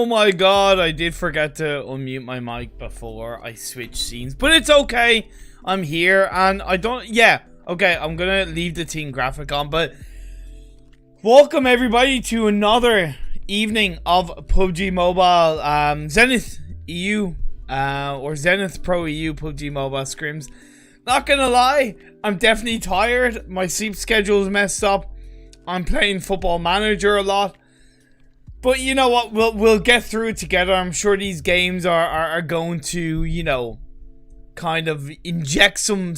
Oh my god, I did forget to unmute my mic before I switched scenes. But it's okay. I'm here and I don't... Yeah, okay, I'm gonna leave the team graphic on. But welcome everybody to another evening of PUBG Mobile. Zenith EU, or Zenith ProEU PUBG Mobile Scrims. Not gonna lie, I'm definitely tired. My sleep schedule is messed up. I'm playing Football Manager a lot. But you know what, we'll get through it together. I'm sure these games are going to, you know, kind of inject some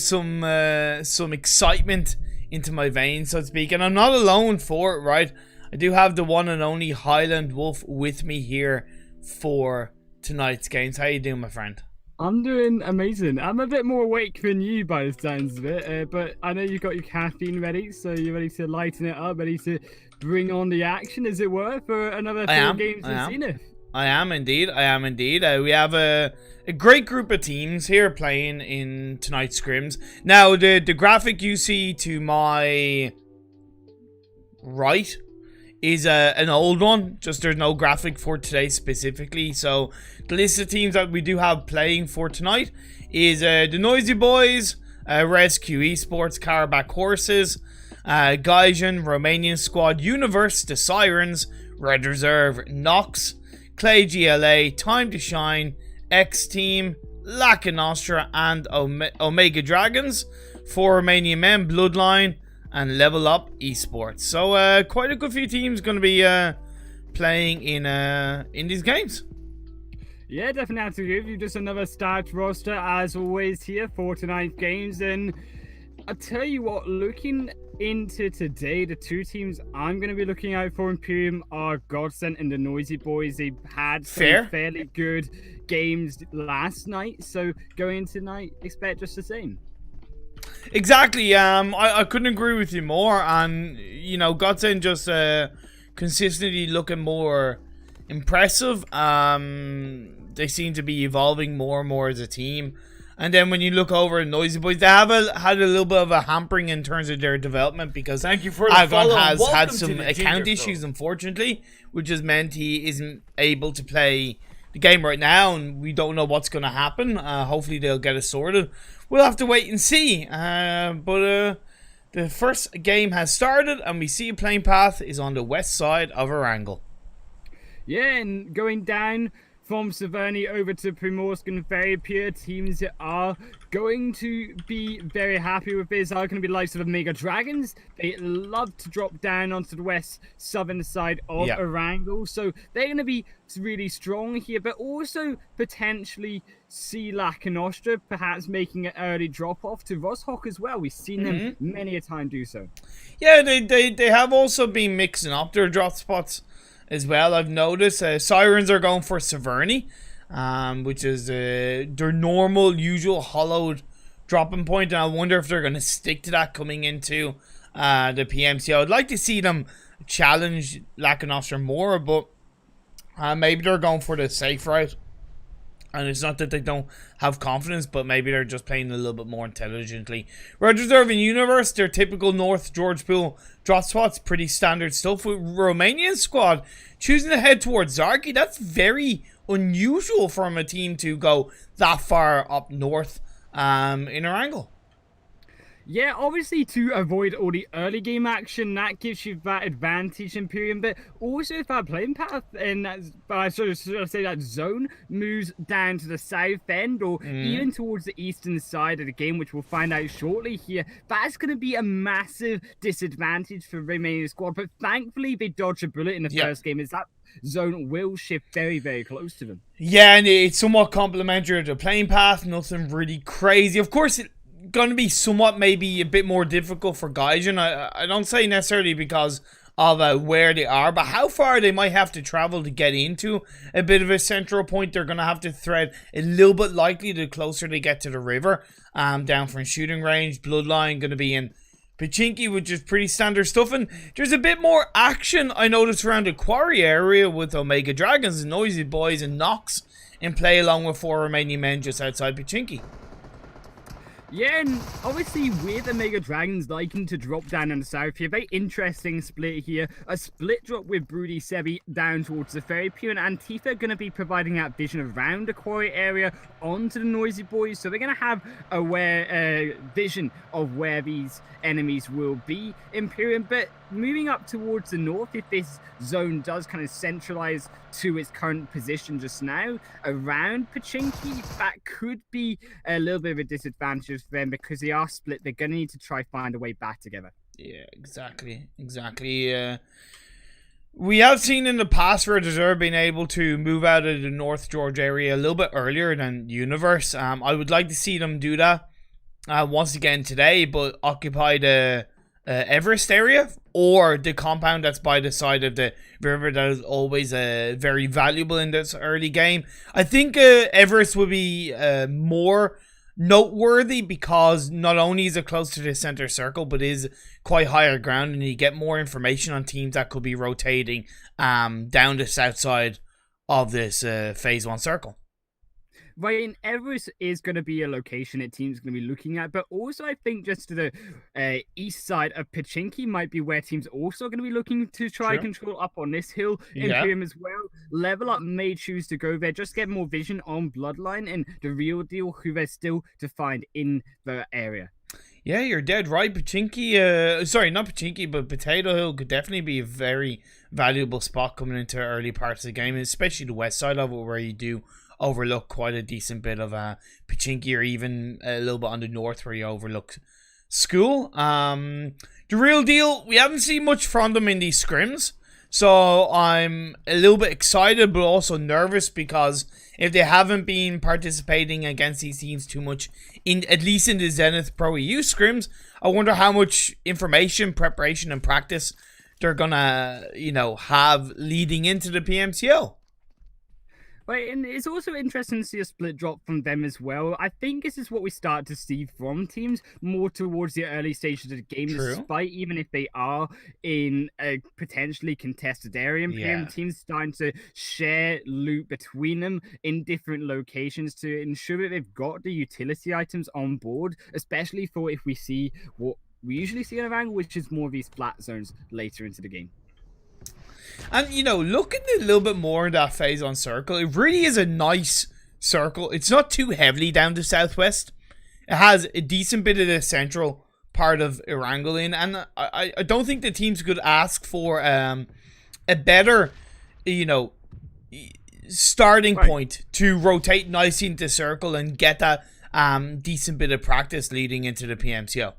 excitement into my veins, so to speak. And I'm not alone for it, right? I do have the one and only HighlandWolf with me here for tonight's games. How you doing, my friend? I'm doing amazing. I'm a bit more awake than you by the sounds of it, but I know you've got your caffeine ready, so you're ready to lighten it up, ready to bring on the action, as it were, for another 4 games in Zenith. I am indeed. We have a great group of teams here playing in tonight's scrims. Now, the graphic you see to my right is an old one. Just there's no graphic for today specifically. So the list of teams that we do have playing for tonight is the Noisy Boys, Rescue Esports, Karabakh Horses, Gaijin, Romanian Squad, Universe, The Sirens, Red Reserve, Nox, Clay GLA, Time to Shine, X Team, Lack and Nostra, and Omega Dragons. 4 Romanian Men, Bloodline, and Level Up Esports. So quite a good few teams going to be playing in these games. Yeah, definitely have to give you just another stacked roster as always here for tonight's games. And I'll tell you what, looking into today, the 2 teams I'm going to be looking out for Imperium are Godsend and the Noisy Boys. They had some fairly good games last night, so going into tonight, expect just the same. Exactly. I couldn't agree with you more. And you know, Godsend just consistently looking more impressive. They seem to be evolving more and more as a team. And then when you look over at Noisy Boys, they have had a little bit of a hampering in terms of their development, because Agon has had some account issues, unfortunately, which has meant he isn't able to play the game right now, and we don't know what's going to happen. Hopefully they'll get it sorted. We'll have to wait and see. But the first game has started, and we see a playing path is on the west side of Erangel. Yeah, and going down from Severny over to Primorsk and very pure teams that are going to be very happy with this are going to be the likes of Omega Dragons. They love to drop down onto the west southern side of Erangel, so they're going to be really strong here, but also potentially see Lack and Nostra perhaps making an early drop off to Roshok as well. We've seen them many a time do so. Yeah, they have also been mixing up their drop spots as well. I've noticed Sirens are going for Severny, which is their normal, usual hollowed dropping point, and I wonder if they're going to stick to that coming into the PMCO. I'd like to see them challenge Lack and Nostra more, but maybe they're going for the safe route. And it's not that they don't have confidence, but maybe they're just playing a little bit more intelligently. Red Reserve and Universe, their typical North George Pool drop spots, pretty standard stuff. With Romanian Squad choosing to head towards Zarki, that's very unusual from a team to go that far up north in Erangel. Yeah, obviously to avoid all the early game action, that gives you that advantage, Imperium, but also if that playing path and sort of say that zone moves down to the south end or even towards the eastern side of the game, which we'll find out shortly here, that's going to be a massive disadvantage for Romanian Squad. But thankfully they dodged a bullet in the first game, as that zone will shift very, very close to them. Yeah, and it's somewhat complementary to the playing path, nothing really crazy. Of course, going to be somewhat maybe a bit more difficult for Gaijin. I don't say necessarily because of where they are, but how far they might have to travel to get into a bit of a central point. They're going to have to thread a little bit likely the closer they get to the river, down from shooting range. Bloodline going to be in Pachinki, which is pretty standard stuff, and there's a bit more action I noticed around the quarry area with Omega Dragons and Noisy Boys and Nox in play, along with 4 Romanian Men just outside Pachinki. Yeah, and obviously with the Mega Dragons liking to drop down in the south here, very interesting split here. A split drop with Broody Sebi down towards the Fairy Pew, and Antifa going to be providing that vision around the quarry area onto the Noisy Boys, so they're going to have a vision of where these enemies will be. Imperium, but moving up towards the north, if this zone does kind of centralize to its current position just now around Pachinki, that could be a little bit of a disadvantage for them because they are split. They're going to need to try find a way back together. Yeah, exactly. We have seen in the past Red Reserve being able to move out of the North George area a little bit earlier than Universe. I would like to see them do that once again today, but occupy the Everest area or the compound that's by the side of the river that is always very valuable in this early game. I think Everest would be more noteworthy because not only is it close to the center circle, but is quite higher ground, and you get more information on teams that could be rotating down the south side of this phase 1 circle. Right, and Everest is going to be a location that teams are going to be looking at, but also I think just to the east side of Pachinki might be where teams also going to be looking to try control up on this hill. Imperium as well. Level Up may choose to go there, just get more vision on Bloodline and the real deal who they're still to find in the area. Yeah, you're dead right. Pachinki, sorry, not Pachinki, but Potato Hill could definitely be a very valuable spot coming into early parts of the game, especially the west side of it where you do overlook quite a decent bit of Pachinki, or even a little bit on the north where you overlook School. The real deal, we haven't seen much from them in these scrims, so I'm a little bit excited but also nervous because if they haven't been participating against these teams too much, at least in the Zenith ProEU scrims, I wonder how much information, preparation and practice they're gonna, have leading into the PMCO. Right, and it's also interesting to see a split drop from them as well. I think this is what we start to see from teams more towards the early stages of the game, despite even if they are in a potentially contested area. Imperium teams starting to share loot between them in different locations to ensure that they've got the utility items on board, especially for if we see what we usually see in a angle, which is more of these flat zones later into the game. And, looking a little bit more in that phase 1 circle, it really is a nice circle. It's not too heavily down the southwest. It has a decent bit of the central part of Erangel, and I don't think the teams could ask for a better, starting point to rotate nicely into circle and get that decent bit of practice leading into the PMCO.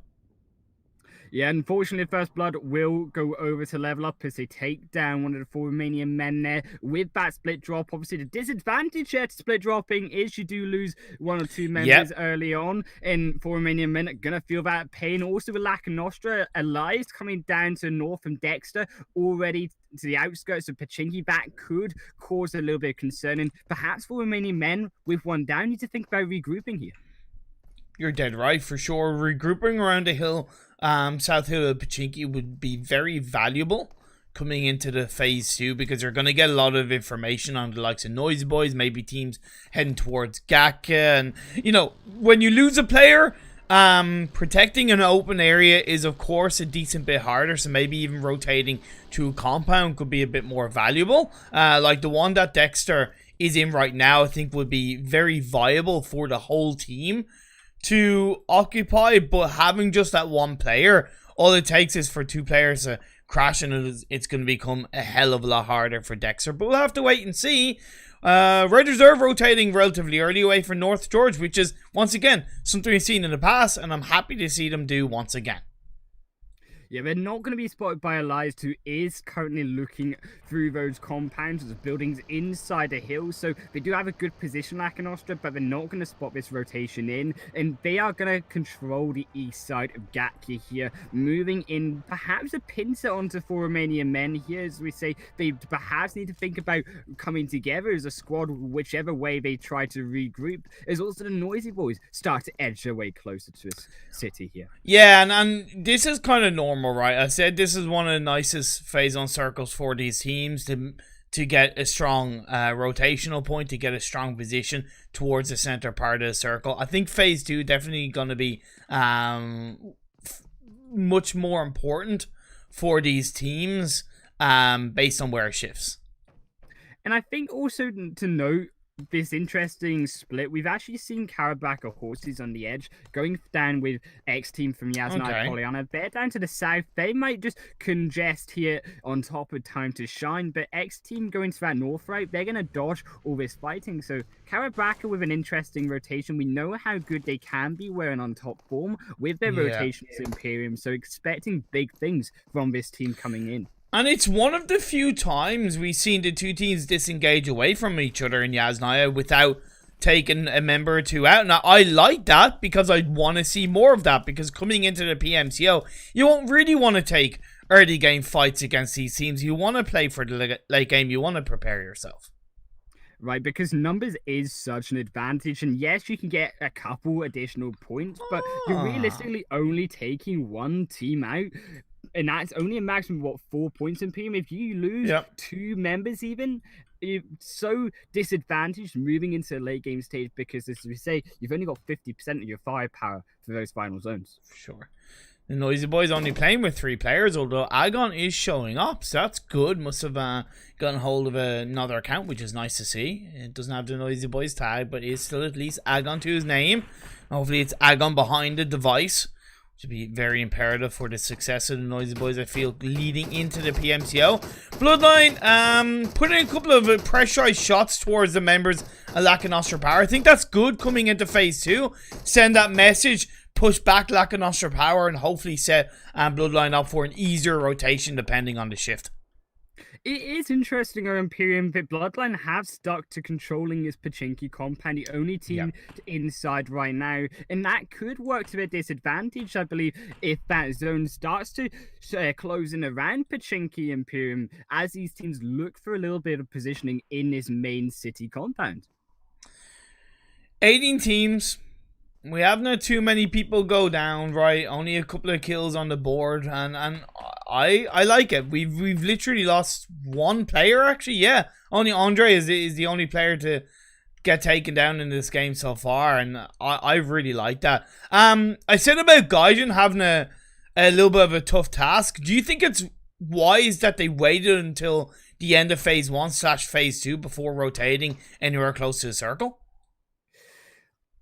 Yeah, unfortunately, First Blood will go over to Level Up as they take down one of the 4 Romanian men there with that split drop. Obviously, the disadvantage here to split dropping is you do lose 1 or 2 members early on, and 4 Romanian men are going to feel that pain. Also, with Lack and Nostra, Elias coming down to north from Dexter, already to the outskirts of Pachinki, that could cause a little bit of concern. And perhaps 4 Romanian men with 1 down need to think about regrouping here. You're dead right, for sure. Regrouping around the hill, south hill of Pachinki would be very valuable coming into the phase 2 because you're going to get a lot of information on the likes of Noisy Boys, maybe teams heading towards Gaka. And, when you lose a player, protecting an open area is, of course, a decent bit harder. So maybe even rotating to a compound could be a bit more valuable. Like the one that Dexter is in right now, I think would be very viable for the whole team to occupy, but having just that 1 player, all it takes is for 2 players to crash, and it's going to become a hell of a lot harder for Dexter. But we'll have to wait and see. Red Reserve rotating relatively early away for North George, which is, once again, something we've seen in the past, and I'm happy to see them do once again. Yeah, they're not going to be spotted by Elias, who is currently looking through those compounds, those buildings inside the hill. So they do have a good position, Lack and Nostra, but they're not going to spot this rotation in. And they are going to control the east side of Gatkia here, moving in perhaps a pincer onto 4 Romanian men here. As we say, they perhaps need to think about coming together as a squad, whichever way they try to regroup. As also the Noisy Boys start to edge their way closer to this city here. Yeah, and this is kind of normal, right? I said this is one of the nicest phase 1 circles for these teams to to get a strong rotational point, to get a strong position towards the center part of the circle. I think phase 2 definitely going to be much more important for these teams based on where it shifts. And I think also to note this interesting split, we've actually seen Karabakh horses on the edge going down with X team from Yasnaya Polyana. They're down to the south. They might just congest here on top of Time to Shine, but X team going to that north route, they're going to dodge all this fighting. So Karabakh with an interesting rotation. We know how good they can be wearing on top form with their rotations Imperium, so expecting big things from this team coming in. And it's one of the few times we've seen the two teams disengage away from each other in Yasnaya without taking a member or two out. Now, I like that because I want to see more of that, because coming into the PMCO, you won't really want to take early game fights against these teams. You want to play for the late game. You want to prepare yourself. Right, because numbers is such an advantage, and yes, you can get a couple additional points, but you're realistically only taking one team out. And that's only a maximum of, 4 points in PM. If you lose 2 members even, you're so disadvantaged moving into the late game stage, because, as we say, you've only got 50% of your firepower for those final zones. Sure. The Noisy Boys only playing with 3 players, although Agon is showing up, so that's good. Must have gotten hold of another account, which is nice to see. It doesn't have the Noisy Boys tag, but is still at least Agon to his name. Hopefully it's Agon behind the device, which would be very imperative for the success of the Noisy Boys, I feel, leading into the PMCO. Bloodline, putting a couple of pressurized shots towards the members of Lack of Nostra Power. I think that's good coming into phase 2. Send that message, push back Lack of Nostra Power, and hopefully set Bloodline up for an easier rotation depending on the shift. It is interesting, our Imperium, that Bloodline have stuck to controlling this Pachinki compound, the only team inside right now, and that could work to their disadvantage, I believe, if that zone starts to close in around Pachinki Imperium, as these teams look for a little bit of positioning in this main city compound. 18 teams. We haven't had too many people go down, right? Only a couple of kills on the board, and I like it. We've literally lost 1 player, actually. Yeah, only Andre is the only player to get taken down in this game so far, and I really like that. I said about Gaijin having a little bit of a tough task. Do you think it's wise that they waited until the end of phase 1/phase 2 before rotating anywhere close to the circle?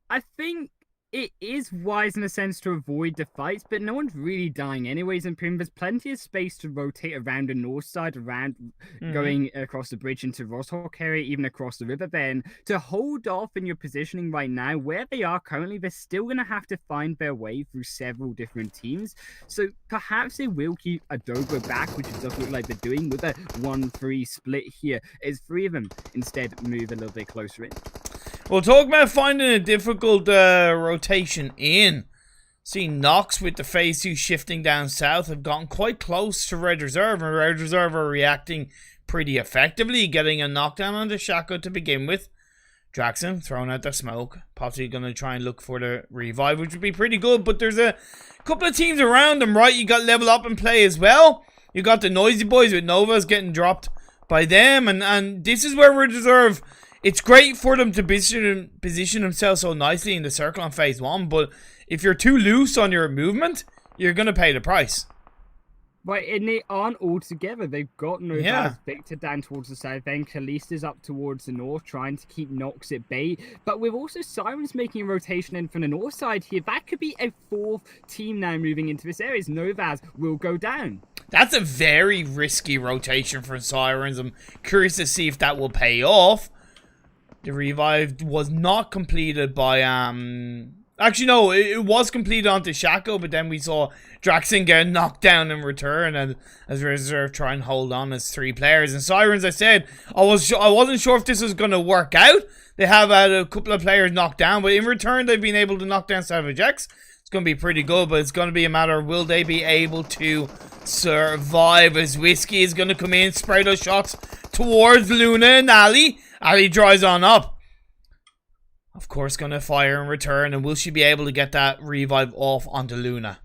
I think it is wise in a sense to avoid the fights, but no one's really dying anyways in Prim. There's plenty of space to rotate around the north side, around going across the bridge into Roshawk area, even across the river. Then to hold off in your positioning right now, where they are currently, they're still going to have to find their way through several different teams. So perhaps they will keep Adobo back, which it does look like they're doing with a 1-3 split here, as 3 of them instead move a little bit closer in. We'll talk about finding a difficult rotation in. See, Nox with the phase 2 shifting down south have gotten quite close to Red Reserve, and Red Reserve are reacting pretty effectively, getting a knockdown on the Shaco to begin with. Draxon throwing out the smoke, possibly going to try and look for the revive, which would be pretty good, but there's a couple of teams around them, right? You got Level Up in play as well. You got the Noisy Boys with Novas getting dropped by them, and this is where Red Reserve... It's great for them to position themselves so nicely in the circle on phase 1, but if you're too loose on your movement, you're going to pay the price. Right, and they aren't all together. They've got Novas Victor down towards the south end, Kalista's up towards the north, trying to keep Nox at bay. But with also Sirens making a rotation in from the north side here, that could be a 4th team now moving into this area, as Novas will go down. That's a very risky rotation for Sirens. I'm curious to see if that will pay off. The revive was not completed by, actually, no, it was completed onto Shaco, but then we saw Draxon get knocked down in return, and as Reserve try and hold on as 3 players. And Sirens, I said, I wasn't sure if this was going to work out. They have had a couple of players knocked down, but in return, they've been able to knock down Savage X. It's going to be pretty good, but it's going to be a matter of will they be able to survive, as Whiskey is going to come in, spray those shots towards Luna and Ali. Ali dries on up. Of course, going to fire in return, and will she be able to get that revive off onto Luna?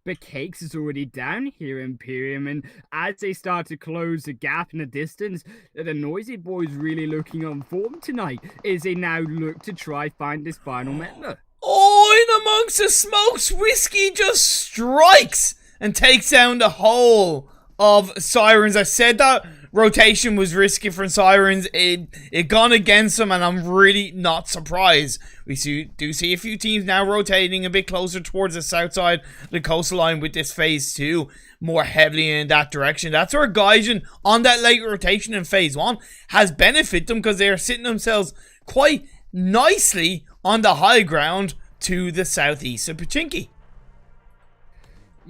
but Cakes is already down here in Imperium, and as they start to close the gap in the distance, the Noisy Boys really looking on form tonight as they now look to try find this final member. Oh, in amongst the smokes, Whiskey just strikes and takes down the whole of Sirens. I said that rotation was risky for Sirens. It gone against them, and I'm really not surprised. We do see a few teams now rotating a bit closer towards the south side of the coastal line with this phase 2 more heavily in that direction. That's where Gaijin on that late rotation in phase 1 has benefited them, because they are sitting themselves quite nicely on the high ground to the southeast of Pochinki.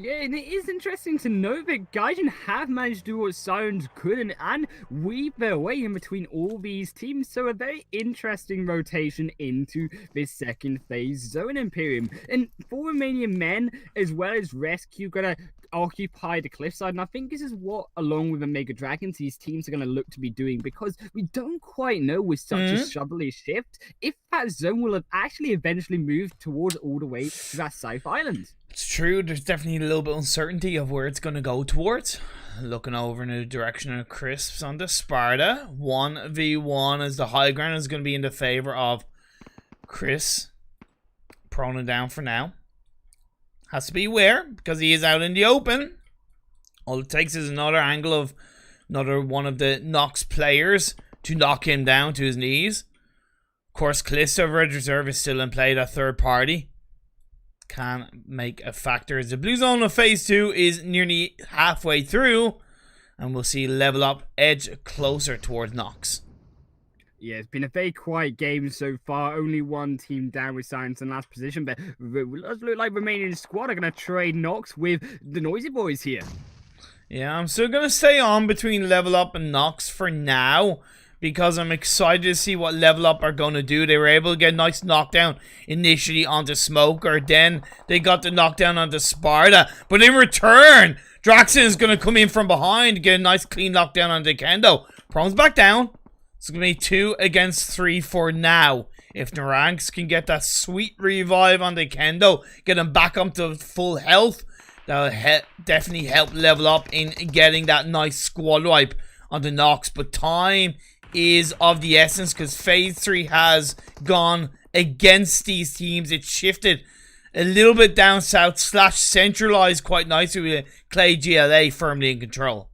Yeah, and it is interesting to note that Gaijin have managed to do what Sirens couldn't and weave their way in between all these teams. So a very interesting rotation into this second phase zone Imperium. And for Romanian men, as well as Rescue, gonna occupy the cliffside. And I think this is what, along with the Mega Dragons, these teams are going to look to be doing, because we don't quite know with such a shovelly shift if that zone will have actually eventually moved towards all the way to that South Island. It's true, there's definitely a little bit of uncertainty of where it's going to go towards. Looking over in the direction of Crisps on the Sparta. 1v1 as the high ground is going to be in the favor of Chris. Proning down for now. Has to be aware, because he is out in the open. All it takes is another angle of another one of the Nox players to knock him down to his knees. Of course, Callisto Red Reserve is still in play, that third party. Can make a factor as the blue zone of phase 2 is nearly halfway through, and we'll see level up edge closer towards Nox. Yeah, it's been a very quiet game so far. Only one team down with Science in last position, but it does look like Romanian squad are going to trade Nox with the Noisy Boys here. Yeah, I'm still going to stay on between level up and Nox for now, because I'm excited to see what level up are going to do. They were able to get a nice knockdown initially onto Smoker, then they got the knockdown onto Sparta, but in return, Draxon is going to come in from behind to get a nice clean knockdown onto Kendo. Prom's back down. It's going to be 2 against 3 for now. If Naranx can get that sweet revive on the Kendo, get him back up to full health, that'll definitely help level up in getting that nice squad wipe on the Nox. But time is of the essence, because phase 3 has gone against these teams. It's shifted a little bit down south / centralized quite nicely with Clay GLA firmly in control.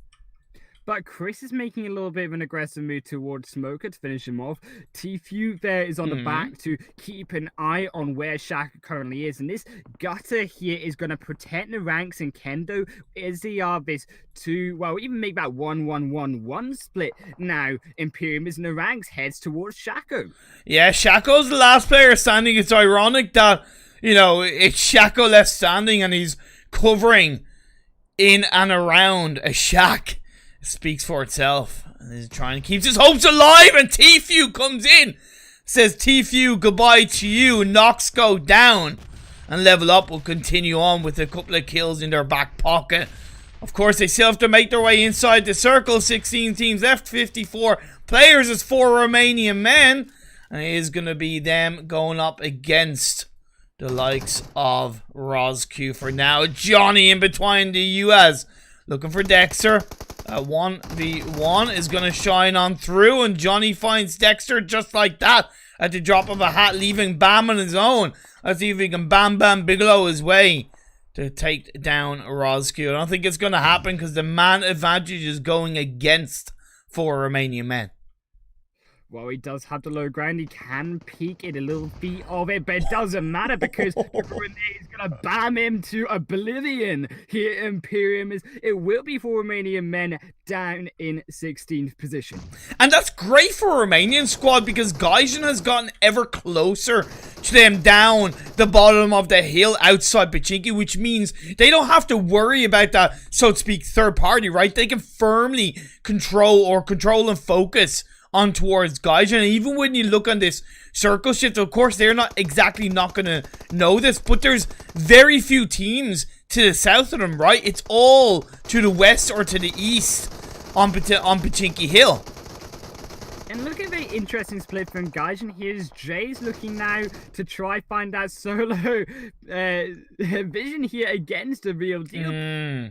But Chris is making a little bit of an aggressive move towards Smoker to finish him off. Tfue there is on the back to keep an eye on where Shaka currently is. And this gutter here is going to protect the ranks and Kendo as they are this 2, well, even make that 1-1-1-1 split. Now, Imperium is in the ranks, heads towards Shaco. Yeah, Shaco's the last player standing. It's ironic that, you know, it's Shaco left standing and he's covering in and around a shack. Speaks for itself. He's trying to keep his hopes alive, and Tfue comes in. Says Tfue, goodbye to you. Nox go down, and level up will continue on with a couple of kills in their back pocket. Of course, they still have to make their way inside the circle. 16 teams left, 54 players as 4 Romanian men, and it is going to be them going up against the likes of RosQ for now. Johnny in between the US looking for Dexter. 1v1 is going to shine on through, and Johnny finds Dexter just like that at the drop of a hat, leaving Bam on his own. Let's see if he can Bam Bigelow his way to take down RosQ. I don't think it's going to happen, because the man advantage is going against 4 Romanian men. Well, he does have the low ground. He can peek at a little feet of it, but it doesn't matter, because the grenade is going to bam him to oblivion here in Imperium. It will be for Romanian men down in 16th position. And that's great for a Romanian squad, because Gaijin has gotten ever closer to them down the bottom of the hill outside Pochinki, which means they don't have to worry about that, so to speak, third party, right? They can firmly control and focus on towards Gaijin. And even when you look on this circle shift, of course, they're not going to know this, but there's very few teams to the south of them, right? It's all to the west or to the east on Pochinki Hill. And look at the interesting split from Gaijin. Here's Jay's looking now to try find that solo vision here against the real deal.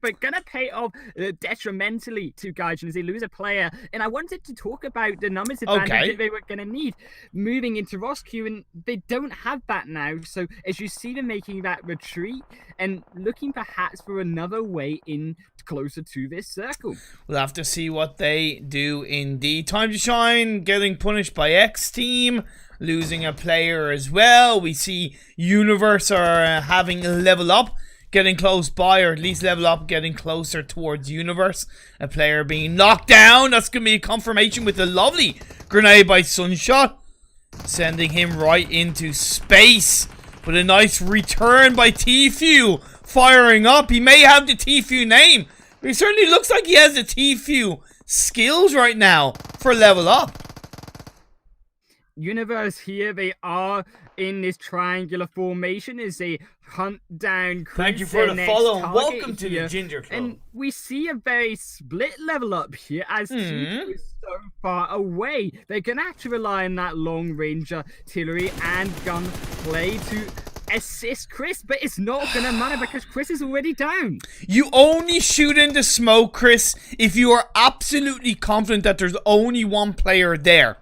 But gonna pay off detrimentally to Gaijin as they lose a player. And I wanted to talk about the numbers advantage that they were gonna need moving into Roscu, and they don't have that now. So as you see them making that retreat and looking perhaps for another way in closer to this circle. We'll have to see what they do indeed. Time to shine, getting punished by X Team, losing a player as well. We see Universe are having a level up, getting close by, or at least level up, getting closer towards Universe. A player being knocked down. That's going to be a confirmation with a lovely grenade by Sunshot, sending him right into space. With a nice return by Tfue, firing up. He may have the Tfue name, but he certainly looks like he has the Tfue skills right now for level up. Universe here, they are in this triangular formation as they hunt down Chris. Thank you for the follow and welcome to the Ginger Club. And we see a very split level up here as Tfue is so far away. They can actually rely on that long range artillery and gunplay to assist Chris, but it's not gonna matter because Chris is already down. You only shoot into smoke, Chris, if you are absolutely confident that there's only one player there.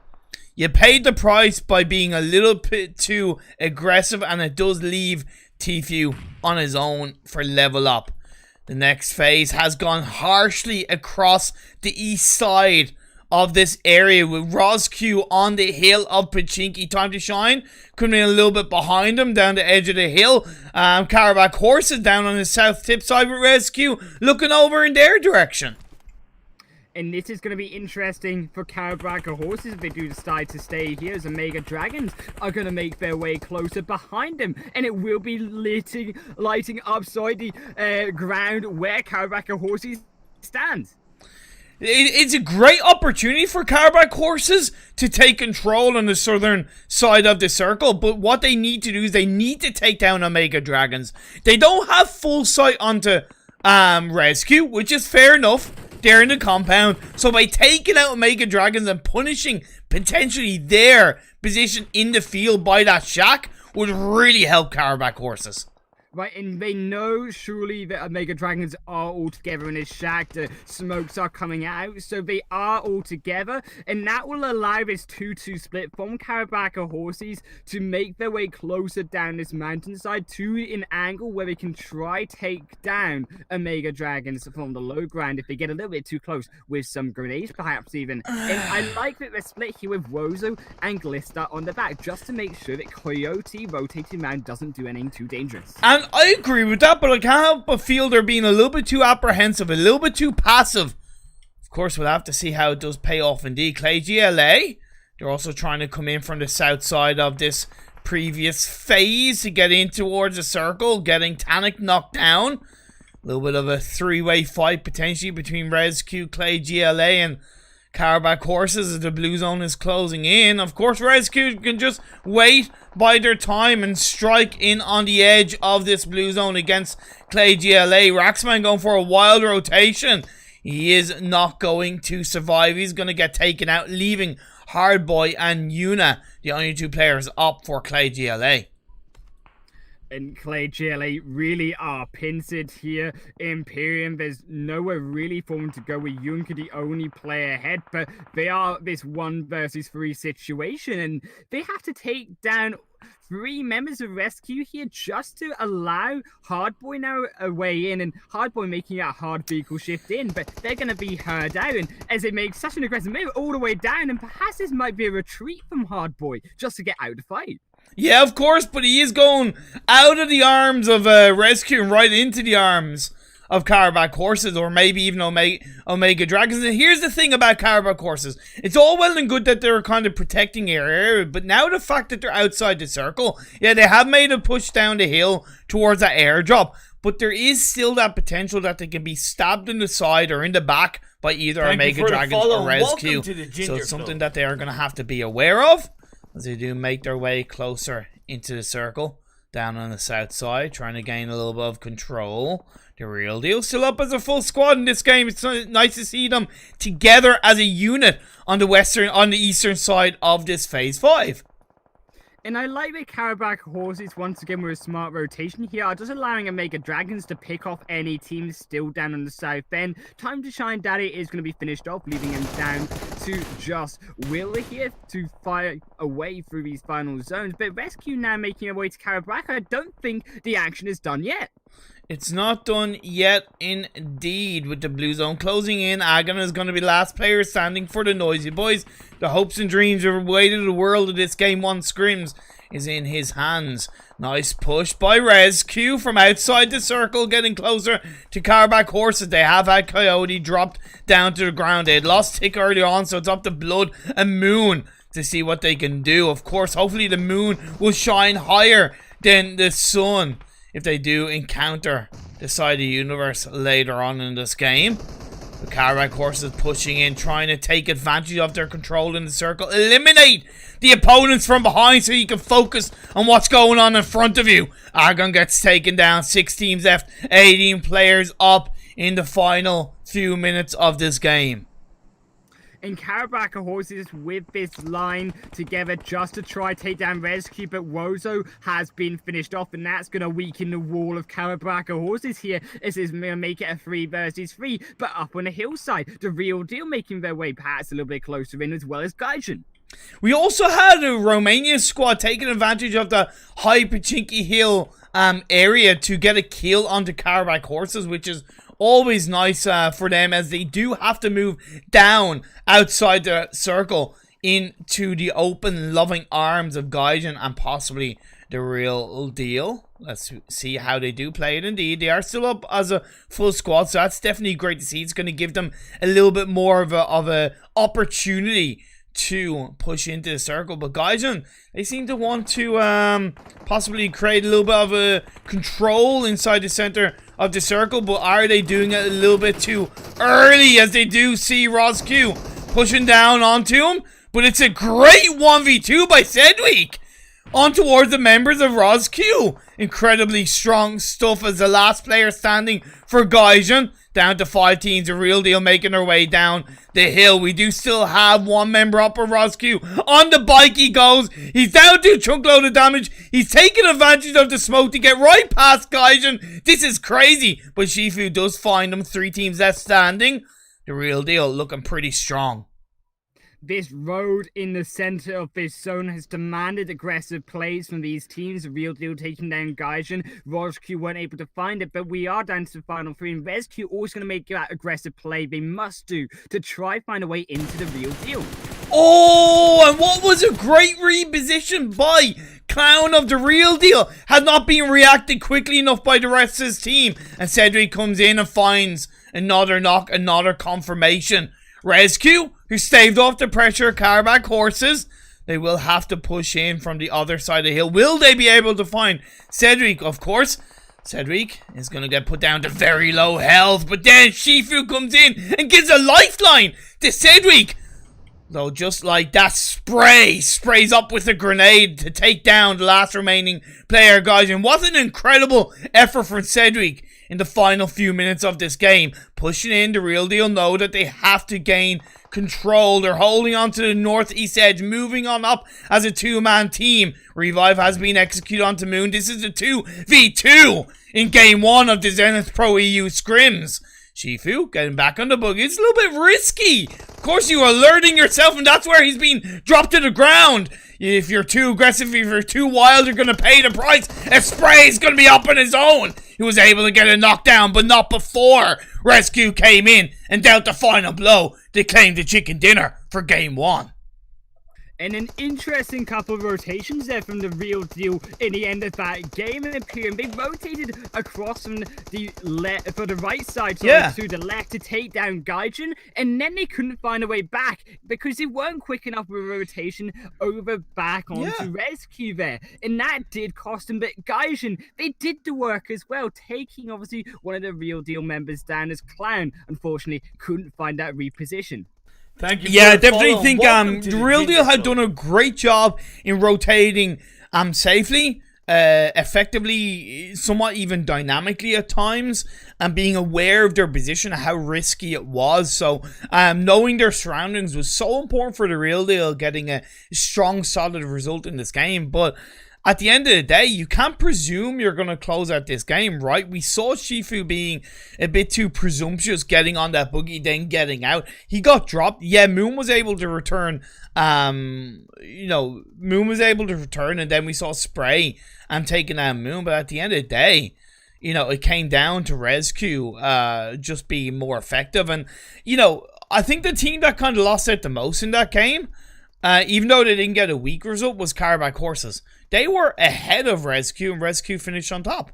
You paid the price by being a little bit too aggressive, and it does leave Tfue on his own for level up. The next phase has gone harshly across the east side of this area with Roscu on the hill of Pachinki. Time to shine, coming in a little bit behind him down the edge of the hill. Karabakh Horses down on the south tip side with Rescue looking over in their direction. And this is going to be interesting for Karabakh Horses if they do decide to stay here, as Omega Dragons are going to make their way closer behind them. And it will be lighting up the ground where Karabakh Horses stands. It's a great opportunity for Karabakh Horses to take control on the southern side of the circle, but what they need to do is they need to take down Omega Dragons. They don't have full sight onto Rescue, which is fair enough. They're in the compound, so by taking out Omega Dragons and punishing potentially their position in the field by that shack would really help Karabakh Horses. Right, and they know surely that Omega Dragons are all together in this shack. The smokes are coming out, so they are all together, and that will allow this 2-2 split from Karabakh Horses to make their way closer down this mountainside to an angle where they can try take down Omega Dragons from the low ground if they get a little bit too close with some grenades, perhaps even. And I like that they're split here with Wozo and Glister on the back, just to make sure that Coyote rotating around doesn't do anything too dangerous. And I agree with that, but I can't help but feel they're being a little bit too apprehensive, a little bit too passive. Of course, we'll have to see how it does pay off indeed. Clay GLA, they're also trying to come in from the south side of this previous phase to get in towards the circle, getting Tanic knocked down. A little bit of a three-way fight potentially between Rescue, Clay GLA, and Karabakh Horses as the blue zone is closing in. Of course, Rescue can just wait, bide their time, and strike in on the edge of this blue zone against Clay GLA. Raxman going for a wild rotation. He is not going to survive. He's going to get taken out, leaving Hardboy and Yuna, the only two players up for Clay GLA. And Clay GLA really are pincered here. Imperium, there's nowhere really for them to go with Yunka, the only player ahead, but they are this 1 versus 3 situation, and they have to take down 3 members of Rescue here just to allow Hardboy now a way in, and Hardboy making a hard vehicle shift in, but they're going to be heard down as they make such an aggressive move all the way down, and perhaps this might be a retreat from Hardboy just to get out of the fight. Yeah, of course, but he is going out of the arms of Rescue and right into the arms of Karabakh Horses, or maybe even Omega Dragons. And here's the thing about Karabakh Horses. It's all well and good that they're kind of protecting their area, but now the fact that they're outside the circle, yeah, they have made a push down the hill towards that airdrop, but there is still that potential that they can be stabbed in the side or in the back by either Omega Dragons or Rescue. So it's something that they are going to have to be aware of as they do make their way closer into the circle down on the south side, trying to gain a little bit of control. The Real Deal still up as a full squad in this game. It's nice to see them together as a unit on the eastern side of this Phase 5. And I like that Karabakh Horses, once again, with a smart rotation here, are just allowing Omega Dragons to pick off any teams still down on the south end. Time to Shine Daddy is going to be finished off, leaving him down to just Will here to fire away through these final zones. But Rescue now making their way to Karabakh. I don't think the action is done yet. It's not done yet, indeed. With the blue zone closing in, Agon is going to be the last player standing for the Noisy Boys. The hopes and dreams of the way to the world of this Game 1 Scrims is in his hands. Nice push by Rescue from outside the circle, getting closer to Karabakh Horses. They have had Coyote dropped down to the ground. They had lost Tick early on, so it's up to Blood and Moon to see what they can do. Of course, hopefully the Moon will shine higher than the Sun if they do encounter the side of the universe later on in this game. The Karabakh Horses pushing in, trying to take advantage of their control in the circle. Eliminate the opponents from behind so you can focus on what's going on in front of you. Argon gets taken down. 6 teams left, 18 players up in the final few minutes of this game. And Karabakh Horses with this line together just to try take down Rescue, but Wozo has been finished off, and that's going to weaken the wall of Karabakh Horses here, as it's going to make it a 3 versus 3. But up on the hillside, the Real Deal making their way perhaps a little bit closer in, as well as Gaijin. We also had a Romania squad taking advantage of the high Pachinki Hill area to get a kill onto Karabakh Horses, which is always nice for them, as they do have to move down outside the circle into the open loving arms of Gaijin and possibly the Real Deal. Let's see how they do play it. Indeed, they are still up as a full squad, so that's definitely great to see. It's going to give them a little bit more of a opportunity to push into the circle. But Gaijin, they seem to want to possibly create a little bit of a control inside the center of the circle, but are they doing it a little bit too early, as they do see Rescue pushing down onto him? But it's a great 1v2 by Sedgwick on towards the members of Rescue. Incredibly strong stuff as the last player standing for Gaijin. Down to 5 teams, a Real Deal making their way down the hill. We do still have one member up for Rescue. On the bike he goes. He's down to a chunk load of damage. He's taking advantage of the smoke to get right past Gaijin. This is crazy. But Shifu does find him. 3 teams left standing. The Real Deal looking pretty strong. This road in the center of this zone has demanded aggressive plays from these teams. The Real Deal taking down Gaijin. Rescue weren't able to find it, but we are down to the final 3. And Rescue always going to make that aggressive play they must do to try find a way into the Real Deal. Oh, and what was a great reposition by Clown of the Real Deal. Had not been reacted quickly enough by the rest of his team. And Cedric comes in and finds another knock, another confirmation. Rescue, who staved off the pressure of Karabakh Horses. They will have to push in from the other side of the hill. Will they be able to find Cedric? Of course, Cedric is going to get put down to very low health. But then Shifu comes in and gives a lifeline to Cedric. Though just like that, sprays up with a grenade to take down the last remaining player, guys. And what an incredible effort from Cedric in the final few minutes of this game. Pushing in, the Real Deal know that they have to gain control. They're holding on to the northeast edge, moving on up as a 2-man team. Revive has been executed onto Moon. This is a 2v2 in game 1 of the Zenith ProEU Scrims. Shifu getting back on the buggy. It's a little bit risky. Of course, you are alerting yourself, and that's where he's being dropped to the ground. If you're too aggressive, if you're too wild, you're going to pay the price. A spray is going to be up on his own. He was able to get a knockdown, but not before Rescue came in and dealt the final blow to claim the chicken dinner for game 1. And an interesting couple of rotations there from the Real Deal in the end of that game. And they rotated across from the left for the right side to the left to take down Gaijin, and then they couldn't find a way back because they weren't quick enough with a rotation over back onto Rescue there, and that did cost them. But Gaijin, they did the work as well, taking obviously one of the Real Deal members down as Clown. Unfortunately, couldn't find that reposition. Thank you. Yeah, I definitely think the Real Deal had done a great job in rotating safely. effectively, somewhat even dynamically at times, and being aware of their position, how risky it was. So knowing their surroundings was so important for the real deal, getting a strong, solid result in this game. But at the end of the day, you can't presume you're going to close out this game, right? We saw Shifu being a bit too presumptuous, getting on that boogie, then getting out. He got dropped. Yeah, Moon was able to return. Moon was able to return, and then we saw Spray taking out Moon. But at the end of the day, it came down to Rescue just being more effective. And, I think the team that kind of lost out the most in that game, even though they didn't get a weak result, was Carback Horses. They were ahead of Rescue, and Rescue finished on top.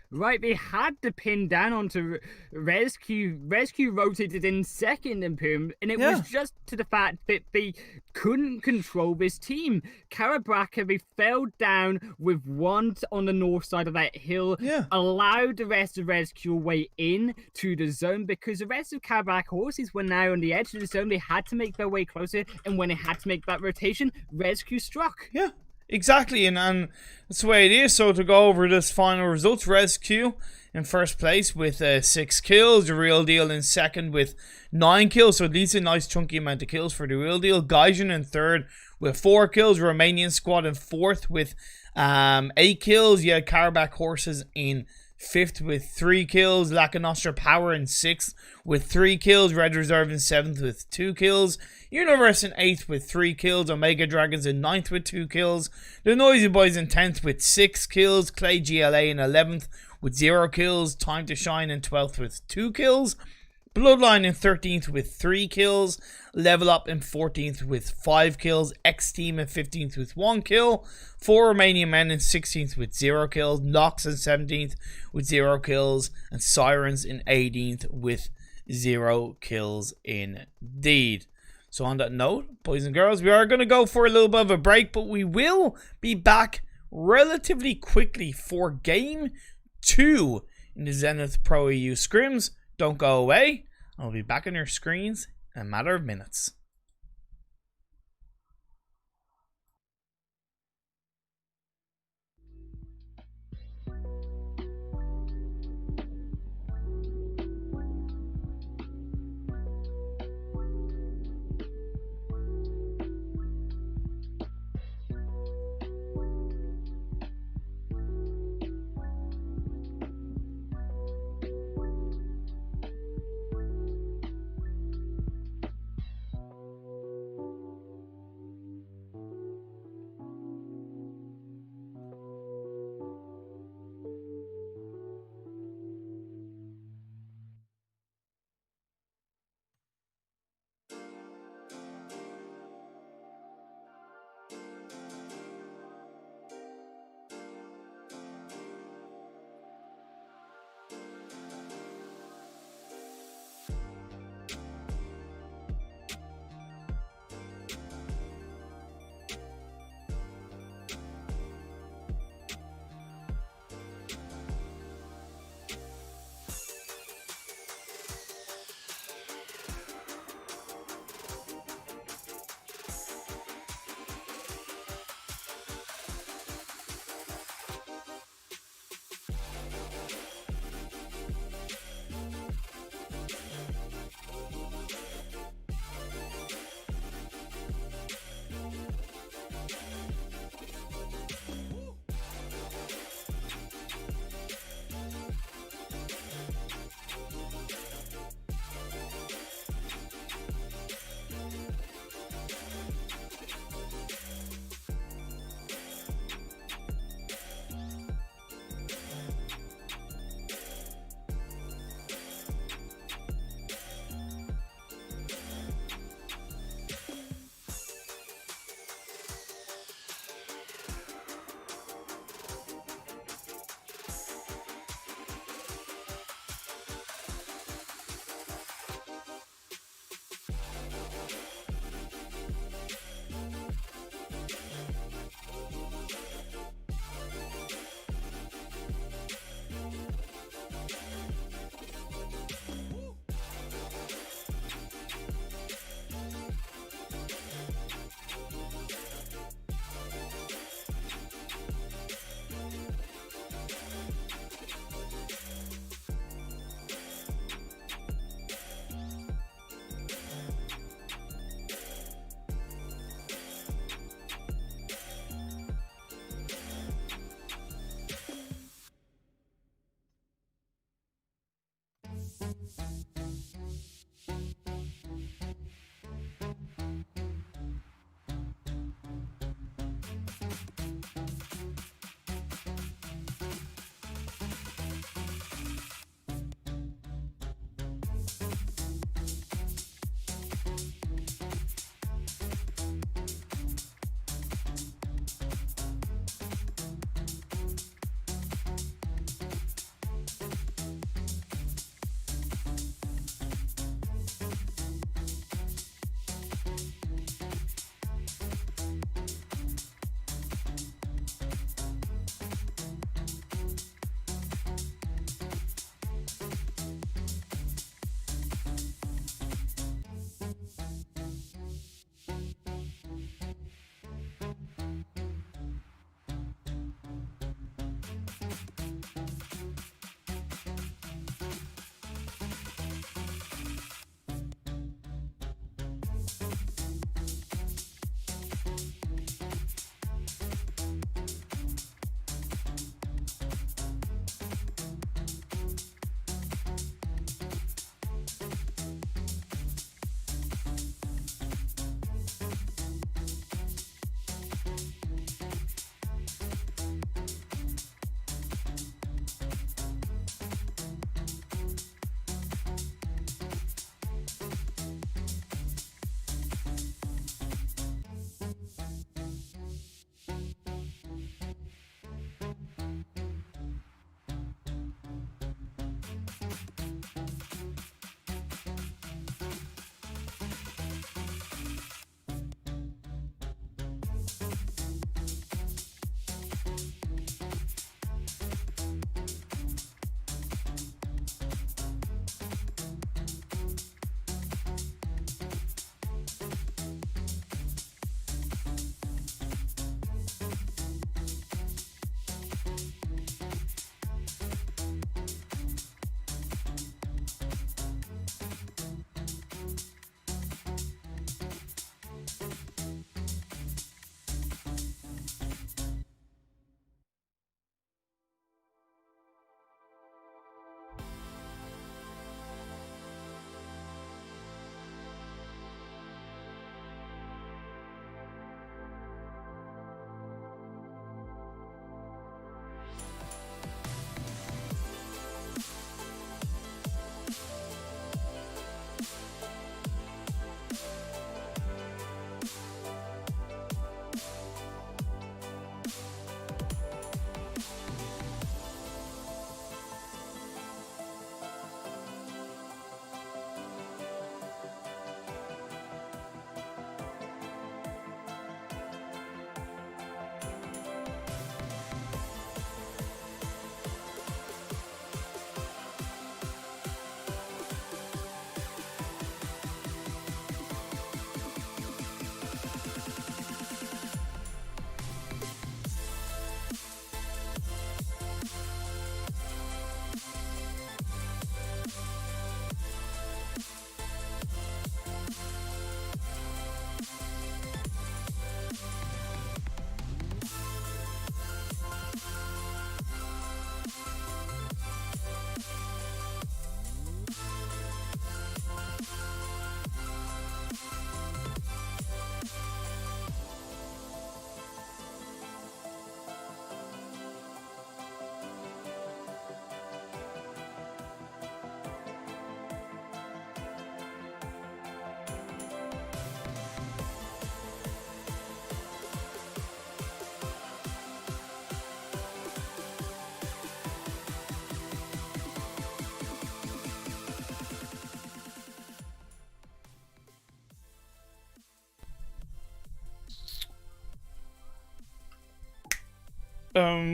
Right, they had to pin down onto Rescue. Rescue rotated in second in Pym, and it was just to the fact that they couldn't control this team. Karabraka, they fell down with one on the north side of that hill, allowed the rest of Rescue way in to the zone, because the rest of Karabraka horses were now on the edge of the zone. They had to make their way closer, and when they had to make that rotation, Rescue struck. Yeah. Exactly, and that's the way it is. So to go over this final results, Rescue in first place with 6 kills, the real deal in second with 9 kills, so at least a nice chunky amount of kills for the real deal. Gaijin in third with 4 kills, Romanian squad in fourth with 8 kills. You had Carback Horses in fifth with 3 kills, Lacanostra Power in sixth with 3 kills, Red Reserve in seventh with 2 kills, Universe in 8th with 3 kills, Omega Dragons in 9th with 2 kills, The Noisy Boys in 10th with 6 kills, Clay GLA in 11th with 0 kills, Time to Shine in 12th with 2 kills, Bloodline in 13th with 3 kills, Level Up in 14th with 5 kills, X Team in 15th with 1 kill, 4 Romanian Men in 16th with 0 kills, Nox in 17th with 0 kills, and Sirens in 18th with 0 kills indeed. So on that note, boys and girls, we are going to go for a little bit of a break, but we will be back relatively quickly for Game 2 in the Zenith ProEU Scrims. Don't go away. I'll be back on your screens in a matter of minutes.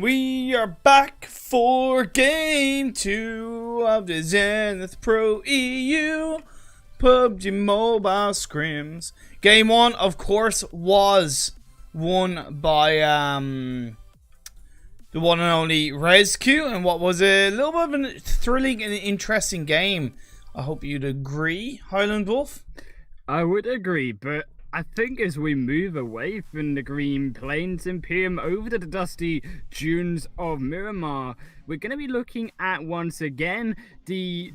We are back for game 2 of the Zenith ProEU PUBG Mobile Scrims. Game 1, of course, was won by the one and only Rescue, and what was a little bit of a thrilling and interesting game. I hope you'd agree, HighlandWolf. I would agree, but I think as we move away from the green plains and PM over to the dusty dunes of Miramar, we're going to be looking at, once again, the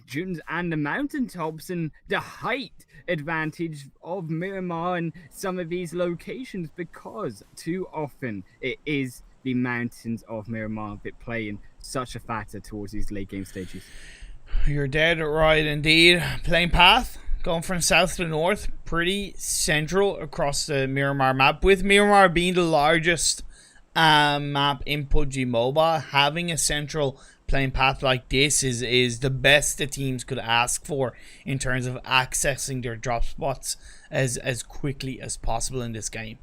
dunes and the mountaintops and the height advantage of Miramar and some of these locations, because too often it is the mountains of Miramar that play in such a factor towards these late game stages. You're dead right indeed. Playing path, going from south to north, pretty central across the Miramar map, with Miramar being the largest map in PUBG Mobile. Having a central playing path like this is the best the teams could ask for in terms of accessing their drop spots as quickly as possible in this game.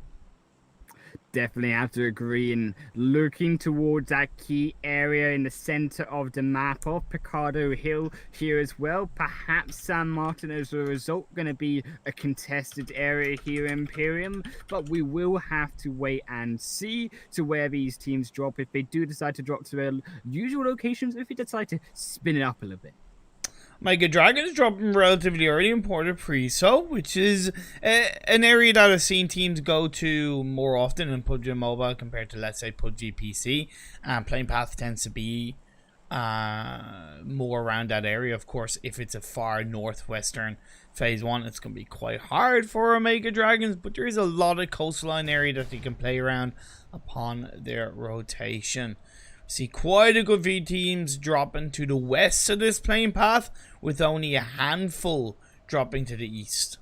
Definitely have to agree. And looking towards that key area in the center of the map of Picado Hill here as well, perhaps San Martin as a result going to be a contested area here in Imperium, but we will have to wait and see to where these teams drop, if they do decide to drop to their usual locations, if they decide to spin it up a little bit. Mega Dragon is dropping relatively early in Port of Preso, which is an area that I've seen teams go to more often in PUBG Mobile compared to, let's say, PUBG PC. Playing path tends to be more around that area. Of course, if it's a far northwestern phase 1, it's going to be quite hard for Omega Dragons, but there is a lot of coastline area that they can play around upon their rotation. See quite a good few teams dropping to the west of this playing path, with only a handful dropping to the east.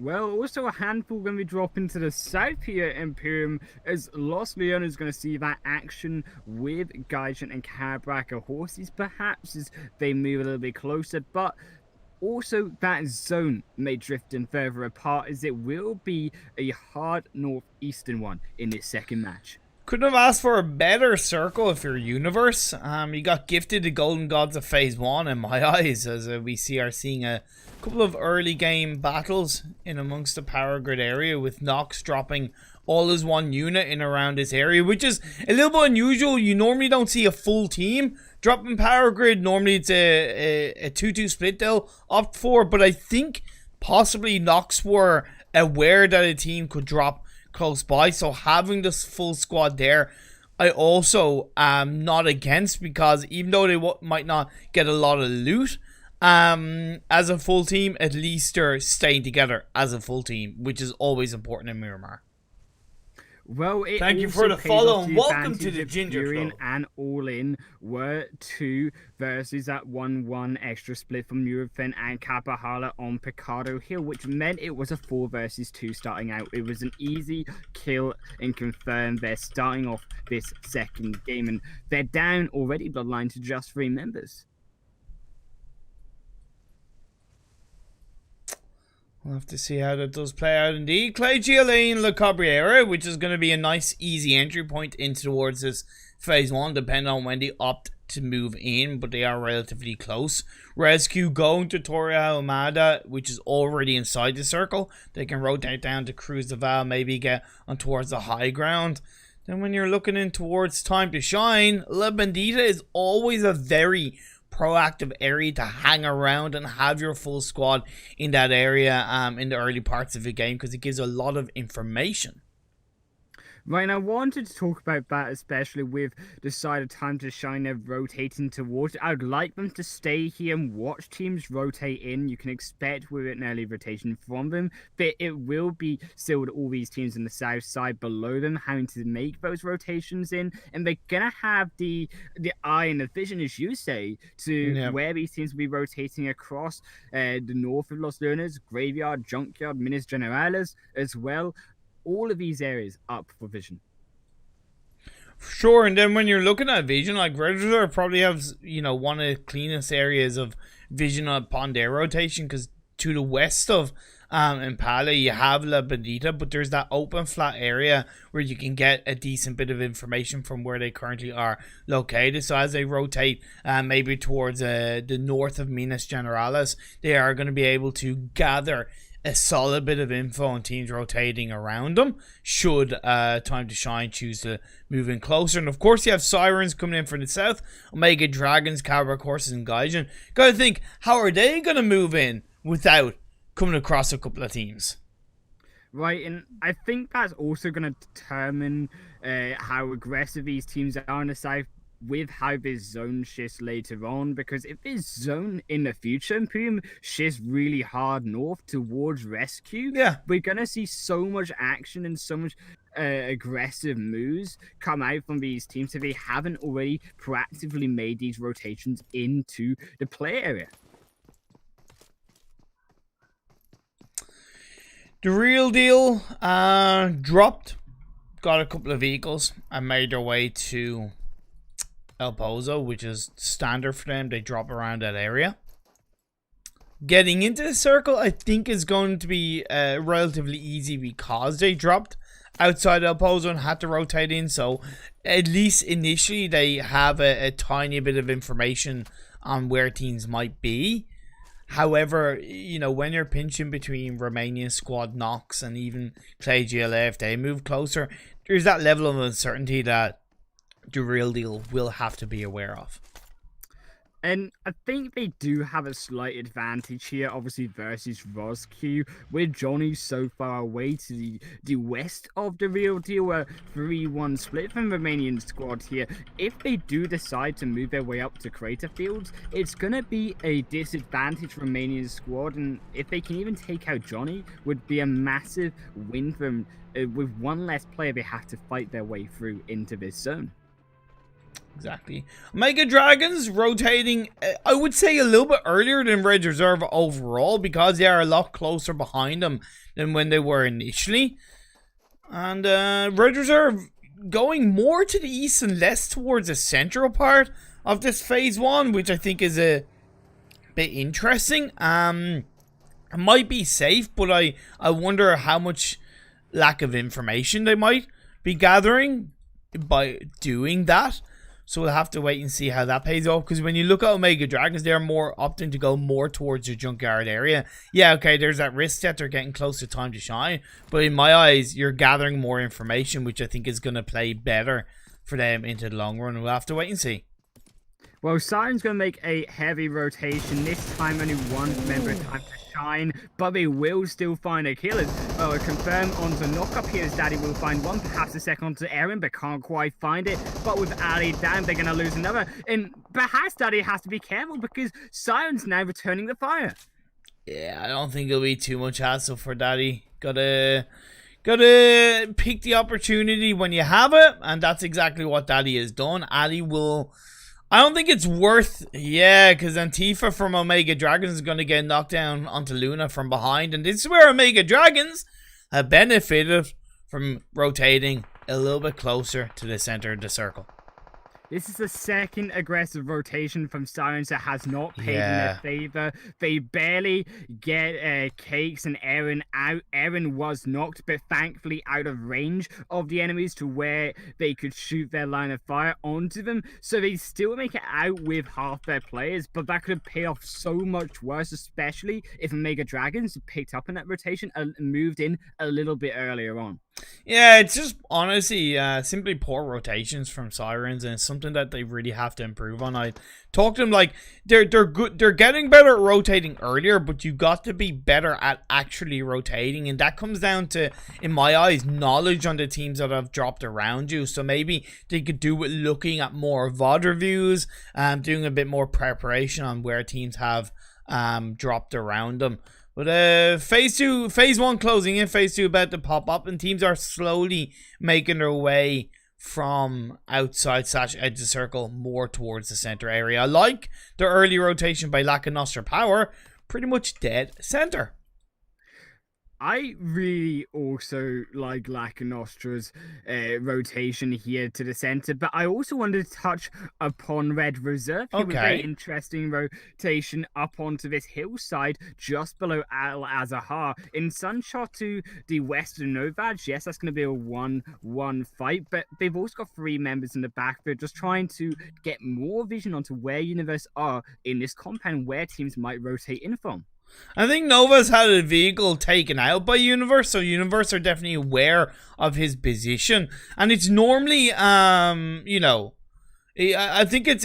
Well, also a handful going to be dropping to the south here at Imperium, as Los Leones is going to see that action with Gaijin and Carabraca horses, perhaps as they move a little bit closer, but also that zone may drift in further apart, as it will be a hard northeastern one in this second match. Couldn't have asked for a better circle if you're Universe. You got gifted the Golden Gods of Phase 1 in my eyes, as we are seeing a couple of early game battles in amongst the power grid area, with Nox dropping all as one unit in around this area, which is a little bit unusual. You normally don't see a full team dropping power grid. Normally it's a 2-2 split they'll opt for, but I think possibly Nox were aware that a team could drop close by, so having this full squad there, I also am not against, because even though they might not get a lot of loot as a full team, at least they're staying together as a full team, which is always important in Miramar. Well, thank you for the follow and welcome to the Ginger Club. And All In were 2 versus that 1-1 extra split from Nurofen and Kapahala on Picado Hill, which meant it was a 4 versus 2 starting out. It was an easy kill and confirm they're starting off this second game, and they're down already bloodline to just 3 members. We'll have to see how that does play out indeed. Clay Giolane La Cabriera, which is going to be a nice easy entry point into towards this phase 1, depending on when they opt to move in, but they are relatively close. Rescue going to Toria Umada, which is already inside the circle. They can rotate down to Cruz de Val, maybe get on towards the high ground. Then when you're looking in towards Time to Shine, La Bandita is always a very proactive area to hang around and have your full squad in that area in the early parts of the game, because it gives a lot of information. Right, and I wanted to talk about that, especially with the side of Time to Shine they're rotating towards. I would like them to stay here and watch teams rotate in. You can expect with an early rotation from them, but it will be still with all these teams on the south side below them having to make those rotations in, and they're gonna have the eye and the vision, as you say, to where these teams will be rotating across the north of Los Leones, Graveyard, Junkyard, Minas Generales as well. All of these areas up for vision. Sure, and then when you're looking at vision, like Redditor probably have, one of the cleanest areas of vision upon their rotation, because to the west of Impala you have La Bandita, but there's that open flat area where you can get a decent bit of information from where they currently are located. So as they rotate maybe towards the north of Minas Generales, they are going to be able to gather a solid bit of info on teams rotating around them, should Time to Shine choose to move in closer. And of course you have Sirens coming in from the south, Omega Dragons, Cabra Horses and Gaijin. Gotta think, how are they gonna move in without coming across a couple of teams? Right, and I think that's also going to determine how aggressive these teams are on the south, with how this zone shifts later on, because if this zone in the future Imperium shifts really hard north towards Rescue, we're gonna see so much action and so much aggressive moves come out from these teams if they haven't already proactively made these rotations into the play area. The real deal dropped, got a couple of vehicles, and made their way to El Pozo, which is standard for them. They drop around that area. Getting into the circle, I think, is going to be relatively easy because they dropped outside El Pozo and had to rotate in. So at least initially, they have a tiny bit of information on where teams might be. However, you know, when you're pinching between Romanian squad Nox and even Clay GLA, if they move closer, there's that level of uncertainty that the real deal will have to be aware of. And I think they do have a slight advantage here, obviously, versus Rosq, with Johnny so far away to the west of the real deal, a 3-1 split from Romanian squad here. If they do decide to move their way up to Crater Fields, it's going to be a disadvantage for Romanian squad, and if they can even take out Johnny, would be a massive win for them. With one less player, they have to fight their way through into this zone. Exactly. Mega Dragons rotating, I would say, a little bit earlier than Red Reserve overall, because they are a lot closer behind them than when they were initially. And Red Reserve going more to the east and less towards the central part of this phase 1, which I think is a bit interesting. It might be safe, but I wonder how much lack of information they might be gathering by doing that. So we'll have to wait and see how that pays off. Because when you look at Omega Dragons, they're more opting to go more towards the junkyard area. Yeah, okay, there's that risk that they're getting close to time to shine. But in my eyes, you're gathering more information, which I think is going to play better for them into the long run. We'll have to wait and see. Well, Siren's going to make a heavy rotation. This time, only one member in time to shine, but they will still find a killer. Confirm onto Knockup here as Daddy will find one, perhaps a second onto Aaron, but can't quite find it. But with Ali down, they're going to lose another. And perhaps Daddy has to be careful because Siren's now returning the fire. Yeah, I don't think it'll be too much hassle for Daddy. Gotta pick the opportunity when you have it, and that's exactly what Daddy has done. Ali will... I don't think it's worth... Yeah, because Antifa from Omega Dragons is going to get knocked down onto Luna from behind. And this is where Omega Dragons have benefited from rotating a little bit closer to the center of the circle. This is the second aggressive rotation from Sirens that has not paid in their favor. They barely get Cakes and Aaron out. Aaron was knocked, but thankfully out of range of the enemies to where they could shoot their line of fire onto them. So they still make it out with half their players, but that could have paid off so much worse, especially if Omega Dragons picked up in that rotation and moved in a little bit earlier on. Yeah, it's just honestly simply poor rotations from Sirens, and it's something that they really have to improve on. I talked to them like they're good, they're getting better at rotating earlier, but you got to be better at actually rotating, and that comes down to, in my eyes, knowledge on the teams that have dropped around you. So maybe they could do with looking at more VOD reviews, doing a bit more preparation on where teams have dropped around them. But phase 1 closing in, phase 2 about to pop up, and teams are slowly making their way from outside / edge of the circle more towards the center area. I like the early rotation by Lack of Nostra Power, pretty much dead center. I really also like Lack of Nostra's rotation here to the center, but I also wanted to touch upon Red Reserve. Here with a very interesting rotation up onto this hillside just below Al Azahar. In Sunshot to the west of Novaj, yes, that's going to be a 1-1 fight, but they've also got 3 members in the back. They're just trying to get more vision onto where Universe are in this compound, where teams might rotate in from. I think Nova's had a vehicle taken out by Universe, so Universe are definitely aware of his position, and it's normally, you know, I think it's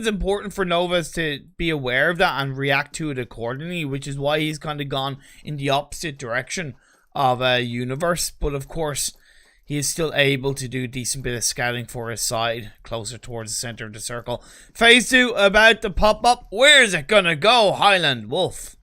important for Novas to be aware of that and react to it accordingly, which is why he's kind of gone in the opposite direction of Universe. But of course, he is still able to do a decent bit of scouting for his side, closer towards the center of the circle. Phase 2 about to pop up. Where is it gonna go, HighlandWolf?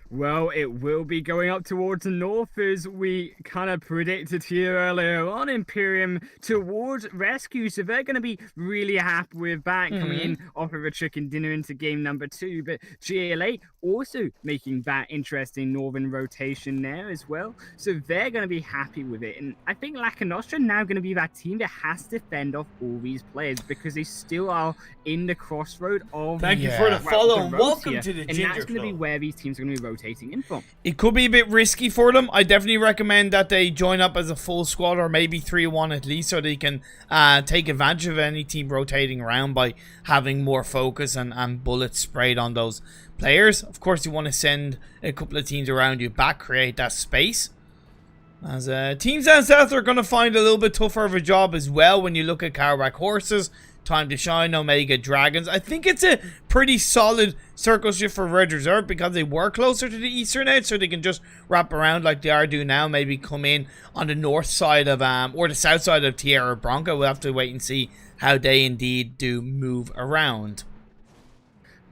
Well, it will be going up towards the north as we kind of predicted here earlier on. Imperium towards rescue, so they're going to be really happy with that coming in off of a chicken dinner into game number 2. But GLA also making that interesting northern rotation there as well, so they're going to be happy with it. And I think Laka Nostra now going to be that team that has to fend off all these players because they still are in the crossroad of. Thank you for the follow and welcome to the Ginger And that's going to be Club. where these teams are going to be rotating in from. It could be a bit risky for them. I definitely recommend that they join up as a full squad or maybe 3-1 at least so they can take advantage of any team rotating around by having more focus and bullets sprayed on those players. Of course, you want to send a couple of teams around you back, create that space. As teams down south are going to find a little bit tougher of a job as well when you look at Carback Horses, Time to Shine, Omega Dragons. I think it's a pretty solid circle shift for Red Reserve because they were closer to the eastern edge, so they can just wrap around like they are doing now. Maybe come in on the north side of or the south side of Tierra Bronca. We'll have to wait and see how they indeed do move around.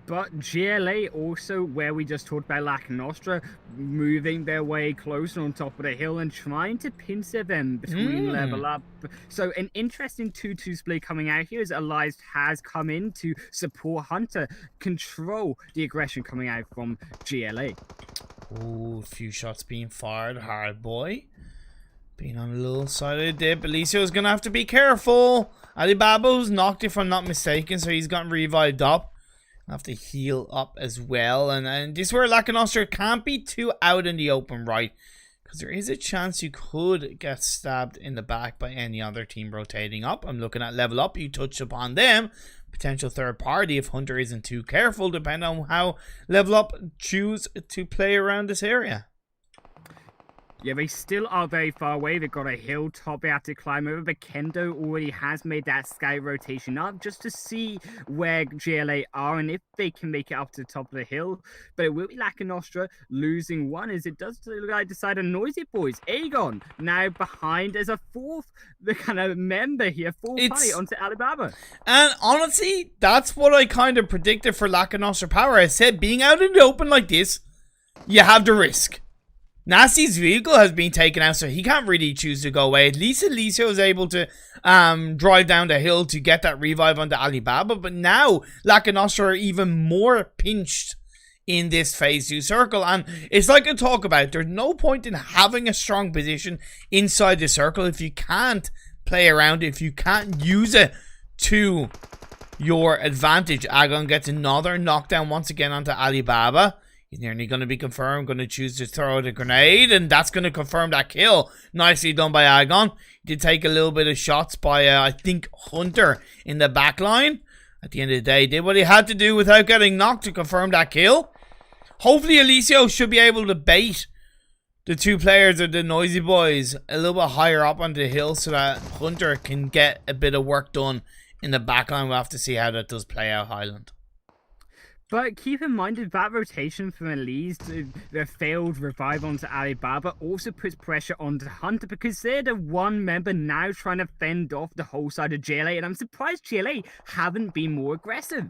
But GLA also, where we just talked about Laka Nostra, moving their way closer on top of the hill and trying to pincer them between level up. So an interesting 2-2 split coming out here as Elias has come in to support Hunter, control the aggression coming out from GLA. Ooh, a few shots being fired. Hard boy. Being on the little side of the dip. Alicio's going to have to be careful. Alibaba's knocked if I'm not mistaken, so he's gotten revived up. Have to heal up as well, and this is where Laka Nostra can't be too out in the open, right? Because there is a chance you could get stabbed in the back by any other team rotating up. I'm looking at level up. You touched upon them. Potential third party if Hunter isn't too careful, depending on how level up choose to play around this area. Yeah, they still are very far away. They've got a hilltop they have to climb over, but Kendo already has made that sky rotation up just to see where GLA are and if they can make it up to the top of the hill. But it will be Laka Nostra losing one, as it does look like decide on Noisy Boys. Aegon now behind as a fourth, the kind of member here, full party onto Alibaba. And honestly, that's what I kind of predicted for Laka Nostra power. I said, being out in the open like this, you have the risk. Nasty's vehicle has been taken out, so he can't really choose to go away. At least Alicia was able to drive down the hill to get that revive onto Alibaba. But now, Laka Nostra are even more pinched in this phase 2 circle. And it's like I talk about, there's no point in having a strong position inside the circle if you can't play around it, if you can't use it to your advantage. Agon gets another knockdown once again onto Alibaba. He's nearly going to be confirmed, going to choose to throw the grenade, and that's going to confirm that kill. Nicely done by Agon. He did take a little bit of shots by, I think, Hunter in the back line. At the end of the day, he did what he had to do without getting knocked to confirm that kill. Hopefully, Alicio should be able to bait the two players of the Noisy Boys a little bit higher up on the hill so that Hunter can get a bit of work done in the back line. We'll have to see how that does play out, Highland. But keep in mind that rotation from Elise to the failed revive onto Alibaba also puts pressure onto Hunter because they're the one member now trying to fend off the whole side of GLA, and I'm surprised GLA haven't been more aggressive.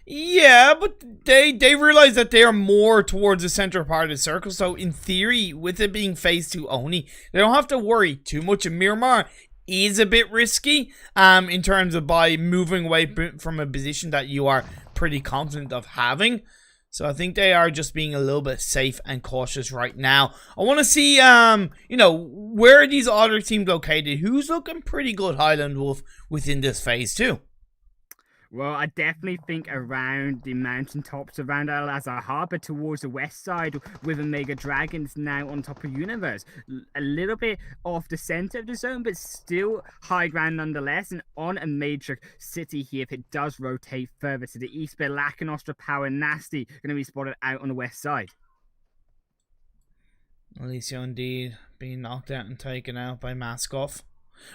Yeah, but they realize that they are more towards the center part of the circle, so in theory, with it being phase 2 only, they don't have to worry too much. And Miramar is a bit risky in terms of by moving away from a position that you are pretty confident of having. So I think they are just being a little bit safe and cautious right now. I want to see, you know, where are these other teams located? Who's looking pretty good, HighlandWolf, within this phase 2? Well, I definitely think around the mountaintops around Al Azhar Harbor towards the west side with Omega Dragons now on top of Universe. A little bit off the center of the zone, but still high ground nonetheless, and on a major city here if it does rotate further to the east. But Laka Nostra Power Nasty going to be spotted out on the west side. Alicia indeed being knocked out and taken out by Maskoff.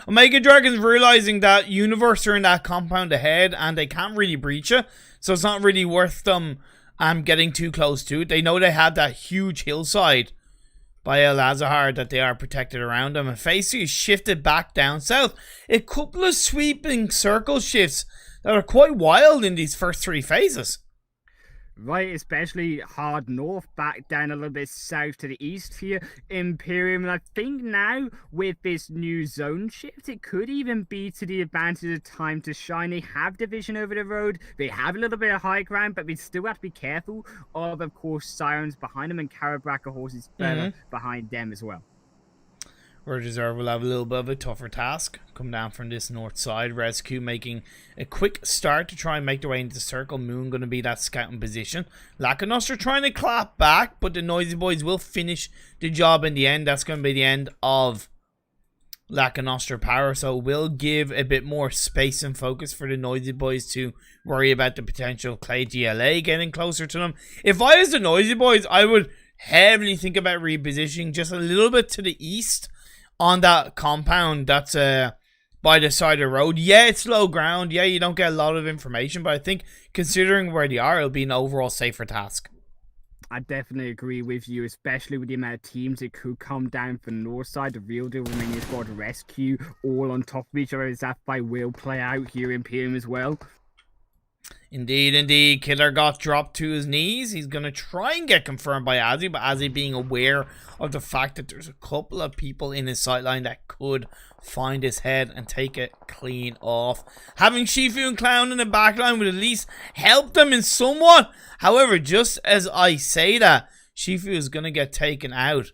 Omega Dragons realizing that Universe are in that compound ahead and they can't really breach it, so it's not really worth them getting too close to it. They know they have that huge hillside by El Azahar that they are protected around them, and phase 2 is shifted back down south. A couple of sweeping circle shifts that are quite wild in these first 3 phases. Right, especially hard north, back down a little bit south to the east here, Imperium. And I think now with this new zone shift, it could even be to the advantage of time to shine. They have division over the road, they have a little bit of high ground, but we still have to be careful of course, Sirens behind them and Carabraca horses further behind them as well. Red Reserve will have a little bit of a tougher task. Come down from this north side. Rescue making a quick start to try and make their way into the circle. Moon going to be that scouting position. Lacanostre trying to clap back, but the Noisy Boys will finish the job in the end. That's going to be the end of Lacanostre power, so it will give a bit more space and focus for the Noisy Boys to worry about the potential Clay GLA getting closer to them. If I was the Noisy Boys, I would heavily think about repositioning just a little bit to the east on that compound that's by the side of the road. Yeah, it's low ground. Yeah, you don't get a lot of information, but I think considering where they are, it'll be an overall safer task. I definitely agree with you, especially with the amount of teams that could come down from the north side. The real deal Romania squad rescue all on top of each other. As that fight will play out here in PM as well. Indeed, indeed. Killer got dropped to his knees. He's going to try and get confirmed by Azzy, but Azzy being aware of the fact that there's a couple of people in his sightline that could find his head and take it clean off. Having Shifu and Clown in the backline would at least help them in somewhat. However, just as I say that, Shifu is going to get taken out,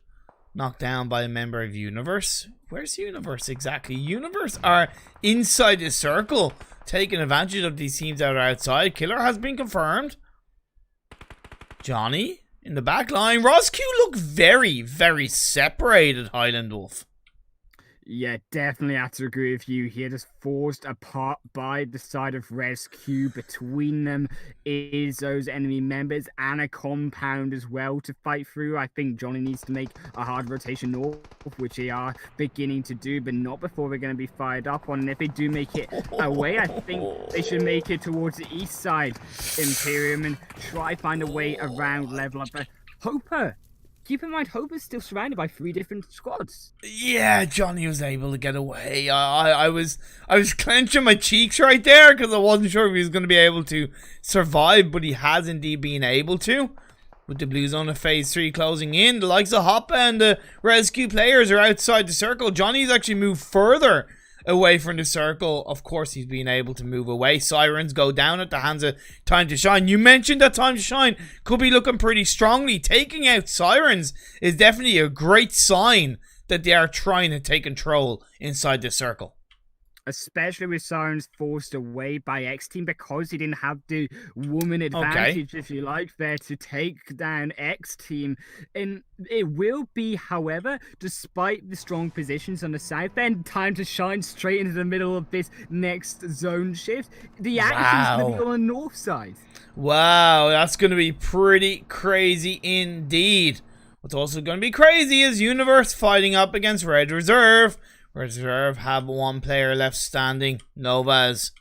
knocked down by a member of Universe. Where's Universe exactly? Universe are inside the circle, taking advantage of these teams that are outside. Killer has been confirmed. Johnny in the back line. Roscu look very, very separated, HighlandWolf. Yeah, definitely have to agree with you here. Just forced apart by the side of Rescue. Between them is those enemy members and a compound as well to fight through. I think Johnny needs to make a hard rotation north, which they are beginning to do, but not before they're going to be fired up on. And if they do make it away, I think they should make it towards the east side, Imperium, and try find a way around level up. But Hopper, keep in mind, Hoper's still surrounded by 3 different squads. Yeah, Johnny was able to get away. I was clenching my cheeks right there because I wasn't sure if he was going to be able to survive, but he has indeed been able to. With the blue zone of phase 3 closing in, the likes of Hoppa and the rescue players are outside the circle. Johnny's actually moved further away from the circle. Of course, he's been able to move away. Sirens go down at the hands of Time to Shine. You mentioned that Time to Shine could be looking pretty strongly. Taking out Sirens is definitely a great sign that they are trying to take control inside the circle. Especially with Sirens forced away by X-Team because he didn't have the woman advantage, if you like, there to take down X-Team. And it will be, however, despite the strong positions on the south end, Time to Shine straight into the middle of this next zone shift. The action's going to be on the north side. Wow, that's going to be pretty crazy indeed. What's also going to be crazy is Universe fighting up against Red Reserve. Reserve have 1 player left standing. Nova's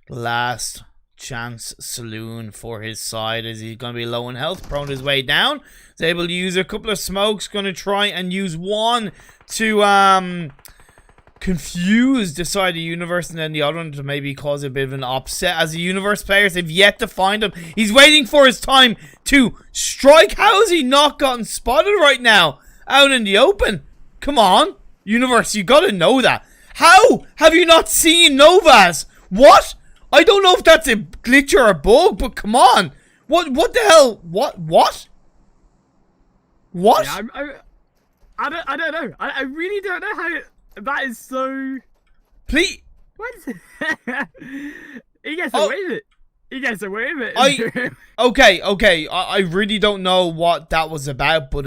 last chance saloon for his side as he's going to be low in health, prone his way down. He's able to use a couple of smokes, going to try and use one to confuse the side of Universe and then the other one to maybe cause a bit of an upset as the Universe players have yet to find him. He's waiting for his time to strike. How has he not gotten spotted right now out in the open? Come on. Universe, you gotta know that. How have you not seen Novas? What? I don't know if that's a glitch or a bug, but come on. What the hell? What? Yeah, I don't know. I really don't know how that is so... Please. What is it? He gets away with it. He gets away with it. Okay. I really don't know what that was about, but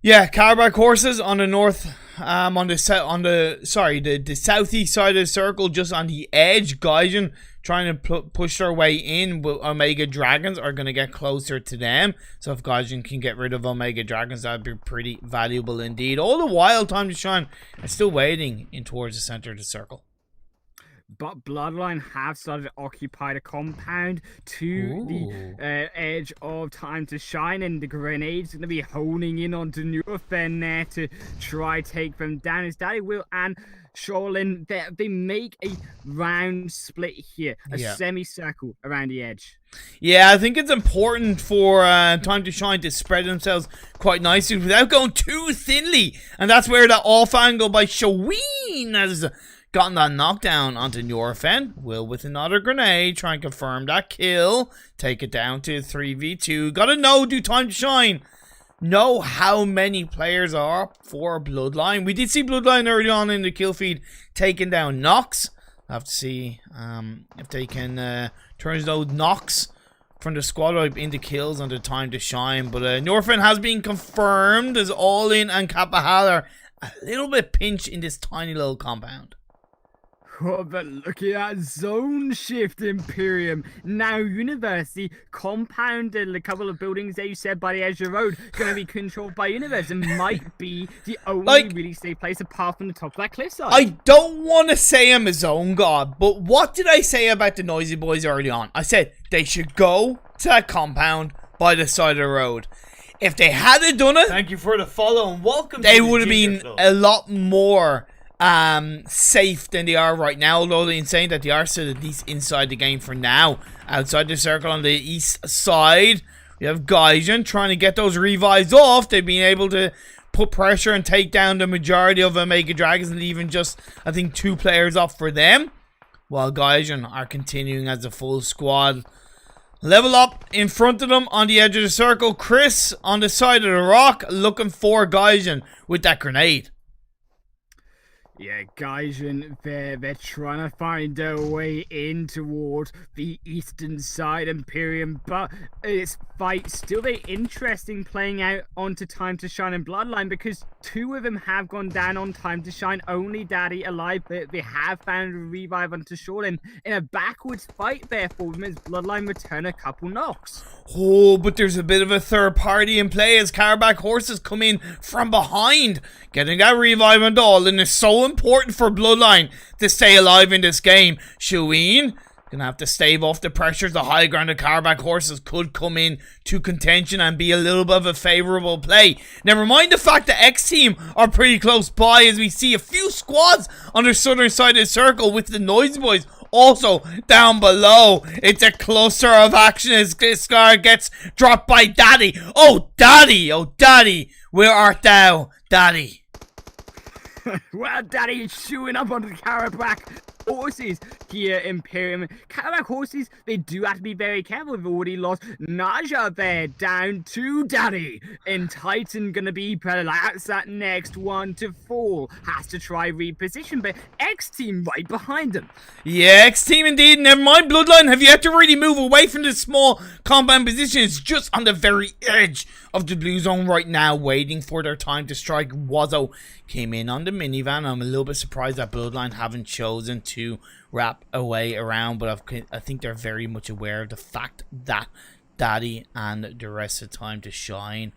yeah, Carabac horses on the north, the southeast side of the circle, just on the edge. Gaijin trying to push their way in, but Omega Dragons are going to get closer to them. So if Gaijin can get rid of Omega Dragons, that'd be pretty valuable indeed. All the while, Time to Shine is still waiting in towards the center of the circle. but Bloodline have started to occupy the compound to the edge of Time to Shine, and the grenade's going to be honing in onto Nurofen there to try take them down. As Daddy Will and Shaolin, they make a round split here, a semicircle around the edge. Yeah, I think it's important for Time to Shine to spread themselves quite nicely without going too thinly. And that's where that off angle by Shaween has gotten that knockdown onto Nurofen. Will with another grenade try and confirm that kill. Take it down to 3v2. Gotta know, do Time to Shine know how many players are up for Bloodline? We did see Bloodline early on in the kill feed taking down Nox. I'll have to see if they can turn those Nox from the squad wipe into kills on the Time to Shine. But Nurofen has been confirmed as All In and Kapahal are a little bit pinched in this tiny little compound. Oh, but look at that zone shift, Imperium. Now University compounded a couple of buildings that you said by the edge of the road going to be controlled by Universe and might be the only really safe place apart from the top of that cliffside. I don't want to say I'm a zone god, but what did I say about the Noisy Boys early on? I said they should go to that compound by the side of the road. If they hadn't done it, thank you for the follow and welcome. They would have been a lot more safe than they are right now, although in saying that they are still at least inside the game for now. Outside the circle on the east side, we have Gaijin trying to get those revives off. They've been able to put pressure and take down the majority of Omega Dragons, and leaving just, I think, 2 players up for them, while Gaijin are continuing as a full squad. Level up in front of them on the edge of the circle. Chris on the side of the rock looking for Gaijin with that grenade. Yeah, Gaijin, they're trying to find their way in towards the eastern side, Imperium, but it's fight still very interesting playing out onto Time to Shine and Bloodline, because 2 of them have gone down on Time to Shine, only Daddy alive. They have found a revive onto Shaolin in a backwards fight there for them as Bloodline return a couple knocks. Oh, but there's a bit of a third party in play as Carback Horses come in from behind. Getting that revive and all, and it's so important for Bloodline to stay alive in this game. Shaween gonna have to stave off the pressures. The high ground of Carback Horses could come in to contention and be a little bit of a favourable play. Never mind the fact that X Team are pretty close by, as we see a few squads on the southern side of the circle with the Noisy Boys also down below. It's a cluster of action as Scar gets dropped by Daddy. Oh, Daddy! Oh, Daddy! Where art thou, Daddy? Well, Daddy is shooing up onto the Carback Horses here, Imperium. Carback Horses, they do have to be very careful. They've already lost Naja there, down to Daddy. And Titan gonna be perhaps that next one to fall. Has to try reposition, but X Team right behind him. Yeah, X Team indeed. Never mind, Bloodline have yet to really move away from this small compound position. It's just on the very edge of the blue zone right now, waiting for their time to strike. Wazo came in on the minivan. I'm a little bit surprised that Bloodline haven't chosen to wrap away around, but I think they're very much aware of the fact that Daddy and the rest of Time to Shine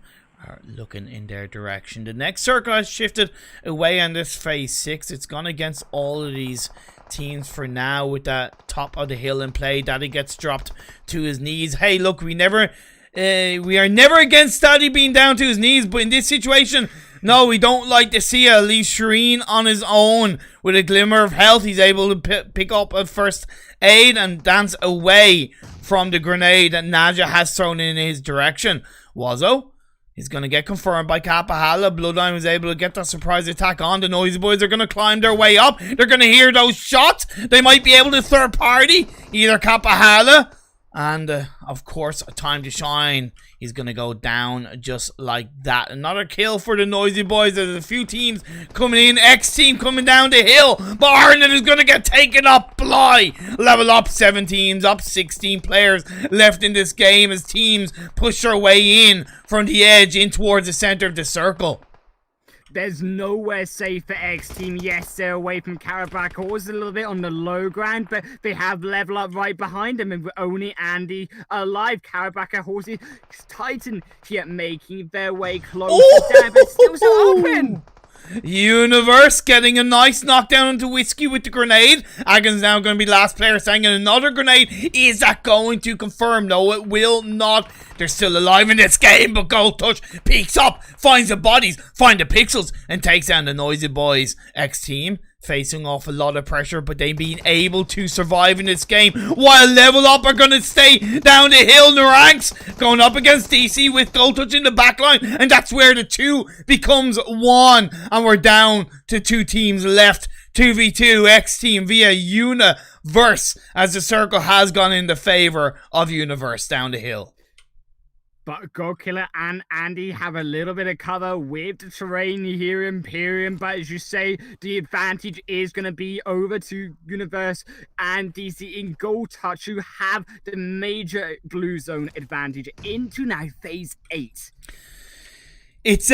are looking in their direction. The next circle has shifted away on this phase 6. It's gone against all of these teams for now with that top of the hill in play. Daddy gets dropped to his knees. Hey, look, we are never against Daddy being down to his knees, but in this situation, no, we don't like to see it. Leave Shireen on his own with a glimmer of health. He's able to pick up a first aid and dance away from the grenade that Naja has thrown in his direction. Wazo is going to get confirmed by Kapahala. Bloodline was able to get that surprise attack on. The Noisy Boys are going to climb their way up. They're going to hear those shots. They might be able to third party either Kapahala and, of course, Time to Shine. He's going to go down just like that. Another kill for the Noisy Boys. There's a few teams coming in. X Team coming down the hill. But Arnold is going to get taken up. Bly. Level up 7 teams. Up 16 players left in this game as teams push their way in from the edge in towards the center of the circle. There's nowhere safe for X Team. Yes, they're away from Carback Horse a little bit on the low ground, but they have level up right behind them, and with only Andy alive. Carback Horses, Titan here making their way close down, but still so open. Universe getting a nice knockdown into Whiskey with the grenade. Agon's now going to be last player standing in another grenade. Is that going to confirm? No, it will not. They're still alive in this game, but Gold Touch peeks up, finds the bodies, finds the pixels, and takes down the Noisy Boys. X-Team facing off a lot of pressure, but they being able to survive in this game, while Level Up are going to stay down the hill in the ranks, going up against DC with Gold Touch in the back line, and that's where the 2 becomes 1, and we're down to 2 teams left. 2v2 X-Team via Universe, as the circle has gone in the favor of Universe down the hill. But Godkiller and Andy have a little bit of cover with the terrain here in Imperium. But as you say, the advantage is going to be over to Universe and DC in Gold Touch, who have the major blue zone advantage into now phase 8. It's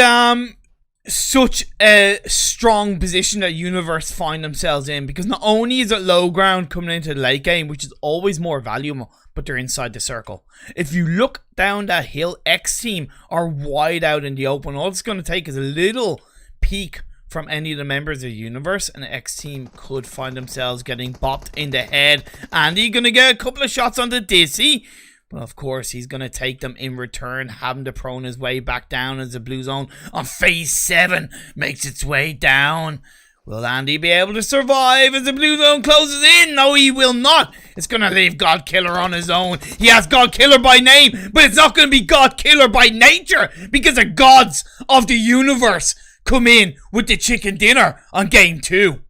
such a strong position that Universe find themselves in, because not only is it low ground coming into the late game, which is always more valuable, but they're inside the circle. If you look down that hill, X-Team are wide out in the open. All it's going to take is a little peek from any of the members of Universe, and X-Team could find themselves getting bopped in the head. Andy going to get a couple of shots onto Dizzy, but of course he's going to take them in return, having to prone his way back down as the blue zone on phase 7 makes its way down. Will Andy be able to survive as the blue zone closes in? No, he will not. It's going to leave Godkiller on his own. He has Godkiller by name, but it's not going to be Godkiller by nature, because the gods of the universe come in with the chicken dinner on game 2.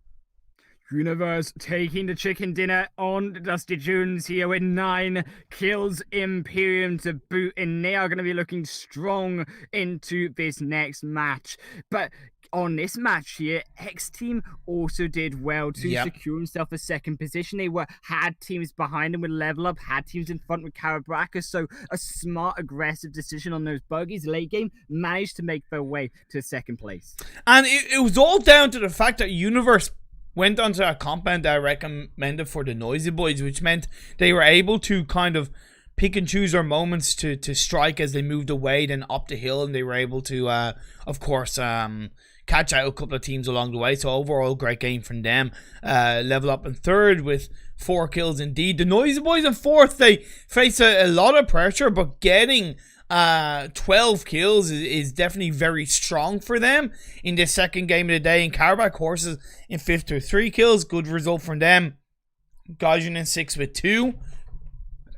Universe taking the chicken dinner on Dusty Jones here with 9 kills. Imperium to boot, and they are going to be looking strong into this next match. But on this match here, X-Team also did well to secure himself a second position. They had teams behind them with Level Up, had teams in front with Carabracca, so a smart, aggressive decision on those buggies late game managed to make their way to second place. And it was all down to the fact that Universe went onto a compound that I recommended for the Noisy Boys, which meant they were able to kind of pick and choose their moments to strike as they moved away, then up the hill, and they were able to, of course, catch out a couple of teams along the way. So overall, great game from them. Level Up in third with 4 kills indeed. The Noisy Boys in fourth, they face a lot of pressure, but getting 12 kills is definitely very strong for them in this second game of the day. And Carabac Horses in fifth with 3 kills, good result from them. Gaijin in 6th with 2.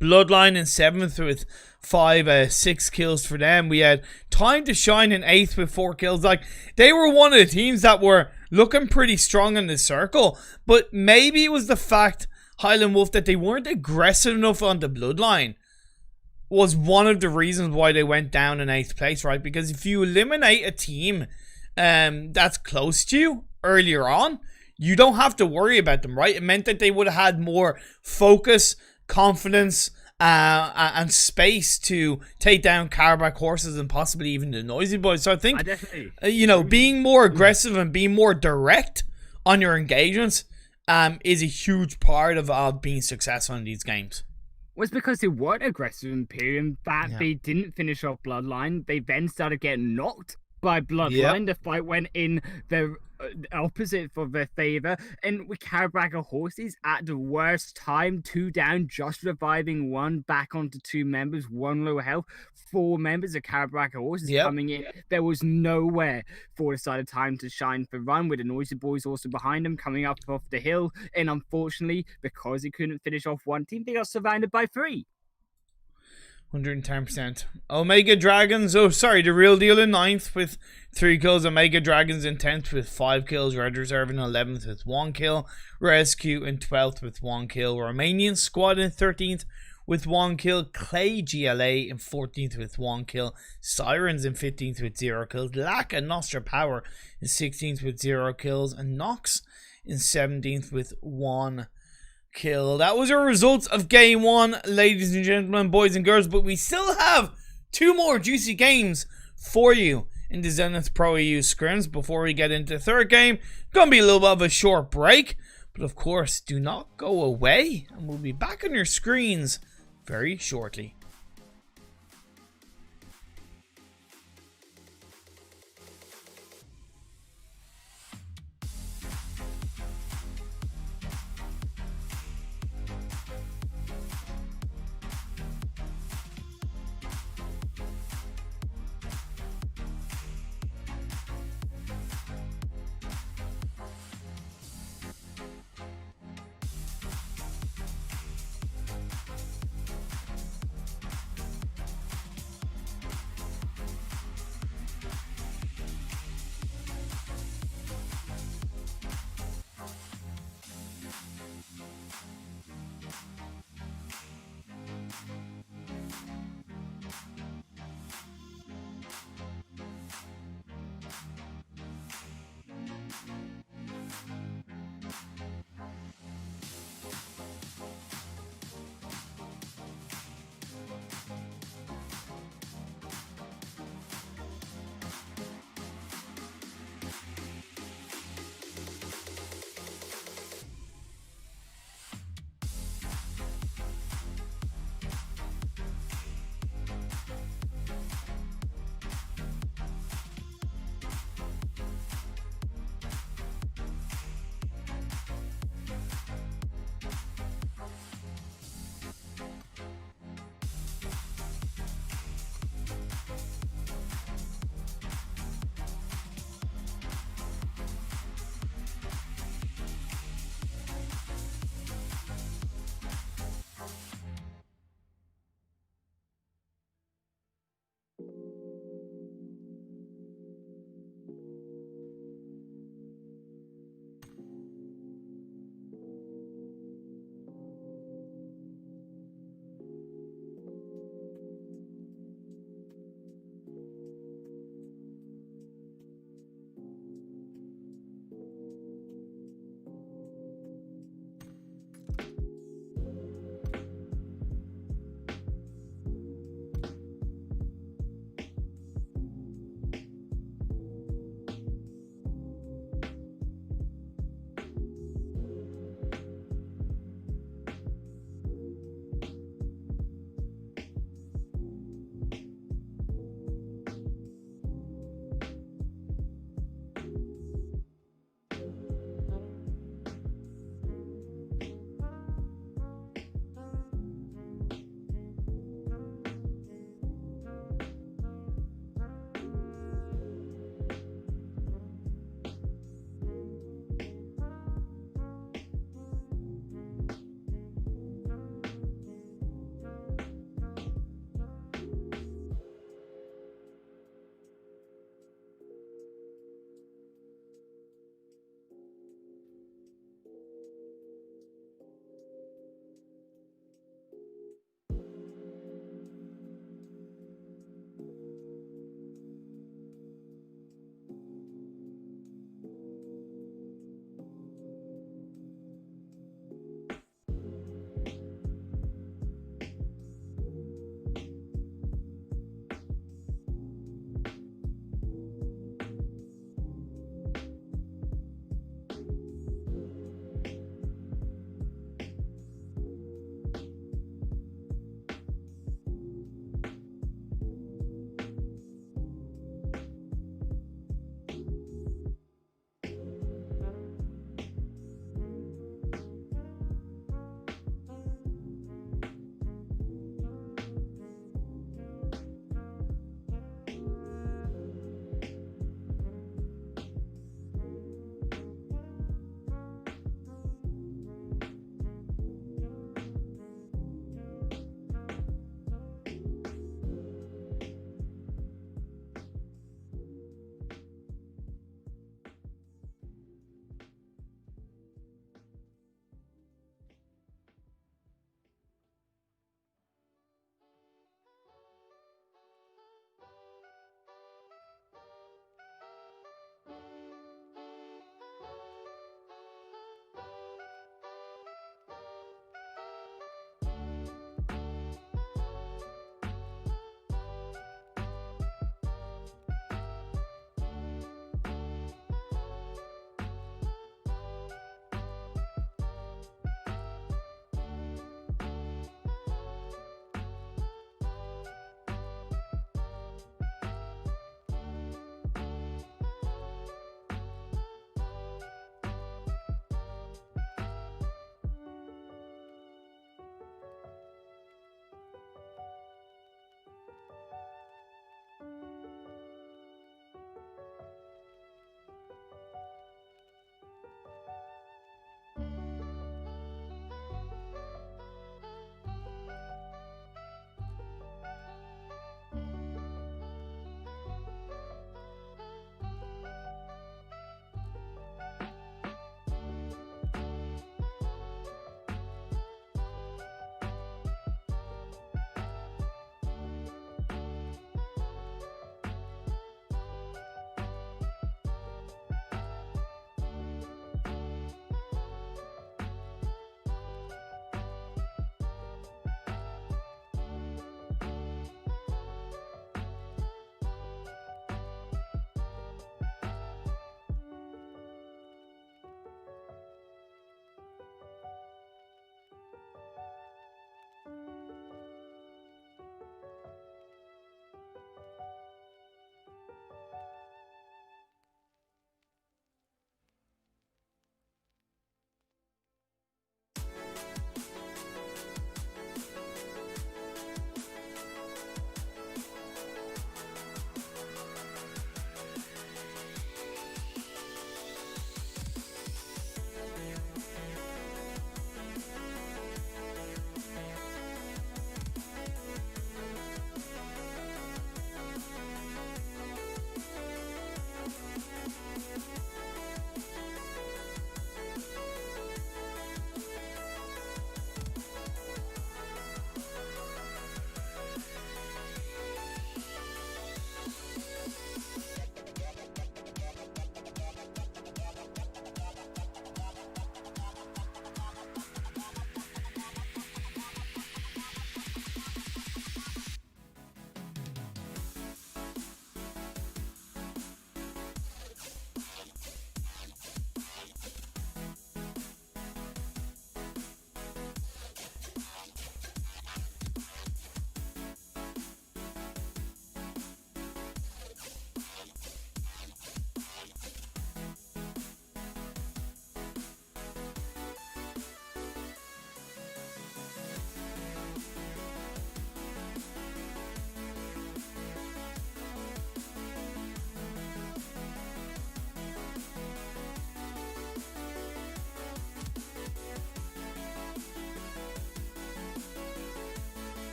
Bloodline in 7th with 6 kills for them. We had Time to Shine in 8th with 4 kills. Like, they were one of the teams that were looking pretty strong in the circle, but maybe it was the fact, HighlandWolf, that they weren't aggressive enough on the Bloodline was one of the reasons why they went down in 8th place, right? Because if you eliminate a team that's close to you earlier on, you don't have to worry about them, right? It meant that they would have had more focus, confidence, and space to take down Carabac Horses and possibly even the Noisy Boys. So I think, being more aggressive and being more direct on your engagements is a huge part of being successful in these games. Was because they weren't aggressive in Imperium, that they didn't finish off Bloodline. They then started getting knocked by Bloodline. The fight went in the opposite for their favor, and with Carabracca Horses at the worst time, 2 down, just reviving 1, back onto 2 members, 1 low health, 4 members of Carabracca Horses coming in. There was nowhere for the side of Time to Shine for run, with the Noisy Boys also behind them coming up off the hill, and unfortunately, because they couldn't finish off one team, they got surrounded by 3. 110%. Omega Dragons, the Real Deal in 9th with 3 kills. Omega Dragons in 10th with 5 kills. Red Reserve in 11th with 1 kill. Rescue in 12th with 1 kill. Romanian Squad in 13th with 1 kill. Clay GLA in 14th with 1 kill. Sirens in 15th with 0 kills. Lack and Nostra Power in 16th with 0 kills. And Nox in 17th with 1 kill. That was our results of game 1, ladies and gentlemen, boys and girls, but we still have 2 more juicy games for you in the Zenith ProEU Scrims before we get into the third game. Gonna be a little bit of a short break, but of course, do not go away, and we'll be back on your screens very shortly.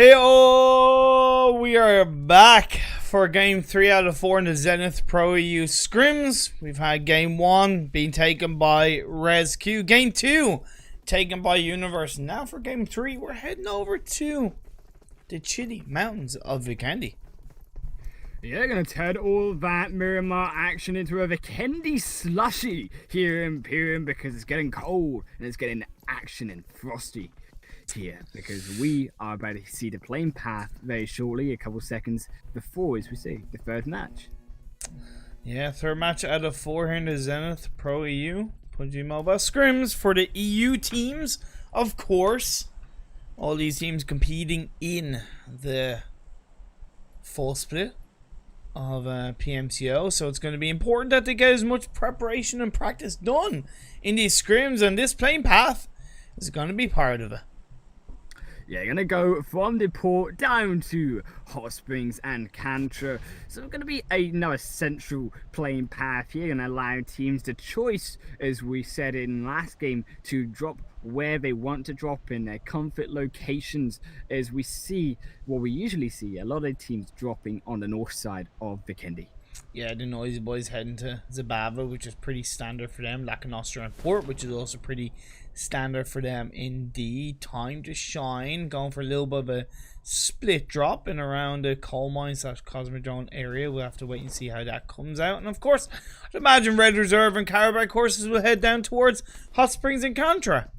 Hey, oh, we are back for game 3 out of 4 in the Zenith ProEU Scrims. We've had game 1 being taken by ResQ, game 2 taken by Universe. Now for game 3, we're heading over to the chilly mountains of Vikendi. Yeah, gonna turn all that Miramar action into a Vikendi slushy here in Imperium because it's getting cold and it's getting action and frosty here because we are about to see the playing path very shortly, a couple seconds before, as we see, the third match. Yeah, third match out of 4 here in the Zenith ProEU PMCO Mobile Scrims for the EU teams, of course. All these teams competing in the full split of PMCO, so it's going to be important that they get as much preparation and practice done in these scrims, and this playing path is going to be part of it. Yeah, gonna go from the port down to Hot Springs and Cantra. So it's gonna be another central playing path here and allow teams the choice, as we said in last game, to drop where they want to drop in their comfort locations, as we see what we usually see a lot of teams dropping on the north side of Vikendi. Yeah, the Noisy Boys heading to Zabava, which is pretty standard for them. Lacanostra and Port, which is also pretty standard for them indeed. Time to shine, going for a little bit of a split drop in around the coal mine / Cosmodrome area. We'll have to wait and see how that comes out. And of course, I'd imagine Red Reserve and Carabao courses will head down towards Hot Springs and Contra.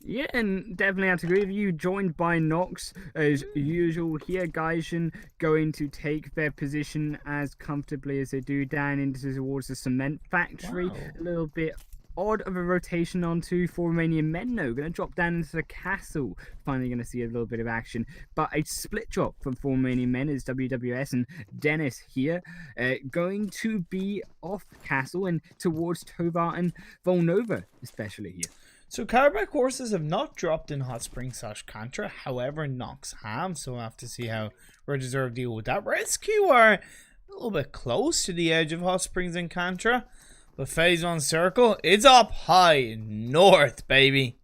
Yeah, and definitely have to agree with you. Joined by Nox as usual here. Gaijin going to take their position as comfortably as they do down into towards the cement factory. Wow. A little bit odd of a rotation onto for Romanian men though. Going to drop down into the castle. Finally going to see a little bit of action. But a split drop from Romanian men is WWS and Dennis here. Going to be off castle and towards Tovar and Volnova especially here. So Carabao courses have not dropped in Hot Springs / Contra, however Nox have, so we'll have to see how Red Reserve deal with that. ResQ are a little bit close to the edge of Hot Springs and Contra, but Phase 1 Circle, it's up high north, baby.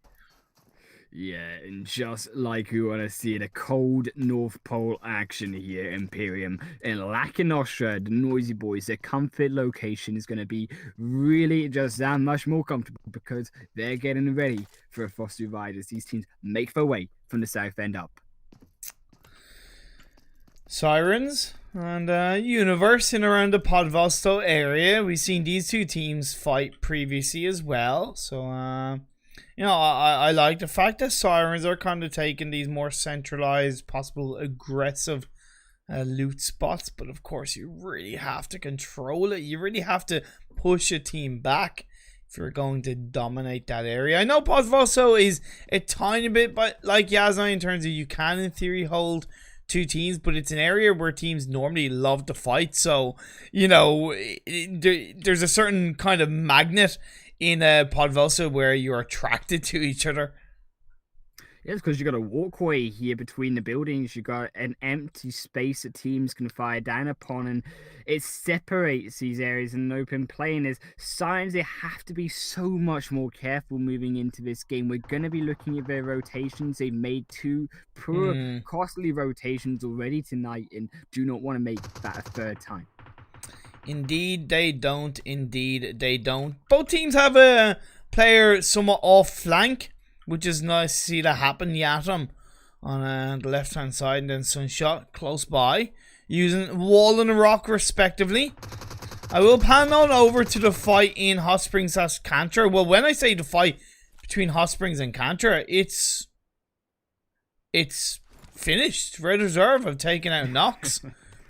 Yeah, and just like we want to see the cold North Pole action here, Imperium and Lacanostra, the Noisy Boys, their comfort location is going to be really just that much more comfortable because they're getting ready for a frosty ride as these teams make their way from the south end up. Sirens and Universe in around the Podvosto area. We've seen these two teams fight previously as well, so you know, I like the fact that Sirens are kind of taking these more centralized, possible aggressive loot spots. But of course, you really have to control it. You really have to push a team back if you're going to dominate that area. I know Podvosto is a tiny bit like Yazai in terms of you can, in theory, hold two teams, but it's an area where teams normally love to fight. So, you know, there's a certain kind of magnet in Podvosto where you're attracted to each other. Yes, because you got a walkway here between the buildings. You got an empty space that teams can fire down upon, and it separates these areas in an open plain. As Sirens, they have to be so much more careful moving into this game. We're going to be looking at their rotations. They made 2 poor, costly rotations already tonight, and do not want to make that a third time. Indeed, they don't. Indeed, they don't. Both teams have a player somewhat off flank, which is nice to see that happen. Yatum on the left-hand side, and then Sunshot close by, using Wall and Rock respectively. I will pan on over to the fight in Hot Springs / Contra. Well, when I say the fight between Hot Springs and Contra, it's finished. Red Reserve have taken out Nox.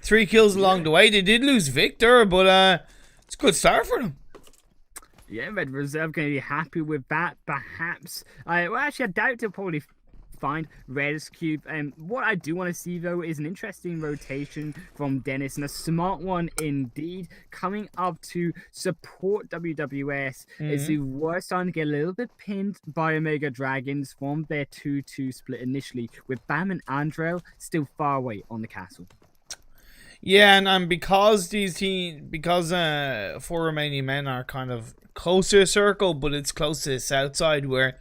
3 kills along the way. They did lose Victor, but it's a good start for them. Yeah, Red Reserve going to be happy with that, perhaps. Well, actually, I doubt they'll probably find ResQ. What I do want to see, though, is an interesting rotation from Dennis, and a smart one indeed, coming up to support WWS. As they were starting to get a little bit pinned by Omega Dragons from their 2-2 split initially, with Bam and Andrel still far away on the castle. Yeah, and because these teams, because 4 Romanian men are kind of close to a circle, but it's close to the south side where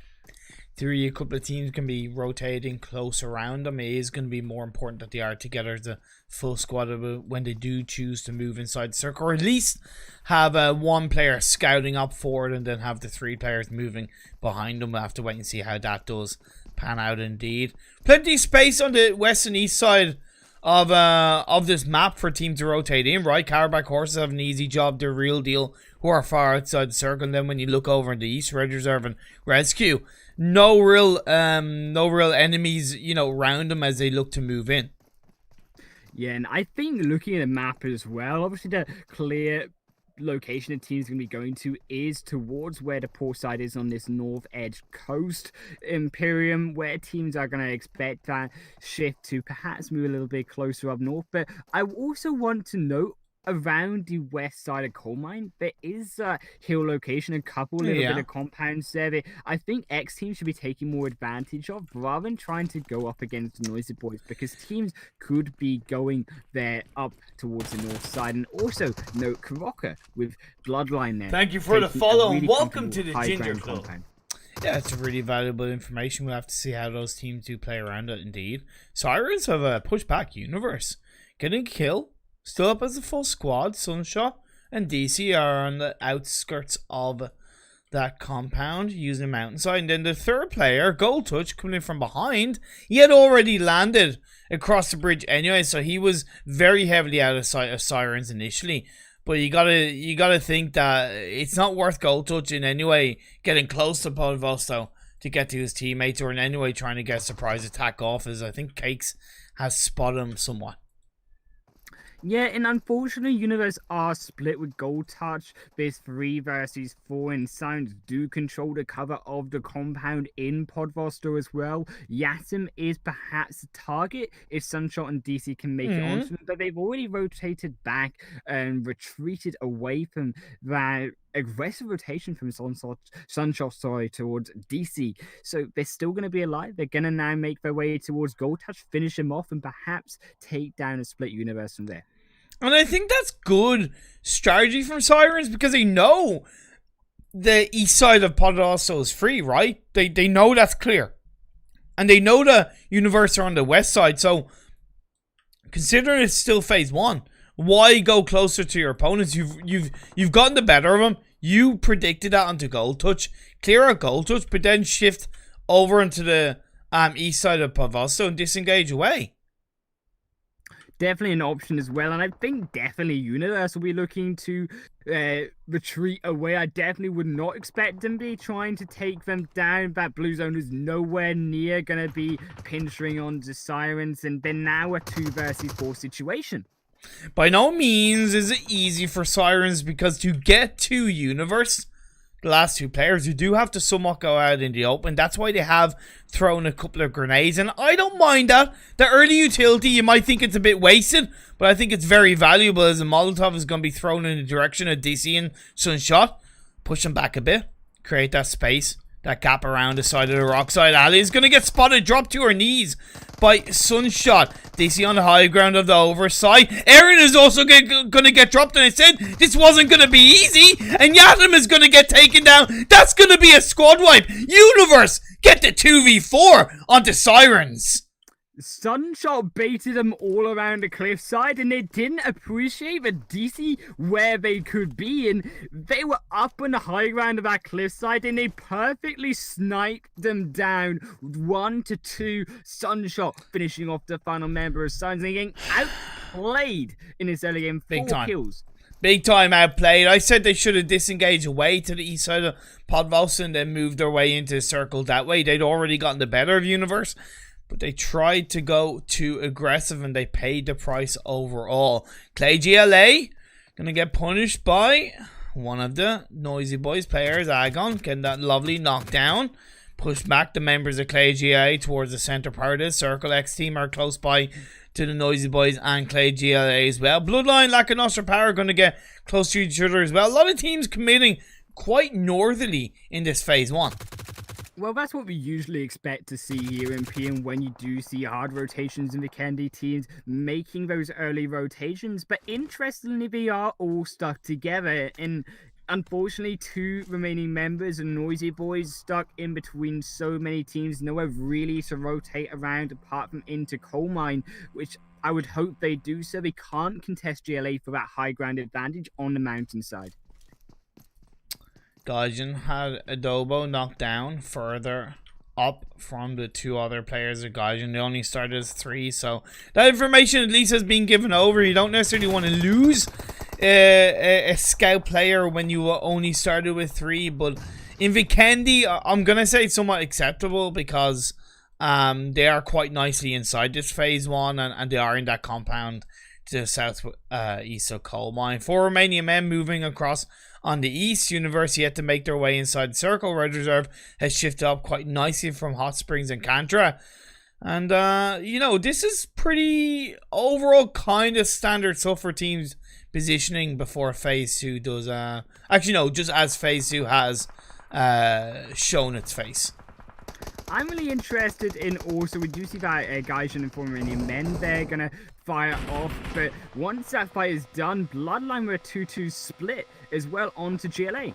theory, a couple of teams can be rotating close around them. It is going to be more important that they are together as a full squad when they do choose to move inside the circle, or at least have one player scouting up forward and then have the 3 players moving behind them. We'll have to wait and see how that does pan out indeed. Plenty of space on the west and east side of this map for teams to rotate in, right? Carback horses have an easy job. They're real deal who are far outside the circle. And then when you look over in the east, Red Reserve and Rescue, no real enemies, you know, around them as they look to move in. Yeah, and I think looking at the map as well, obviously the clear location the team's going to be going to is towards where the port side is on this north edge coast Imperium, where teams are going to expect that shift to perhaps move a little bit closer up north. But I also want to note, around the west side of coal mine, there is a hill location, a couple little bit of compounds there that I think X teams should be taking more advantage of rather than trying to go up against the Noisy Boys, because teams could be going there up towards the north side. And also note Karaka with Bloodline there. Thank you for the follow and welcome to the Ginger Club. Yeah, it's really valuable information. We'll have to see how those teams do play around it indeed. Sirens have a pushback universe. Getting a kill. Still up as a full squad. Sunshot and DC are on the outskirts of that compound using Mountainside. And then the third player, Gold Touch, coming in from behind. He had already landed across the bridge anyway, so he was very heavily out of sight of Sirens initially. But you gotta think that it's not worth Gold Touch in any way getting close to Podvosto to get to his teammates, or in any way trying to get a surprise attack off, as I think Cakes has spotted him somewhat. Yeah, and unfortunately, universe are split with Gold Touch. There's 3 versus 4, and Sirens do control the cover of the compound in Podvosto as well. Yasim is perhaps the target if Sunshot and DC can make it onto him, but they've already rotated back and retreated away from that aggressive rotation from Sunshot towards DC. So they're still going to be alive. They're going to now make their way towards Gold Touch, finish him off, and perhaps take down a split universe from there. And I think that's good strategy from Sirens, because they know the east side of Podvosto is free, right? They know that's clear. And they know the universe are on the west side. So considering it's still phase 1, why go closer to your opponents? You've gotten the better of them. You predicted that onto Gold Touch. Clear out Gold Touch, but then shift over into the east side of Podvosto and disengage away. Definitely an option as well, and I think definitely Universe will be looking to retreat away. I definitely would not expect them to be trying to take them down. That blue zone is nowhere near going to be pinching on the Sirens, and they're now a 2 versus 4 situation. By no means is it easy for Sirens, because to get to Universe, the last 2 players, you do have to somewhat go out in the open. That's why they have thrown a couple of grenades, and I don't mind that. The early utility, you might think it's a bit wasted, but I think it's very valuable, as a Molotov is going to be thrown in the direction of DC and Sunshot. Push them back a bit, create that space, that gap around the side of the rock side. Ali is going to get spotted, drop to her knees by Sunshot. DC on the high ground of the overside. Erin is also going to get dropped, and I said this wasn't going to be easy, and Yatim is going to get taken down. That's going to be a squad wipe. Universe get the 2v4 onto Sirens. Sunshot baited them all around the cliffside, and they didn't appreciate the DC where they could be, and they were up on the high ground of that cliffside, and they perfectly sniped them down 1-2. Sunshot finishing off the final member of Sirens and getting outplayed in this early game. 4 kills. Big time outplayed. I said they should have disengaged away to the east side of Podvosto and then moved their way into the circle that way. They'd already gotten the better of Universe, but they tried to go too aggressive and they paid the price overall. Clay GLA gonna get punished by one of the Noisy Boys players, Agon, getting that lovely knockdown. Push back the members of Clay GLA towards the center part of the circle. X team are close by to the Noisy Boys and Clay GLA as well. Bloodline, Lackanoster Power going to get close to each other as well. A lot of teams committing quite northerly in this phase 1. Well, that's what we usually expect to see here in PM when you do see hard rotations in the Candy teams making those early rotations. But interestingly, they are all stuck together. And unfortunately, 2 remaining members and Noisy Boys stuck in between so many teams. Nowhere really to rotate around apart from into Coal Mine, which I would hope they do so. They can't contest GLA for that high ground advantage on the mountainside. Gaijin had Adobo knocked down further up from the 2 other players of Gaijin. They only started as 3, so that information at least has been given over. You don't necessarily want to lose a scout player when you only started with 3, but in Vikendi, I'm gonna say it's somewhat acceptable because they are quite nicely inside this phase 1, and they are in that compound to the south east of Coal Mine. 4 Romanian men moving across on the east. University had to make their way inside the circle. Red Reserve has shifted up quite nicely from Hot Springs and Cantra. And, you know, this is pretty overall kind of standard stuff for teams positioning before Phase 2 does. Actually, no, just as Phase 2 has shown its face. I'm really interested in also, we do see that Gaijin and former Indian men there gonna fire off, but once that fight is done, Bloodline were a 2-2 split as well onto GLA.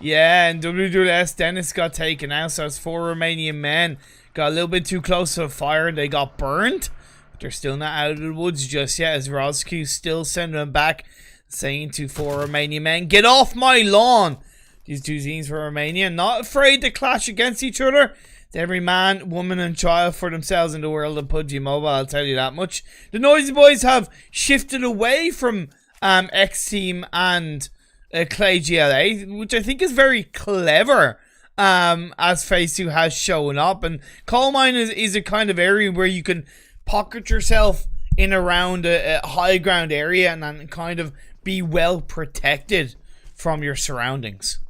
Yeah, and WWS Dennis got taken out, so it's 4 Romanian men. Got a little bit too close to the fire and they got burned. But they're still not out of the woods just yet, as Rozq still sending them back, saying to 4 Romanian men, get off my lawn! These 2 teams for Romania, not afraid to clash against each other. Every man, woman and child for themselves in the world of PUBG Mobile, I'll tell you that much. The Noisy Boys have shifted away from X-Team and Clay GLA, which I think is very clever, as Phase 2 has shown up. And Coal Mine is a kind of area where you can pocket yourself in around a high ground area and kind of be well protected from your surroundings.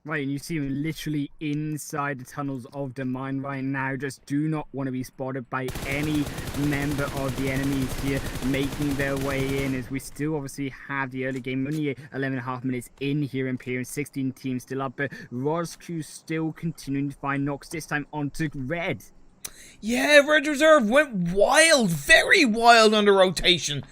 Right, and you see them literally inside the tunnels of the mine right now. Just do not want to be spotted by any member of the enemies here making their way in, as we still obviously have the early game. Only 11.5 minutes in here, Imperium, 16 teams still up, but Rozq still continuing to find knocks, this time onto Red. Yeah, Red Reserve went wild, very wild on the rotation.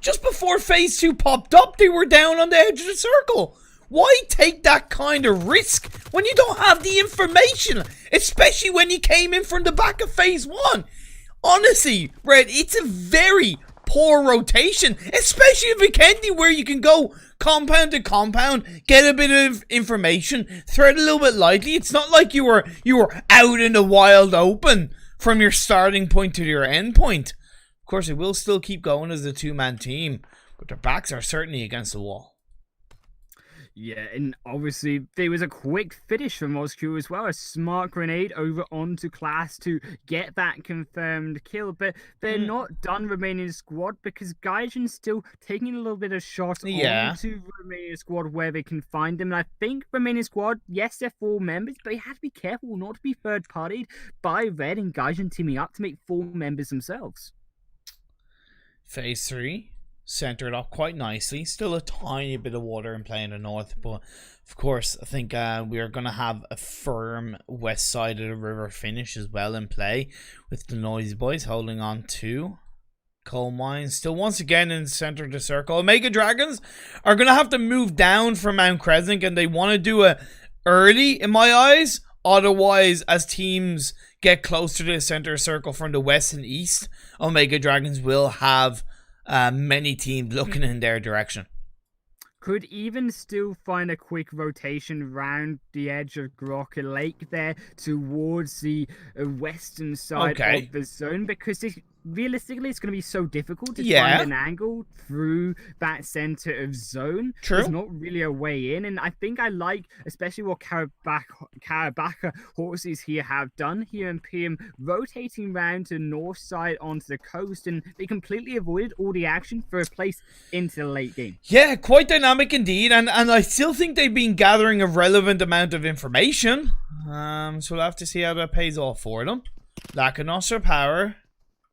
Just before Phase 2 popped up, they were down on the edge of the circle. Why take that kind of risk when you don't have the information? Especially when you came in from the back of Phase 1. Honestly, Red, it's a very poor rotation. Especially in Vikendi, where you can go compound to compound, get a bit of information, thread a little bit lightly. It's not like you were out in the wild open from your starting point to your end point. Of course, it will still keep going as a 2-man team, but their backs are certainly against the wall. Yeah, and obviously there was a quick finish from Rozq as well. A smart grenade over onto Class to get that confirmed kill. But they're not done, Romanian squad, because Gaijin's still taking a little bit of shot onto Romanian squad where they can find them. And I think Romanian squad, yes, they're 4 members, but they have to be careful not to be third-partied by Red and Gaijin teaming up to make 4 members themselves. Phase 3. Centered up quite nicely. Still a tiny bit of water in play in the north, but of course I think we are going to have a firm west side of the river finish as well in play, with the Noisy Boys holding on to Coal Mine. Still once again in the center of the circle. Omega Dragons are going to have to move down from Mount Crescent, and they want to do it early in my eyes. Otherwise, as teams get closer to the center circle from the west and east, Omega Dragons will have many teams looking in their direction. Could even still find a quick rotation round the edge of Grocka Lake there towards the western side of the zone, because realistically it's going to be so difficult to find an angle through that center of zone. There's not really a way in, and I think I like especially what Karabaka horses here have done here in PM, rotating round to the north side onto the coast, and they completely avoided all the action for a place into the late game. Yeah, quite dynamic indeed, and I still think they've been gathering a relevant amount of information. So we'll have to see how that pays off for them. Lacunostra Power,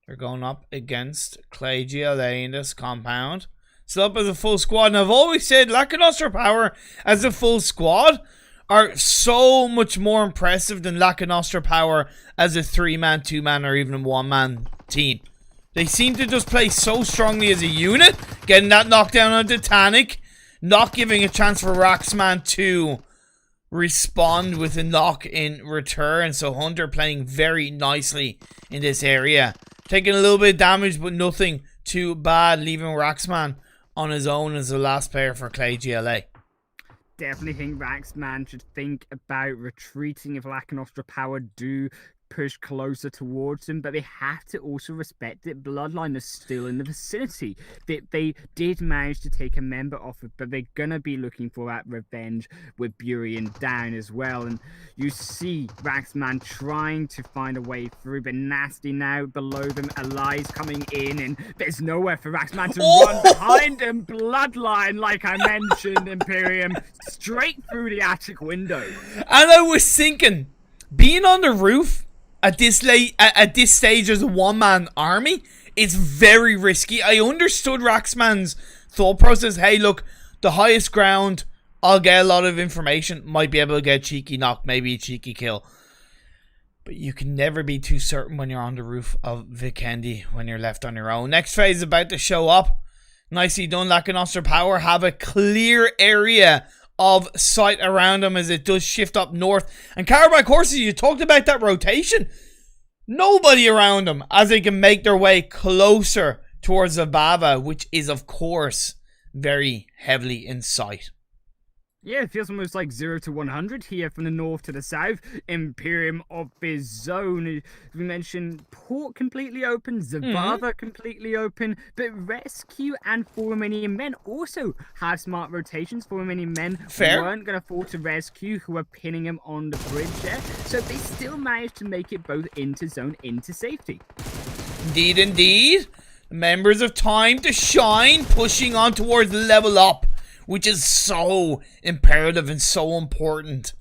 they're going up against Clay GLA in this compound. Still up as a full squad. And I've always said Lacunostra Power as a full squad are so much more impressive than Lacunostra Power as a 3-man, 2-man, or even a 1-man team. They seem to just play so strongly as a unit. Getting that knockdown on Titanic. not giving a chance for Raxman to respond with a knock in return. So Hunter playing very nicely in this area. Taking a little bit of damage, but nothing too bad, leaving Raxman on his own as the last player for Clay GLA. Definitely think Raxman should think about retreating if Lack and Nostra Power do push closer towards him, but they have to also respect that Bloodline is still in the vicinity. They did manage to take a member off it, but they're gonna be looking for that revenge with Burian down as well. And you see Raxman trying to find a way through, but Nasty now below them. Eli's coming in, and there's nowhere for Raxman to run behind him. Bloodline, like I mentioned, Imperium straight through the attic window. And I was thinking, being on the roof at this stage as a one-man army, it's very risky. I understood Raxman's thought process. Hey, look, the highest ground, I'll get a lot of information, might be able to get a cheeky knock, maybe a cheeky kill. But you can never be too certain when you're on the roof of Vikendi when you're left on your own. Next phase is about to show up. Nicely done, Lack and Nostra Power have a clear area of sight around them as it does shift up north. And Carabac Horses, you talked about that rotation. Nobody around them as they can make their way closer towards Zabava, which is, of course, very heavily in sight. Yeah, it feels almost like 0 to 100 here from the north to the south. Imperium of this zone. We mentioned Port completely open, Zabava completely open, but Rescue and 4 Romanian men also have smart rotations. 4 Romanian men weren't going to fall to Rescue, who are pinning him on the bridge there. So they still managed to make it both into zone, into safety. Indeed, indeed. Members of Time to Shine pushing on towards level up, which is so imperative and so important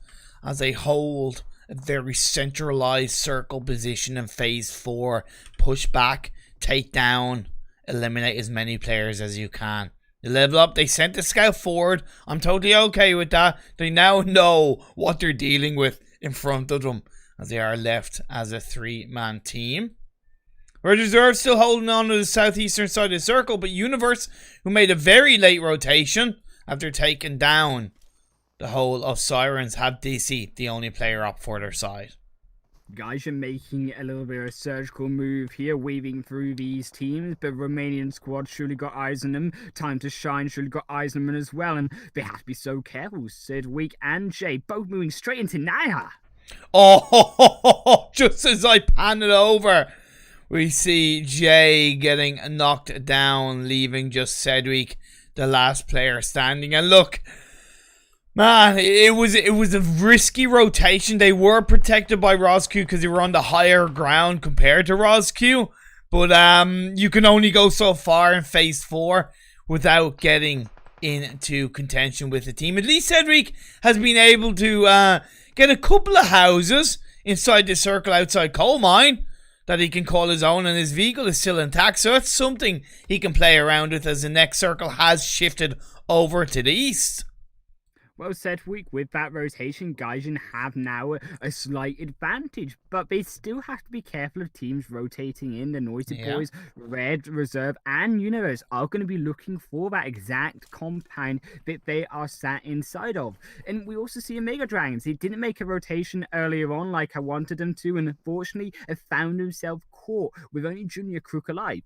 as they hold a very centralized circle position in phase 4. Push back, take down, eliminate as many players as you can. They level up, they sent the scout forward. I'm totally okay with that. They now know what they're dealing with in front of them as they are left as a 3-man team. Red Reserve still holding on to the southeastern side of the circle, but Universe, who made a very late rotation after taking down the whole of Sirens, have DC, the only player up for their side. Guys are making a little bit of a surgical move here, weaving through these teams, but Romanian squad surely got eyes on them. Time to Shine surely got eyes on them as well, and they have to be so careful. Sid, Weak, and Jay both moving straight into Naya. Oh, just as I pan it over, we see Jay getting knocked down, leaving just Sedgwick, the last player standing. And look, man, it was a risky rotation. They were protected by Rosq because they were on the higher ground compared to Rosq. But you can only go so far in phase 4 without getting into contention with the team. At least Cedric has been able to get a couple of houses inside the circle outside Coal Mine that he can call his own, and his vehicle is still intact, so that's something he can play around with as the next circle has shifted over to the east. Well said, Week. With that rotation, Gaijin have now a slight advantage, but they still have to be careful of teams rotating in. The Noisy Boys, Red, Reserve, and Universe are going to be looking for that exact compound that they are sat inside of. And we also see Omega Dragons. He didn't make a rotation earlier on like I wanted them to, and unfortunately have found himself caught with only Junior Crook alive.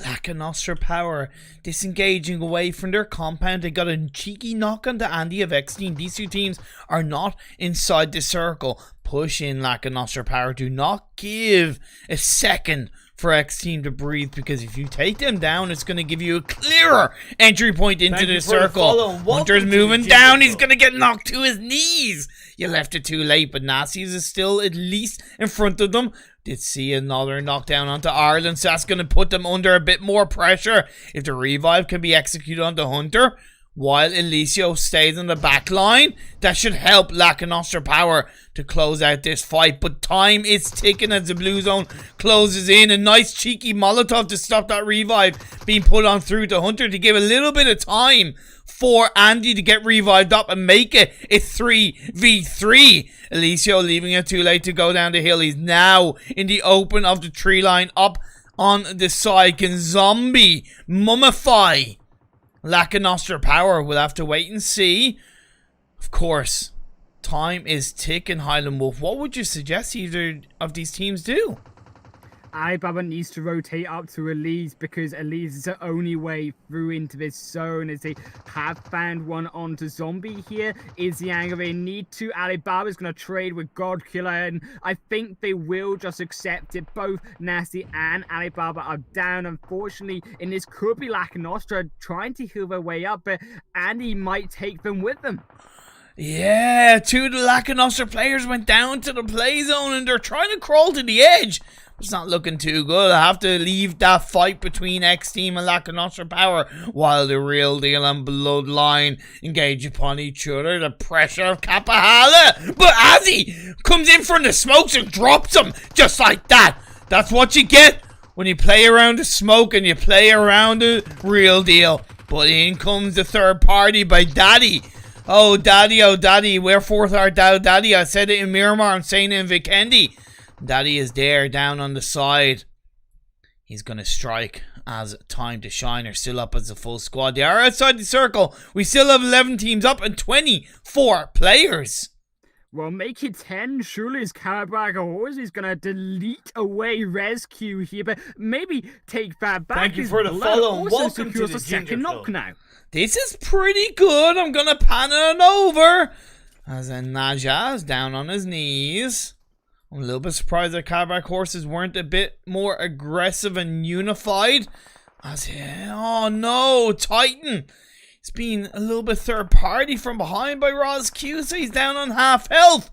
Lack of Nostra Power disengaging away from their compound. They got a cheeky knock on the Andy of X team. These two teams are not inside the circle. Push in, Lack of Nostra Power. Do not give a second for X team to breathe, because if you take them down, it's going to give you a clearer entry point into the circle. Hunter's moving down. He's going to get knocked to his knees. You left it too late, but Nazis is still at least in front of them. Did see another knockdown onto Ireland, so that's going to put them under a bit more pressure. If the revive can be executed onto Hunter, while Elisio stays on the back line, that should help Lack of Nostra Power to close out this fight. But time is ticking as the blue zone closes in. A nice cheeky Molotov to stop that revive being put on through to Hunter to give a little bit of time for Andy to get revived up and make it a 3v3. Elisio leaving it too late to go down the hill. He's now in the open of the tree line up on the side. Can Zombie mummify Lack of Nostra power. We'll have to wait and see. Of course, time is ticking, HighlandWolf. What would you suggest either of these teams do? Alibaba needs to rotate up to Elise because Elise is the only way through into this zone, as they have found one onto Zombie here. Is the angle they need to. Alibaba's going to trade with God Killer, and I think they will just accept it. Both Nasty and Alibaba are down, unfortunately, and this could be Lack of Nostra trying to heal their way up, but Andy might take them with them. Yeah, 2 of the Lack of Nostra players went down to the play zone, and they're trying to crawl to the edge. It's not looking too good. I have to leave that fight between X Team and Lack of Nostra power while the Real Deal and Bloodline engage upon each other. The pressure of Kapahala. But as he comes in from the smokes and drops him just like that. That's what you get when you play around the smoke and you play around the Real Deal. But in comes the third party by Daddy. Oh, Daddy, wherefore art thou, Daddy? I said it in Miramar, I'm saying it in Vikendi. Daddy is there, down on the side. He's going to strike as Time to Shine are still up as a full squad. They are outside the circle. We still have 11 teams up and 24 players. Well, make it 10. Surely his Calabraga horse is going to delete away Rescue here, but maybe take that back. Thank you for the follow and welcome to the second knock now. This is pretty good. I'm going to pan it over. As then Naja is down on his knees. I'm a little bit surprised that Calabraga horses weren't a bit more aggressive and unified. Oh no, Titan. He's been a little bit third party from behind by Roz Q, so he's down on half health.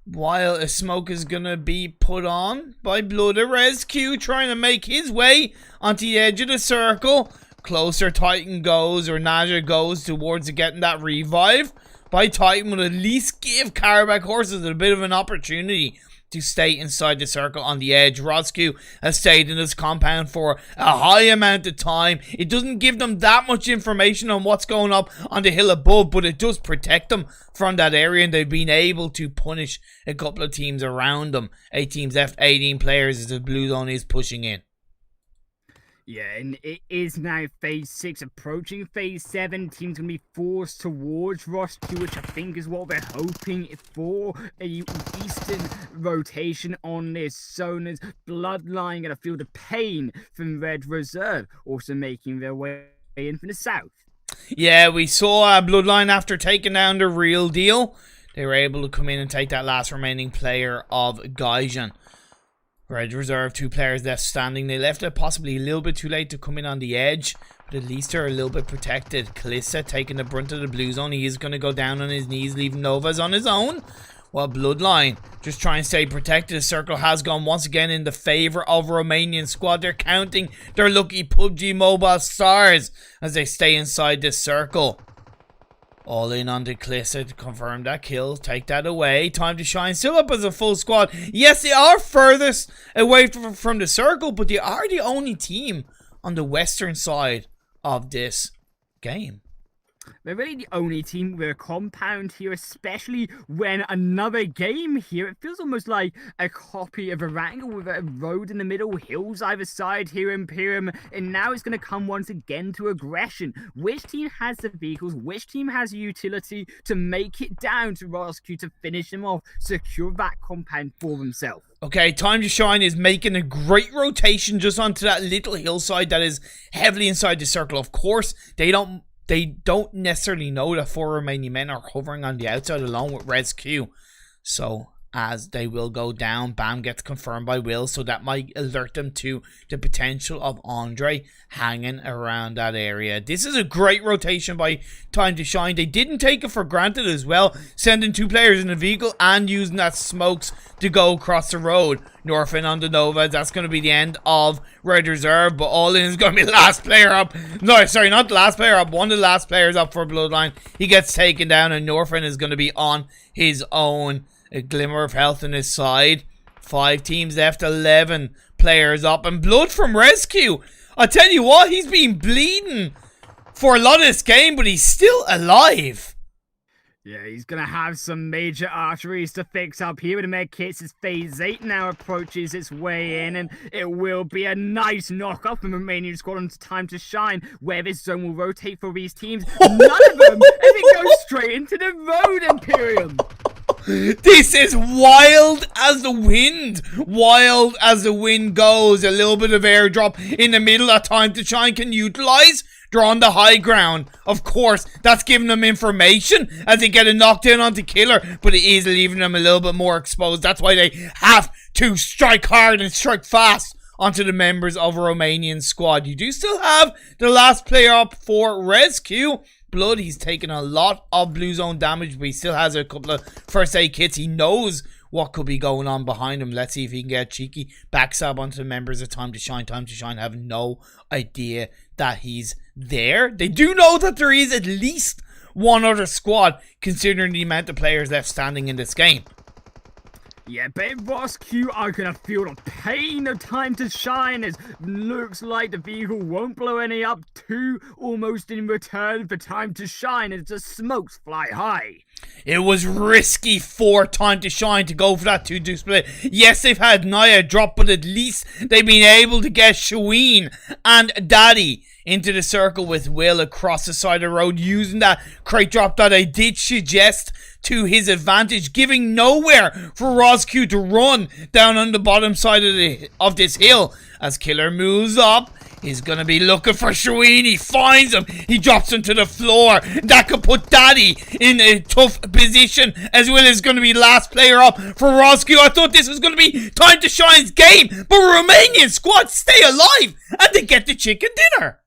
While a smoke is going to be put on by Bloody Res Q, trying to make his way onto the edge of the circle. Closer Titan goes, or Naja goes towards getting that revive by Titan, will at least give Calabraga horses a bit of an opportunity to stay inside the circle on the edge. Roscu has stayed in his compound for a high amount of time. It doesn't give them that much information on what's going up on the hill above, but it does protect them from that area, and they've been able to punish a couple of teams around them. 8 teams left, 18 players as the blue zone is pushing in. Yeah, and it is now phase 6 approaching phase 7. Teams going to be forced towards Rescue, which I think is what they're hoping for. A eastern rotation on this zone as Bloodline going to feel the pain from Red Reserve, also making their way in from the south. Yeah, we saw Bloodline after taking down the Real Deal. They were able to come in and take that last remaining player of Gaijin. Red Reserve, 2 players left standing. They left it possibly a little bit too late to come in on the edge, but at least they're a little bit protected. Kalissa taking the brunt of the blue zone. He is going to go down on his knees, leaving Novas on his own. While Bloodline just trying to stay protected. The circle has gone once again in the favor of Romanian squad. They're counting their lucky PUBG Mobile stars as they stay inside this circle. All in on the Kalissa to confirm that kill. Take that away. Time to Shine. Still up as a full squad. Yes, they are furthest away from the circle, but they are the only team on the western side of this game. They're really the only team with a compound here, especially when another game here, it feels almost like a copy of Erangel with a road in the middle, hills either side here in Imperium, and now it's going to come once again to aggression. Which team has the vehicles? Which team has utility to make it down to Rescue to finish him off, secure that compound for themselves? Okay, Time to Shine is making a great rotation just onto that little hillside that is heavily inside the circle. Of course, they don't necessarily know that 4 Romanian men are hovering on the outside along with Res Q. So, as they will go down, Bam gets confirmed by Will, so that might alert them to the potential of Andre hanging around that area. This is a great rotation by Time to Shine. They didn't take it for granted as well, sending 2 players in the vehicle and using that smokes to go across the road. Norfin on the Nova. That's going to be the end of Red Reserve, but All In is going to be the last player up. No, sorry, not the last player up. One of the last players up for Bloodline. He gets taken down, and Norfin is going to be on his own. A glimmer of health on his side. 5 teams left, 11 players up, and blood from Rescue. I tell you what, he's been bleeding for a lot of this game, but he's still alive. Yeah, he's gonna have some major arteries to fix up here with the med kits as phase 8 now approaches its way in, and it will be a nice knock-off from the Romanian squad on Time to Shine, where this zone will rotate for these teams. None of them, as it goes straight into the road, Imperium. This is wild as the wind. Wild as the wind goes. A little bit of airdrop in the middle that Time to Shine can utilize. They're on the high ground. Of course, that's giving them information as they get a knockdown onto Killer, but it is leaving them a little bit more exposed. That's why they have to strike hard and strike fast onto the members of a Romanian squad. You do still have the last player up for Rescue. Blood, he's taken a lot of blue zone damage, but he still has a couple of first aid kits. He knows what could be going on behind him. Let's see if he can get a cheeky backstab onto the members of Time to Shine. Time to Shine have no idea that he's there. They do know that there is at least one other squad, considering the amount of players left standing in this game. Yeah, but Rescue are gonna feel the pain of Time to Shine, as looks like the vehicle won't blow any up. 2 almost in return for Time to Shine as the smokes fly high. It was risky for Time to Shine to go for that 2-2 split. Yes, they've had Naya drop, but at least they've been able to get Shaween and Daddy into the circle with Will across the side of the road, using that crate drop that I did suggest to his advantage, giving nowhere for Rescue to run down on the bottom side of this hill. As Killer moves up, he's going to be looking for Shaween. He finds him. He drops him to the floor. That could put Daddy in a tough position, as well as going to be last player up for Rescue. I thought this was going to be Time to Shine's game, but Romanian squad stay alive and they get the chicken dinner.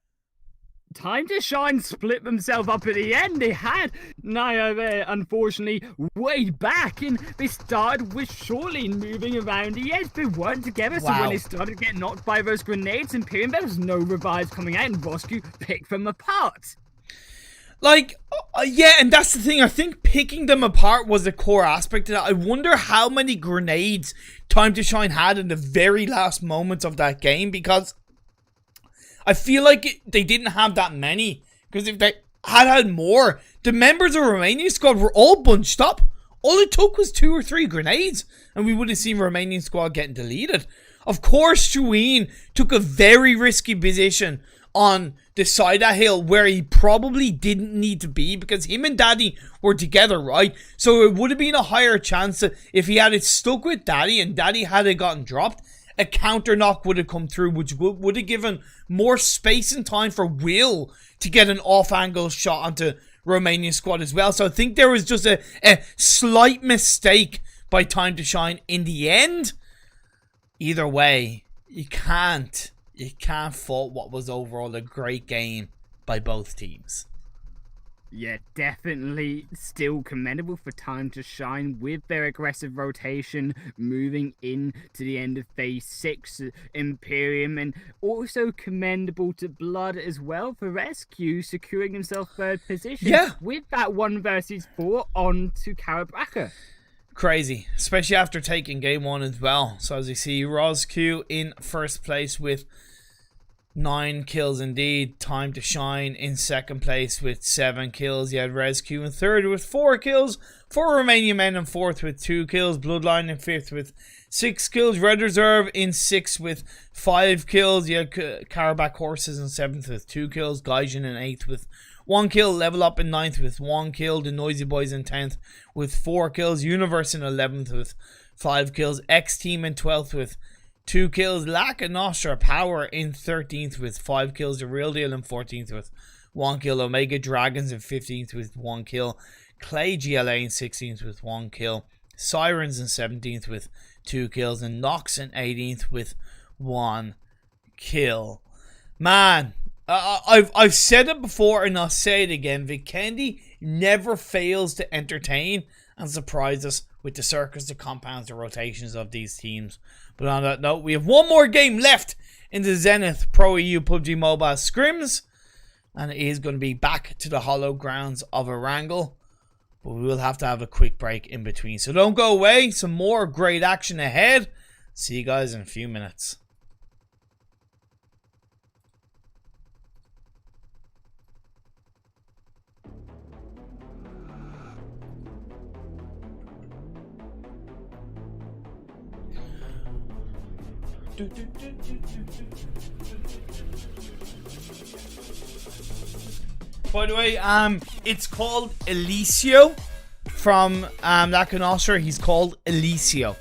Time to Shine split themselves up at the end. They had Naya there, unfortunately, way back, and they started with Shortly moving around the edge. They weren't together, so when they started to get knocked by those grenades, Imperium, there was no revives coming out, and Rescue picked them apart. Like, yeah, and that's the thing. I think picking them apart was the core aspect of that. I wonder how many grenades Time to Shine had in the very last moments of that game, because I feel like they didn't have that many, because if they had more, the members of Romanian squad were all bunched up. All it took was 2 or 3 grenades, and we would have seen Romanian squad getting deleted. Of course, Shaween took a very risky position on the side of that hill where he probably didn't need to be, because him and Daddy were together, right? So it would have been a higher chance that if he had it stuck with Daddy and Daddy had gotten dropped, a counter knock would have come through, which would have given more space and time for Will to get an off-angle shot onto Romanian squad as well. So I think there was just a slight mistake by Time to Shine in the end. Either way, you can't fault what was overall a great game by both teams. Yeah, definitely still commendable for Time to Shine with their aggressive rotation moving into the end of phase 6 Imperium, and also commendable to Blood as well for Rescue securing himself 3rd position with that 1 versus 4 on to Karabaka. Crazy, especially after taking game 1 as well. So as you see, Rescue in 1st place with 9 kills indeed. Time to Shine in 2nd place with 7 kills. You had Rescue in 3rd with 4 kills. 4 Romanian men in 4th with 2 kills. Bloodline in 5th with 6 kills. Red Reserve in 6th with 5 kills. You had Karabakh Horses in 7th with 2 kills. Gaijin in 8th with 1 kill. Level Up in 9th with 1 kill. The Noisy Boys in 10th with 4 kills. Universe in 11th with 5 kills. X Team in 12th with 2 kills. Lack of Nostra Power in 13th with 5 kills. The Real Deal in 14th with 1 kill. Omega Dragons in 15th with 1 kill. Clay GLA in 16th with 1 kill. Sirens in 17th with 2 kills. And Nox in 18th with 1 kill. Man, I've said it before and I'll say it again. Vikendi never fails to entertain and surprise us with the circus, the compounds, the rotations of these teams. But on that note, we have one more game left in the Zenith ProEU PUBG Mobile Scrims, and it is going to be back to the hollow grounds of Erangel. But we will have to have a quick break in between. So don't go away. Some more great action ahead. See you guys in a few minutes. By the way, it's called Elisio from that Canoster. He's called Elisio.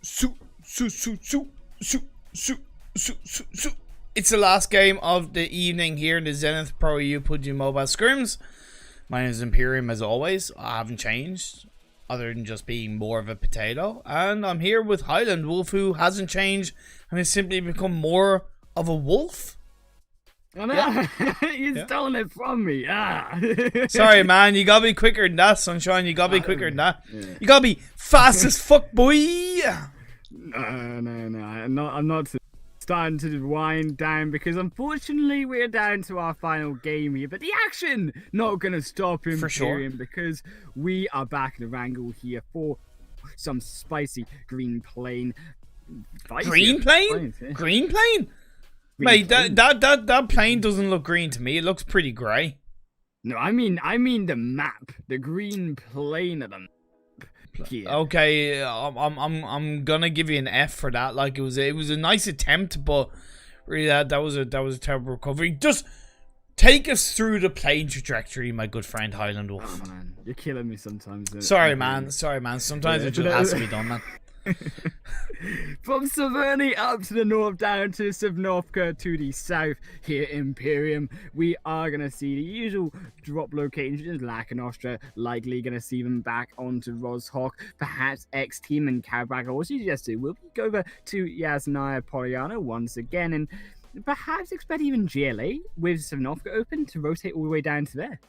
Su, su, su, su, su, su, su, su, su. It's the last game of the evening here in the Zenith ProEU PMCO Mobile Scrims. My name is Imperium as always. I haven't changed, other than just being more of a potato. And I'm here with HighlandWolf, who hasn't changed and has simply become more of a wolf. I know. You've stolen it from me. Sorry, man. You gotta be quicker than that, Sunshine. You gotta be quicker than that. You gotta be fast as fuck, boy. No. I'm not starting to wind down because unfortunately we're down to our final game here. But the action not gonna stop Imperium For sure. because we are back in the wrangle here for some spicy green plain. Green plane? Green plane? Mate, that plane doesn't look green to me. It looks pretty grey. No, I mean the map, the green plane of the map. Yeah. Okay, I'm gonna give you an F for that. Like it was a nice attempt, but really that was a terrible recovery. Just take us through the plane trajectory, my good friend HighlandWolf. Oh man, you're killing me sometimes. Sorry, man. Sometimes it just has to be done, man. From Severny up to the north, down to Sivnovka to the south here in Imperium, we are going to see the usual drop locations. Lacanostra, likely going to see them back onto Rozhok, perhaps X-Team and Karabakh also suggested. We'll go over to Yasnaya Poliana once again, and perhaps expect even GLA with Sivnovka open to rotate all the way down to there.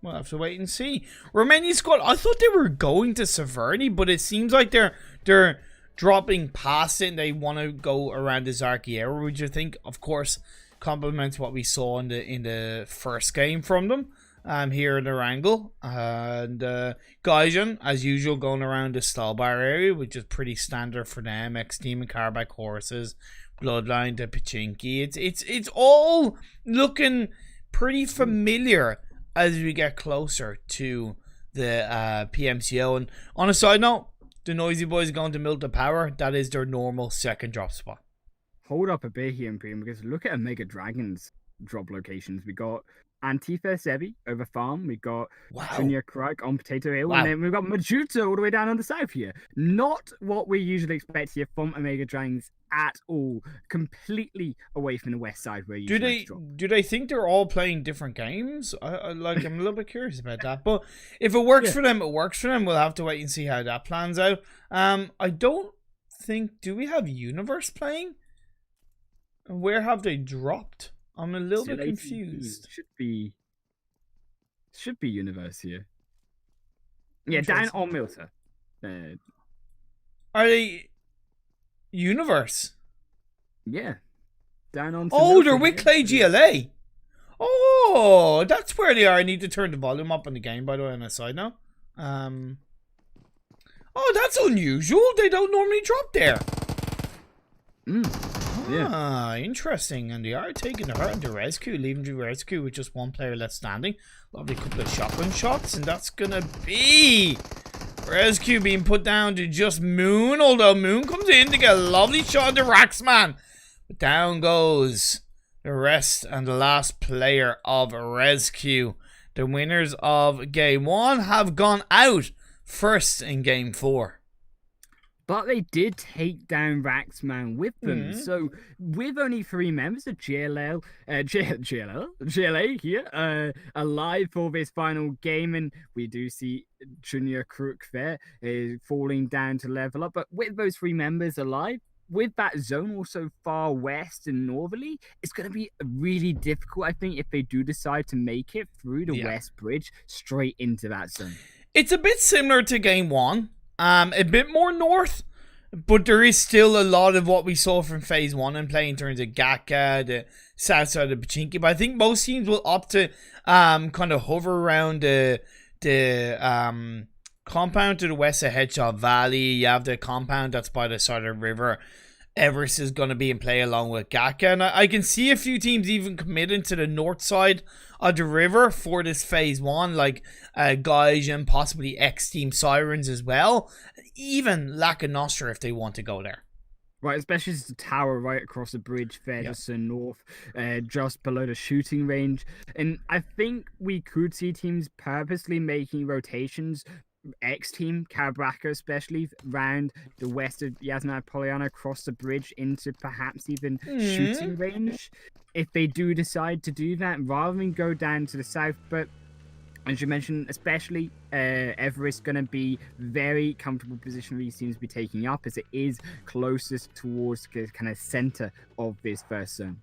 We'll have to wait and see. Romania squad, I thought they were going to Severny, but it seems like they're dropping past it and they want to go around the Zarki area, which I think, of course, complements what we saw in the first game from them here in the Wrangle. And Gaijin, as usual, going around the Stalbar area, which is pretty standard for them. X-Team and Karabakh horses, Bloodline to Pachinki. It's all looking pretty familiar as we get closer to the PMCO. And on a side note, the Noisy Boys are going to milk the power. That is their normal second drop spot. Hold up a bit here, Imperium, because look at Omega Dragon's drop locations. We got Antifa Sebi over farm. We got Junior Krike on Potato Hill. And then we've got Majuto all the way down on the south here. Not what we usually expect here from Omega Dragons at all. Completely away from the west side where you do they think they're all playing different games? I'm a little bit curious about that. But if it works for them, it works for them. We'll have to wait and see how that plans out. I don't think, do we have Universe playing? Where have they dropped? I'm a little bit confused. Should be Universe here. Yeah, down on Milta. Are they Universe? Yeah. Down on they're with Clay GLA. Oh, that's where they are. I need to turn the volume up on the game, by the way, on a side note. Oh, that's unusual. They don't normally drop there. Yeah. Interesting. And they are taking the heart into rescue, leaving the rescue with just one player left standing. Lovely couple of shotgun shots, and that's gonna be rescue being put down to just Moon, although Moon comes in to get a lovely shot to Raxman. But down goes the rest and the last player of rescue. The winners of game 1 have gone out first in game 4. But they did take down Raxman with them. So with only 3 members of GLA here alive for this final game, and we do see Junior Crook there falling down to level up. But with those 3 members alive, with that zone also far west and northerly, it's going to be really difficult, I think, if they do decide to make it through the West Bridge straight into that zone. It's a bit similar to game 1. A bit more north, but there is still a lot of what we saw from phase 1 in play in terms of Gaka, the south side of Pachinki. But I think most teams will opt to kind of hover around the compound to the west of Headshot Valley. You have the compound that's by the side of the river. Everest is going to be in play along with Gaka. And I can see a few teams even committing to the north side of the river for this phase 1, like Gaij and possibly X-Team Sirens as well. Even Lacanostra if they want to go there. Right, especially as the tower right across the bridge there, just north, just below the shooting range. And I think we could see teams purposely making rotations X team, Carabraca especially, round the west of Yasna Poliana, across the bridge into perhaps even shooting range, if they do decide to do that, rather than go down to the south. But as you mentioned, especially Everest going to be very comfortable position these teams be taking up, as it is closest towards the kind of center of this first zone.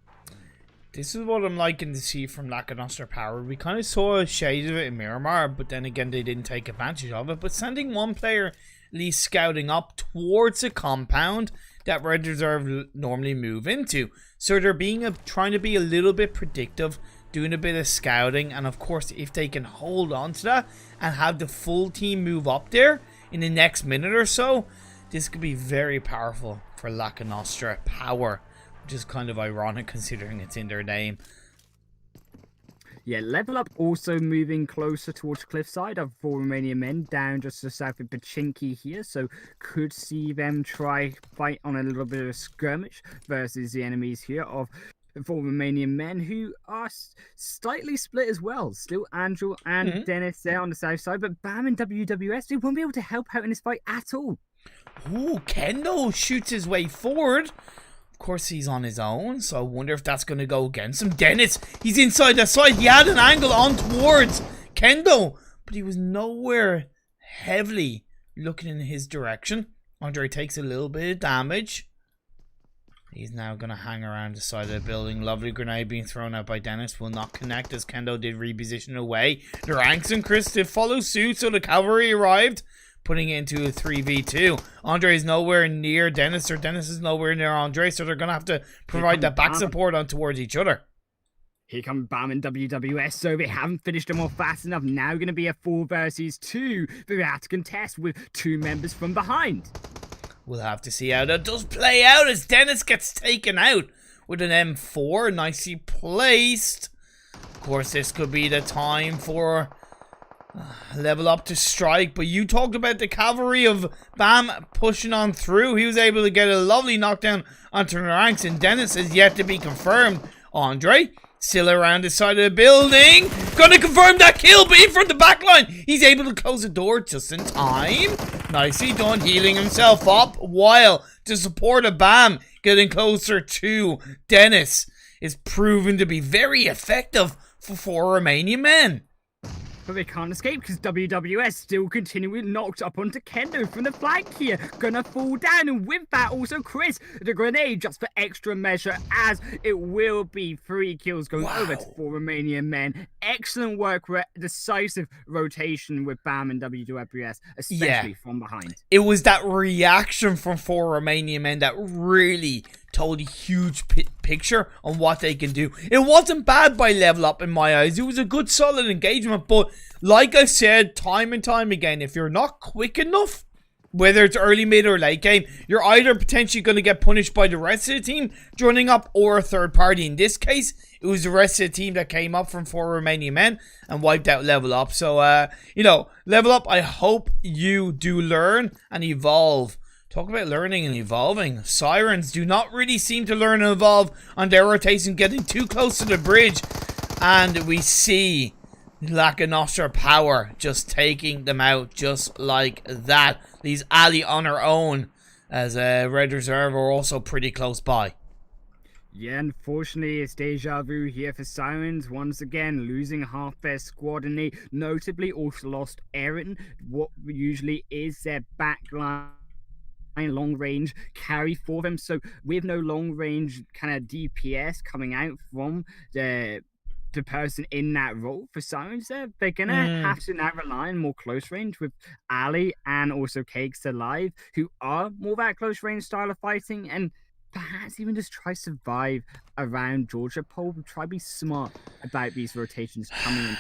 This is what I'm liking to see from Lack of Nostra Power. We kind of saw a shade of it in Miramar, but then again they didn't take advantage of it. But sending one player at least scouting up towards a compound that Red Reserve normally move into. So they're trying to be a little bit predictive, doing a bit of scouting, and of course if they can hold on to that and have the full team move up there in the next minute or so, this could be very powerful for Lack of Nostra Power. Which is kind of ironic considering it's in their name. Yeah, Level Up also moving closer towards Cliffside of 4 Romanian men down just to the south of Pachinki here, so could see them try fight on a little bit of a skirmish versus the enemies here of 4 Romanian men, who are slightly split as well. Still Andrew and Dennis there on the south side, but BAM and WWS, they won't be able to help out in this fight at all. Ooh, Kendo shoots his way forward. Of course, he's on his own, so I wonder if that's going to go against him. Dennis, he's inside the side. He had an angle on towards Kendo, but he was nowhere heavily looking in his direction. Andre takes a little bit of damage. He's now going to hang around the side of the building. Lovely grenade being thrown out by Dennis. Will not connect as Kendo did reposition away. The ranks and Chris did follow suit, so the cavalry arrived, putting it into a 3v2. Andre is nowhere near Dennis, or Dennis is nowhere near Andre, so they're going to have to provide that back support on towards each other. Here come BAM and WWS, so they haven't finished them off fast enough. Now going to be a 4 versus 2. They have to contest with 2 members from behind. We'll have to see how that does play out as Dennis gets taken out with an M4, nicely placed. Of course, this could be the time for Level Up to strike, but you talked about the cavalry of BAM pushing on through. He was able to get a lovely knockdown onto the ranks, and Dennis is yet to be confirmed. Andre still around the side of the building, gonna confirm that kill, but in from the back line, he's able to close the door just in time. Nicely done, healing himself up while to support a BAM getting closer to Dennis is proven to be very effective for 4 Romanian men. But they can't escape because WWS still continuing knocked up onto Kendo from the flank here. Gonna fall down, and with that also Chris, the grenade just for extra measure, as it will be 3 kills going over to 4 Romanian men. Excellent work, decisive rotation with BAM and WWS, especially from behind. It was that reaction from 4 Romanian men that really told a huge picture on what they can do. It wasn't bad by Level Up in my eyes. It was a good solid engagement, but like I said time and time again, if you're not quick enough, whether it's early, mid, or late game, you're either potentially going to get punished by the rest of the team joining up or a third party. In this case, it was the rest of the team that came up from 4 Romanian men and wiped out Level Up. So, you know, Level Up, I hope you do learn and evolve. Talk about learning and evolving. Sirens do not really seem to learn and evolve on their rotation, getting too close to the bridge. And we see Lack of Nostra Power just taking them out just like that. Leaves Ali on her own as Red Reserve are also pretty close by. Yeah, unfortunately, it's deja vu here for Sirens. Once again, losing half their squad, and they notably also lost Aaron, what usually is their backline long range carry for them. So with no long range kind of DPS coming out from the person in that role for Sirens, they're gonna have to now rely on more close range with Ali and also Cakes Alive, who are more that close range style of fighting, and perhaps even just try survive around Georgia Pole. Try to be smart about these rotations coming in.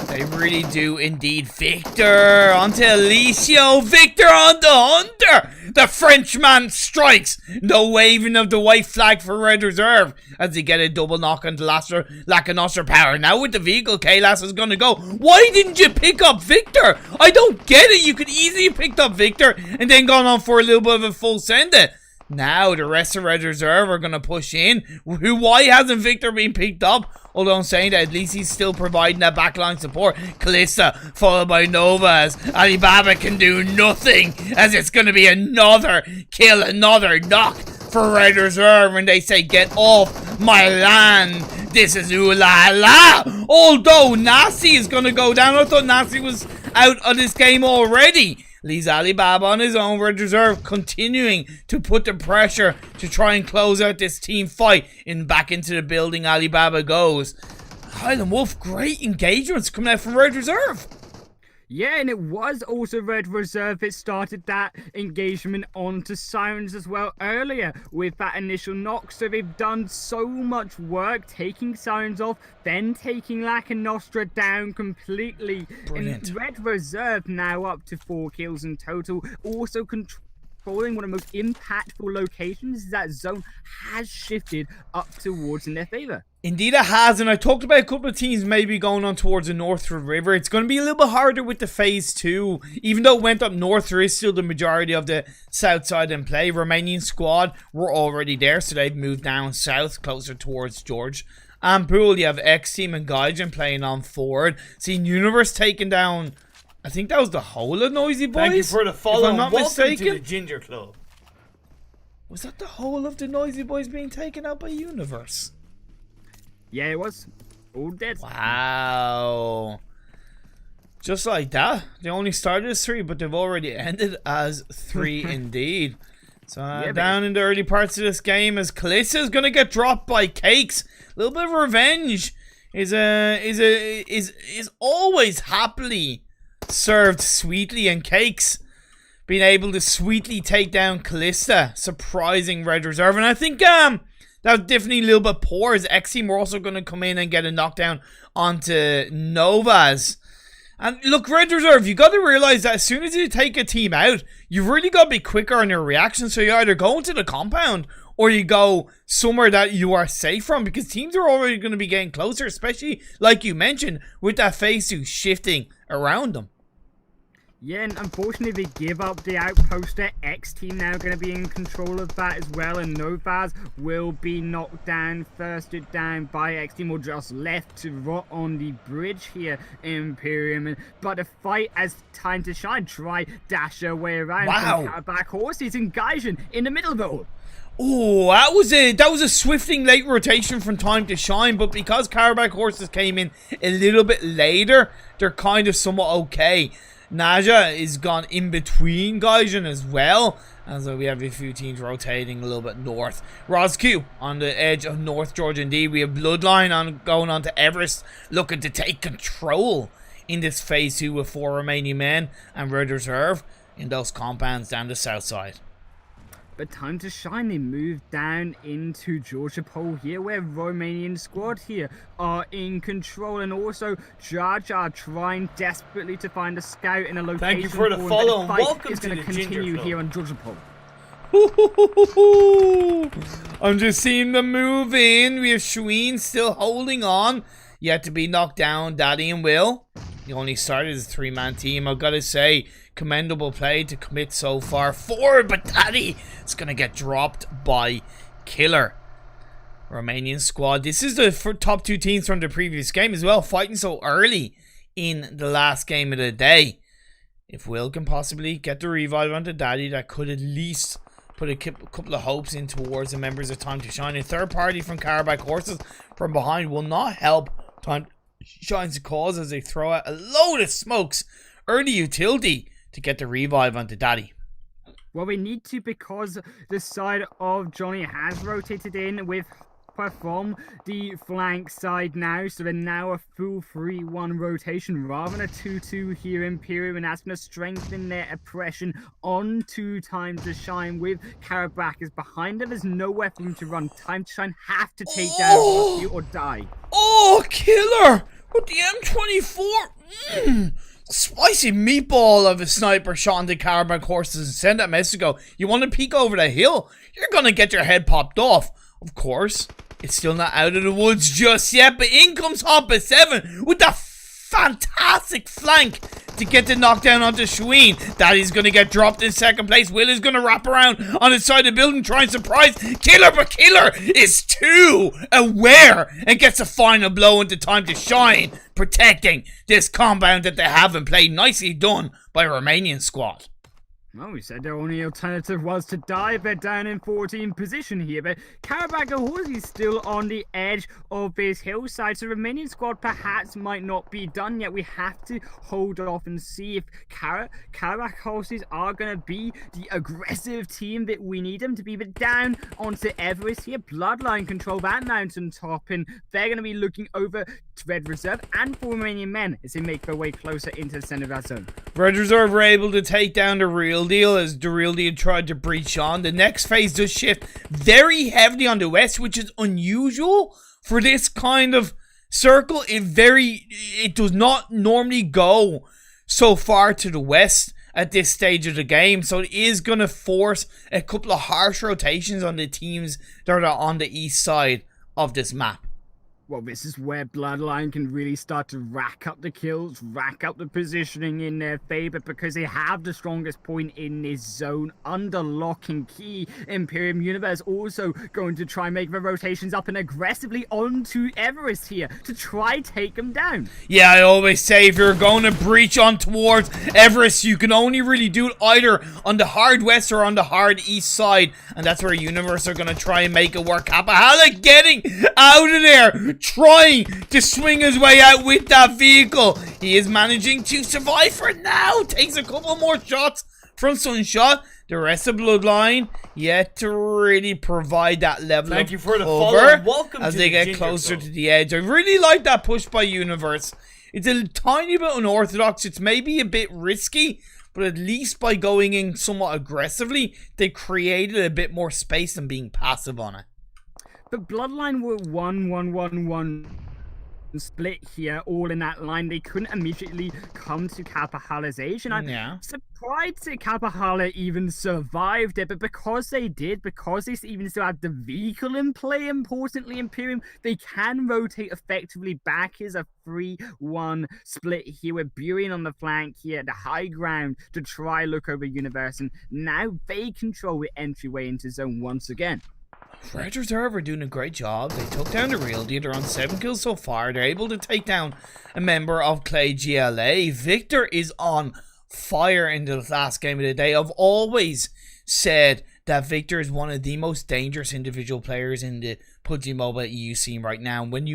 They really do indeed. Victor onto Alicio. Victor onto Hunter. The Frenchman strikes. No waving of the white flag for Red Reserve as they get a double knock onto Lack of Nostra Power. Now with the vehicle, Kaylas is going to go. Why didn't you pick up Victor? I don't get it. You could easily have picked up Victor and then gone on for a little bit of a full send it. Now the rest of Red Reserve are going to push in. Why hasn't Victor been picked up? Although I'm saying that at least he's still providing that backline support. Kalista followed by Nova as Alibaba can do nothing, as it's going to be another kill, another knock for Red Reserve, and they say, get off my land. This is ooh la la. Although Nasi is going to go down. I thought Nasi was out of this game already. Leaves Alibaba on his own. Red Reserve continuing to put the pressure to try and close out this team fight. Back into the building Alibaba goes. HighlandWolf, great engagements coming out from Red Reserve. Yeah, and it was also Red Reserve that started that engagement onto Sirens as well earlier with that initial knock. So they've done so much work taking Sirens off, then taking Lack and Nostra down completely. Brilliant. And Red Reserve now up to 4 kills in total. Also controlling one of the most impactful locations. That zone has shifted up towards in their favor. Indeed it has, and I talked about a couple of teams maybe going on towards the Northwood River. It's going to be a little bit harder with the phase 2. Even though it went up north, there is still the majority of the south side in play. Romanian squad were already there, so they've moved down south, closer towards George. And Pool, you have X-Team and Gaijin playing on forward. Seeing Universe taking down, I think that was the whole of Noisy Boys. Thank you for the follow. If I'm not mistaken. To the Ginger Club. Was that the whole of the Noisy Boys being taken out by Universe? Yeah, it was. All dead. Wow. Just like that. They only started as 3, but they've already ended as 3 indeed. So Yeah, down in the early parts of this game as Kalissa is going to get dropped by Cakes. A little bit of revenge is always happily served sweetly, and Cakes being able to sweetly take down Kalista, surprising Red Reserve. And I think that was definitely a little bit poor, as X-Team were also going to come in and get a knockdown onto Novas. And look, Red Reserve, you got to realize that as soon as you take a team out, you've really got to be quicker on your reaction. So you either go into the compound or you go somewhere that you are safe from, because teams are already going to be getting closer, especially like you mentioned with that phase 2 shifting around them. Yeah, and unfortunately they give up the outposter. X-Team now going to be in control of that as well, and Novas will be knocked down, thirsted down by X-Team, or just left to rot on the bridge here, Imperium. But the fight as time to shine, try dash their way around. Wow. Back horses and Gaijin in the middle of it all. Oh, that was a swifting late rotation from time to shine, but because Carabac horses came in a little bit later, they're kind of somewhat okay. Naja is gone in between Gaijin as well, as we have a few teams rotating a little bit north. Rosq on the edge of North Georgia indeed. We have Bloodline going on to Everest, looking to take control in this phase 2 with 4 remaining men, and Red Reserve in those compounds down the south side. But time to shine, they move down into Georgia Pole here, where Romanian squad here are in control, and also Jar Jar trying desperately to find a scout in a location. Thank you for the follow, and welcome is to going the to continue Ginger Club. here on Georgia Pole. I'm just seeing them move in. We have Shween still holding on, yet to be knocked down. Daddy and Will. He only started as a 3-man team. I've got to say, commendable play to commit so far forward, but Daddy is going to get dropped by Killer. Romanian squad. This is the top 2 teams from the previous game as well, fighting so early in the last game of the day. If Will can possibly get the revive onto Daddy, that could at least put a couple of hopes in towards the members of Time to Shine. A third party from Carabac horses from behind will not help Time Shine's cause as they throw out a load of smokes. Early utility to get the revive onto Daddy. Well, we need to, because the side of Johnny has rotated in with from the flank side now, so they're now a full 3-1 rotation rather than a 2-2 here in Imperium, and that's going to strengthen their oppression on 2 times to shine with Carabac is behind them. There's nowhere for them to run. Time to shine have to take down you or die. Oh, Killer with the M24. Spicy meatball of a sniper shot into Carabac horses and send that message go. You want to peek over the hill? You're going to get your head popped off. Of course, it's still not out of the woods just yet, but in comes Hopper 7 with the fantastic flank to get the knockdown onto Shween. Daddy's going to get dropped in second place. Will is going to wrap around on the side of the building, try and surprise Killer, but Killer is too aware and gets a final blow into time to shine, protecting this compound that they haven't played. Nicely done by Romanian squad. Well, we said their only alternative was to dive. They're down in 14th position here, but Karabakh is still on the edge of this hillside, so Romanian squad perhaps might not be done yet. We have to hold off and see if Karabakh horses are going to be the aggressive team that we need them to be. But down onto Everest here, Bloodline control that mountaintop, and they're going to be looking over to Red Reserve and for Romanian men as they make their way closer into the center of that zone. Red Reserve were able to take down the Real Deal as the Real Deal tried to breach on. The next phase does shift very heavily on the west, which is unusual for this kind of circle. It does not normally go so far to the west at this stage of the game, so it is going to force a couple of harsh rotations on the teams that are on the east side of this map. Well, this is where Bloodline can really start to rack up the kills, rack up the positioning in their favor, because they have the strongest point in this zone under lock and key. Imperium Universe also going to try and make the rotations up and aggressively onto Everest here to try take them down. Yeah, I always say if you're going to breach on towards Everest, you can only really do it either on the hard west or on the hard east side, and that's where Universe are going to try and make it work. Kapahala getting out of there, trying to swing his way out with that vehicle. He is managing to survive for now. Takes a couple more shots from Sunshot. The rest of Bloodline yet to really provide that level Thank of you for the cover follow. Welcome as to they the get Ginger closer Club. to the edge. I really like that push by Universe. It's a tiny bit unorthodox. It's maybe a bit risky, but at least by going in somewhat aggressively, they created a bit more space than being passive on it. But Bloodline were 1-1-1-1 split here, all in that line. They couldn't immediately come to Kapahala's age, and I'm surprised that Kapahala even survived it. But because they did, because they even still have the vehicle in play, importantly, Imperium, they can rotate effectively back. Here's a 3-1 split here with Burian on the flank here at the high ground to try look over Universe, and now they control the entryway into zone once again. Red Reserve are doing a great job. They took down the Real Deal. They're on 7 kills so far. They're able to take down a member of Clay GLA. Victor is on fire in the last game of the day. I've always said that Victor is one of the most dangerous individual players in the PUBG Mobile EU scene right now. When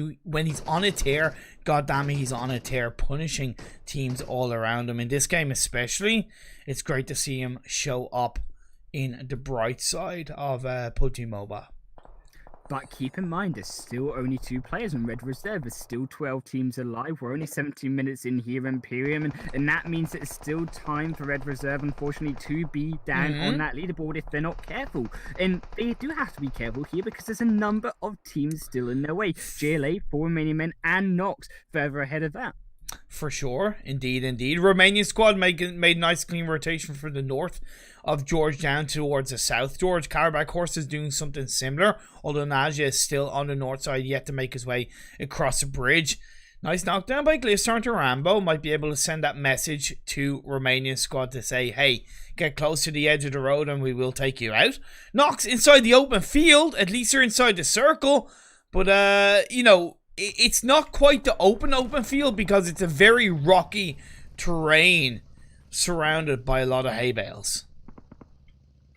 he's on a tear, goddamn it, he's on a tear, punishing teams all around him. In this game especially, it's great to see him show up in the bright side of PUBG Mobile. But keep in mind, there's still only 2 players in Red Reserve. There's still 12 teams alive. We're only 17 minutes in here, Imperium, and that means that it's still time for Red Reserve, unfortunately, to be down on that leaderboard if they're not careful. And they do have to be careful here because there's a number of teams still in their way. GLA, 4 Romanian men, and Nox further ahead of that. For sure, indeed. Romanian squad made nice clean rotation from the north of George down towards the south. George Karabakh Horse is doing something similar, although Naja is still on the north side, yet to make his way across the bridge. Nice knockdown by Glistar to Rambo. Might be able to send that message to Romanian squad to say, hey, get close to the edge of the road and we will take you out. Nox inside the open field. At least they're inside the circle. But, you know, it's not quite the open field because it's a very rocky terrain surrounded by a lot of hay bales.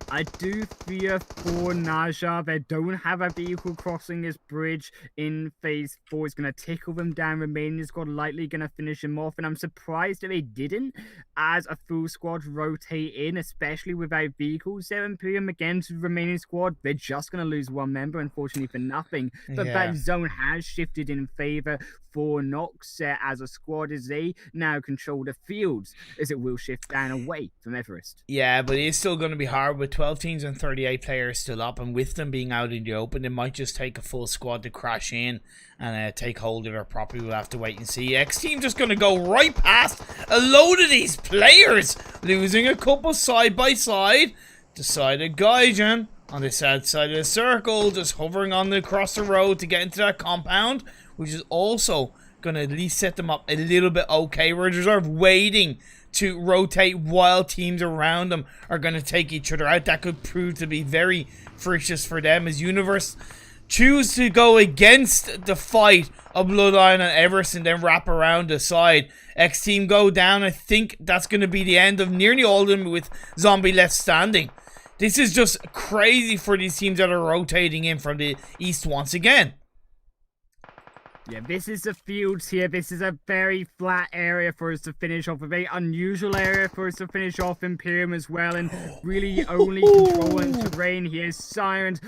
I do fear for Naja. They don't have a vehicle crossing this bridge in phase 4. It's going to tickle them down. Romanian squad likely going to finish him off. And I'm surprised that they didn't, as a full squad, rotate in, especially without vehicles. There, Imperium against Romanian squad, they're just going to lose 1 member, unfortunately, for nothing. But that zone has shifted in favor for Nox as a squad, as they now control the fields, as it will shift down away from Everest. Yeah, but it is still going to be hard with 12 teams and 38 players still up, and with them being out in the open, it might just take a full squad to crash in and take hold of their property. We'll have to wait and see. X team just going to go right past a load of these players, losing a couple side by side. Decided Gaijin on the south side of the circle, just hovering on across the road to get into that compound, which is also gonna at least set them up a little bit okay. Red Reserve waiting to rotate while teams around them are gonna take each other out. That could prove to be very frictious for them as Universe choose to go against the fight of Bloodline and Everest and then wrap around the side. X team go down. I think that's going to be the end of nearly all of them with Zombie left standing. This is just crazy for these teams that are rotating in from the east once again. Yeah, this is the fields here. This is a very flat area for us to finish off. A very unusual area for us to finish off Imperium as well. And really only controlling terrain here. Sirens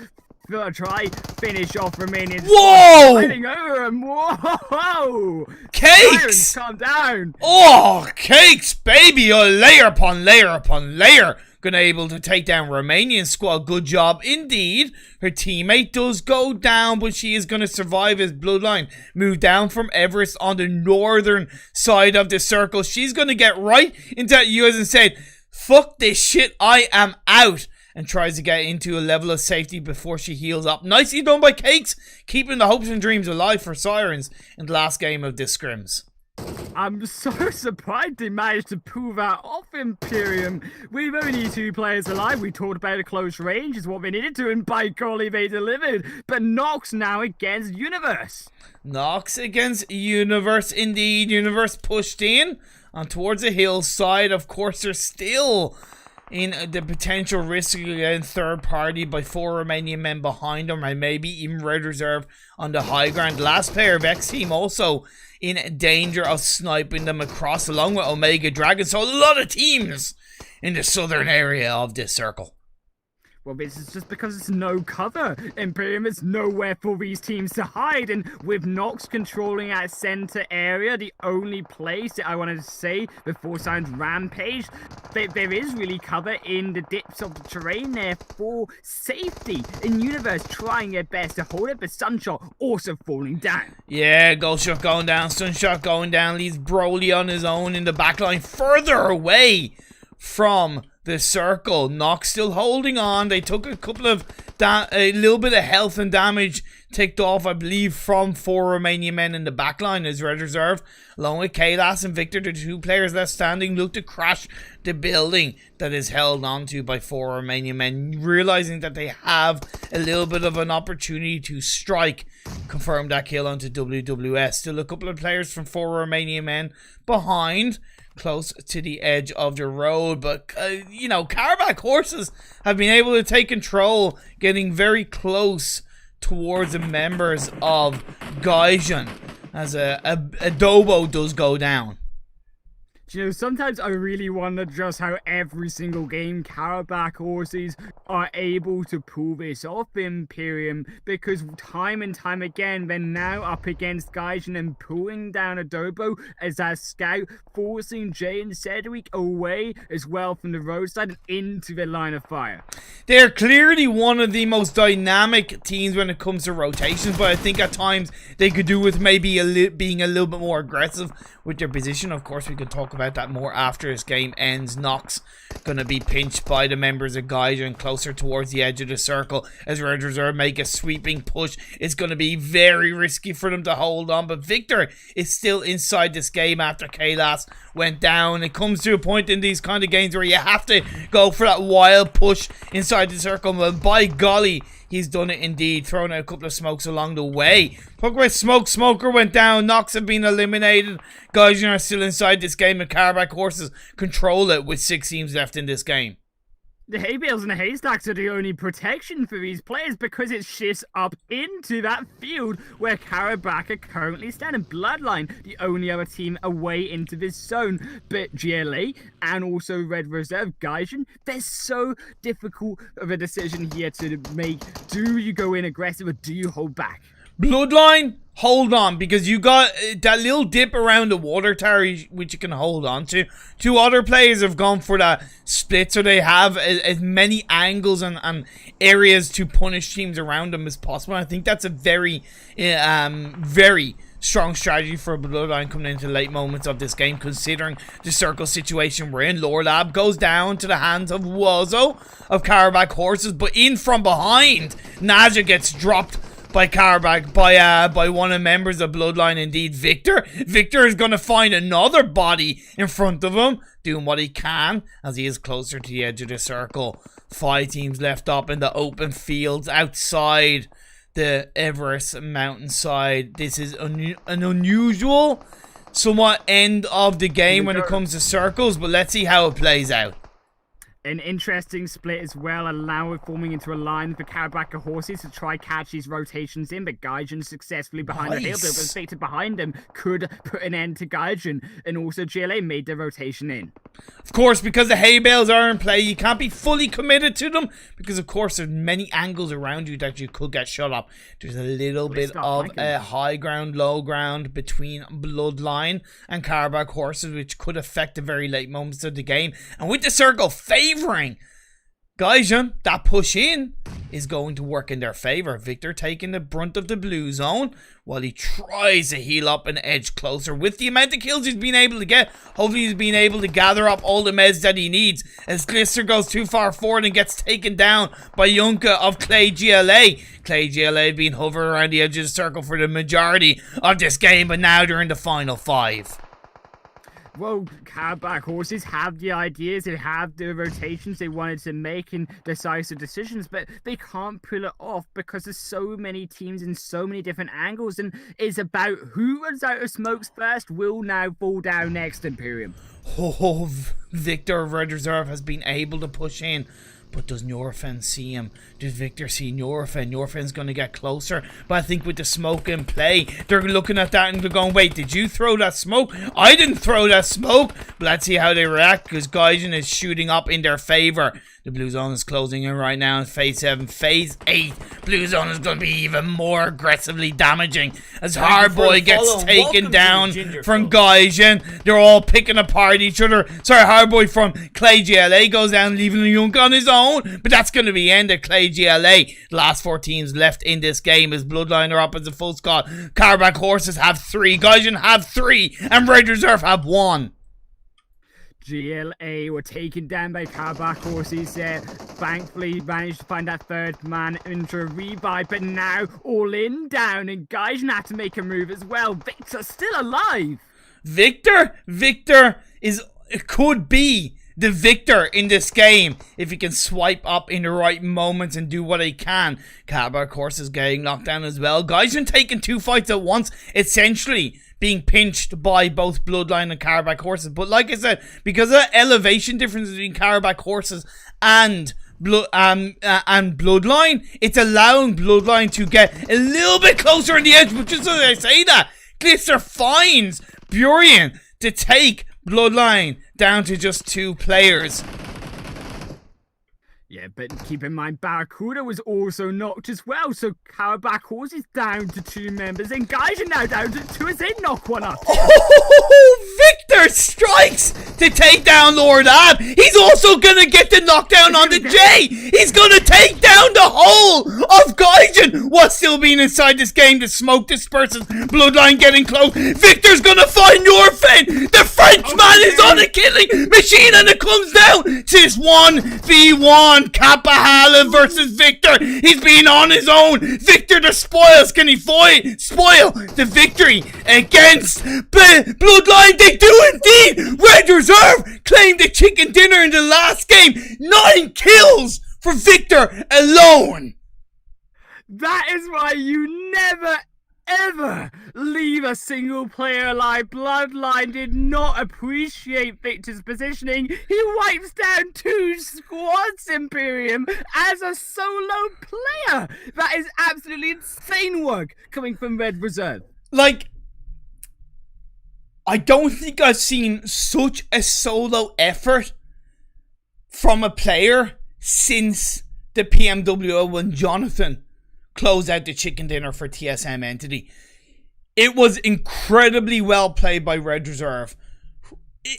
try finish off Romanian. Whoa! Fighting over him. Whoa! Cakes! Sirens, calm down. Oh, cakes, baby! Oh, layer upon layer upon layer. Gonna able to take down Romanian squad. Good job indeed. Her teammate does go down, but she is gonna survive as Bloodline move down from Everest on the northern side of the circle. She's gonna get right into that US and say, fuck this shit, I am out. And tries to get into a level of safety before she heals up. Nicely done by Cakes, keeping the hopes and dreams alive for Sirens in the last game of this scrims. I'm so surprised they managed to pull that off, Imperium. We've only 2 players alive. We talked about a close range is what they needed to, and by golly, they delivered. But Nox now against Universe. Nox against Universe, indeed. Universe pushed in on towards the hillside. Of course, they're still in the potential risk of getting third party by 4 Romanian men behind them, and maybe even Red Reserve on the high ground. Last player of X team also in danger of sniping them across along with Omega Dragon. So a lot of teams in the southern area of this circle. Well, this is just because it's no cover. Imperium is nowhere for these teams to hide, and with Nox controlling that center area, the only place that I wanted to say before Sirens rampage, there is really cover in the dips of the terrain there for safety. In Universe trying their best to hold it, but Sunshot also falling down. Yeah, Ghost Shot going down, Sunshot going down, leaves Broly on his own in the backline, further away from the circle. Nox still holding on. They took a couple of a little bit of health and damage ticked off, I believe, from 4 Romanian men in the backline as Red Reserve, along with Kaylas and Victor, the 2 players left standing, look to crash the building that is held onto by 4 Romanian men, realizing that they have a little bit of an opportunity to strike, confirm that kill onto WWS. Still a couple of players from 4 Romanian men behind, close to the edge of the road, but you know, Karabakh horses have been able to take control, getting very close towards the members of Gaijin as a Dobo does go down. You know, sometimes I really wonder just how every single game Karabakh horses are able to pull this off, Imperium, because time and time again they're now up against Gaijin and pulling down a Dobo as that scout, forcing Jay and Sedgwick away as well from the roadside and into the line of fire. They're clearly one of the most dynamic teams when it comes to rotations, but I think at times they could do with maybe being a little bit more aggressive with their position. Of course, we could talk about that more after this game ends. Nox gonna be pinched by the members of Gaijin closer towards the edge of the circle as Red Reserve make a sweeping push. It's gonna be very risky for them to hold on, but Victor is still inside this game after Kaylas went down. It comes to a point in these kind of games where you have to go for that wild push inside the circle, but by golly, he's done it indeed, throwing out a couple of smokes along the way. Talk about smoke, Smoker went down, Nox have been eliminated. Gaijin are still inside this game, and Karabakh horses control it with 6 teams left in this game. The hay bales and the haystacks are the only protection for these players because it shifts up into that field where Karabakh are currently standing. Bloodline, the only other team away into this zone. But GLA and also Red Reserve, Gaijin, they're so difficult of a decision here to make. Do you go in aggressive or do you hold back? Bloodline, hold on, because you got that little dip around the water tower which you can hold on to. 2 other players have gone for that split, so they have as many angles and areas to punish teams around them as possible. I think that's a very, very strong strategy for Bloodline coming into late moments of this game, considering the circle situation we're in. Lore Lab goes down to the hands of Wazo of Karabakh horses, but in from behind, Naja gets dropped by Karabakh, by one of the members of Bloodline, indeed Victor. Victor is going to find another body in front of him, doing what he can as he is closer to the edge of the circle. 5 teams left up in the open fields outside the Everest mountainside. This is an unusual, somewhat end of the game when it comes to circles, but let's see how it plays out. An interesting split as well, allow it forming into a line for Karabakh horses to try catch these rotations in, but Gaijin successfully behind the hill, but Victor behind him could put an end to Gaijin, and also GLA made the rotation in. Of course, because the hay bales are in play, you can't be fully committed to them, because of course there's many angles around you that you could get shut up. There's a little bit of a high ground, low ground between Bloodline and Karabakh horses, which could affect the very late moments of the game, and with the circle favoring Gaijin, that push in is going to work in their favor. Victor taking the brunt of the blue zone while he tries to heal up and edge closer. With the amount of kills he's been able to get, hopefully he's been able to gather up all the meds that he needs. As Glister goes too far forward and gets taken down by Yunka of Clay GLA. Clay GLA being hovered around the edge of the circle for the majority of this game, but now they're in the final 5. Well, Karabakh horses have the ideas, they have the rotations they wanted to make and decisive decisions, but they can't pull it off because there's so many teams in so many different angles, and it's about who runs out of smokes first will now fall down next, Imperium. Oh, Victor of Red Reserve has been able to push in. But does Nurofen see him? Does Victor see Nurofen? Nurofen's going to get closer. But I think with the smoke in play, they're looking at that and they're going, wait, did you throw that smoke? I didn't throw that smoke. But let's see how they react, because Gaijin is shooting up in their favor. The blue zone is closing in right now in phase 7. Phase 8, blue zone is going to be even more aggressively damaging as Hardboy gets taken down from Gaijin. They're all picking apart each other. Sorry, Hardboy from Clay GLA goes down, leaving Yunk on his own. But that's going to be the end of Clay GLA. The last 4 teams left in this game as Bloodline are up as a full squad. Karabakh horses have 3, Gaijin have 3, and Red Reserve have 1. GLA were taken down by Karabakh horses there. Thankfully managed to find that third man into a rebuy, but now all in down, and Gaijin had to make a move as well. Victor's still alive. Victor could be the victor in this game if he can swipe up in the right moments and do what he can. Karabakh horses getting knocked down as well. Gaijin taking 2 fights at once, essentially being pinched by both Bloodline and Karabakh horses. But like I said, because of the elevation difference between Karabakh horses and Bloodline, it's allowing Bloodline to get a little bit closer on the edge. But just as I say that, Glister finds Burian to take Bloodline down to just 2 players. Yeah, but keep in mind, Barracuda was also knocked as well, so Karabakh horse is down to 2 members, and Gaijin now down to 2 as they knock one up. Oh, Victor strikes to take down Lord Ab. He's also gonna get the knockdown on the J. He's gonna take down the whole of Gaijin while still being inside this game. The smoke disperses, Bloodline getting close. Victor's gonna find Nurofen. The Frenchman is on a killing machine, and it comes down to this 1v1. Kappahala versus Victor. He's been on his own. Victor the spoils. Can he spoil the victory against Bloodline? They do indeed. Red Reserve claimed the chicken dinner in the last game. 9 kills for Victor alone. That is why you never ever leave a single player alive. Bloodline did not appreciate Victor's positioning. He wipes down 2 squads, Imperium, as a solo player. That is absolutely insane work coming from Red Reserve. Like, I don't think I've seen such a solo effort from a player since the PMWO when Jonathan closed out the chicken dinner for TSM Entity. It was incredibly well played by Red Reserve.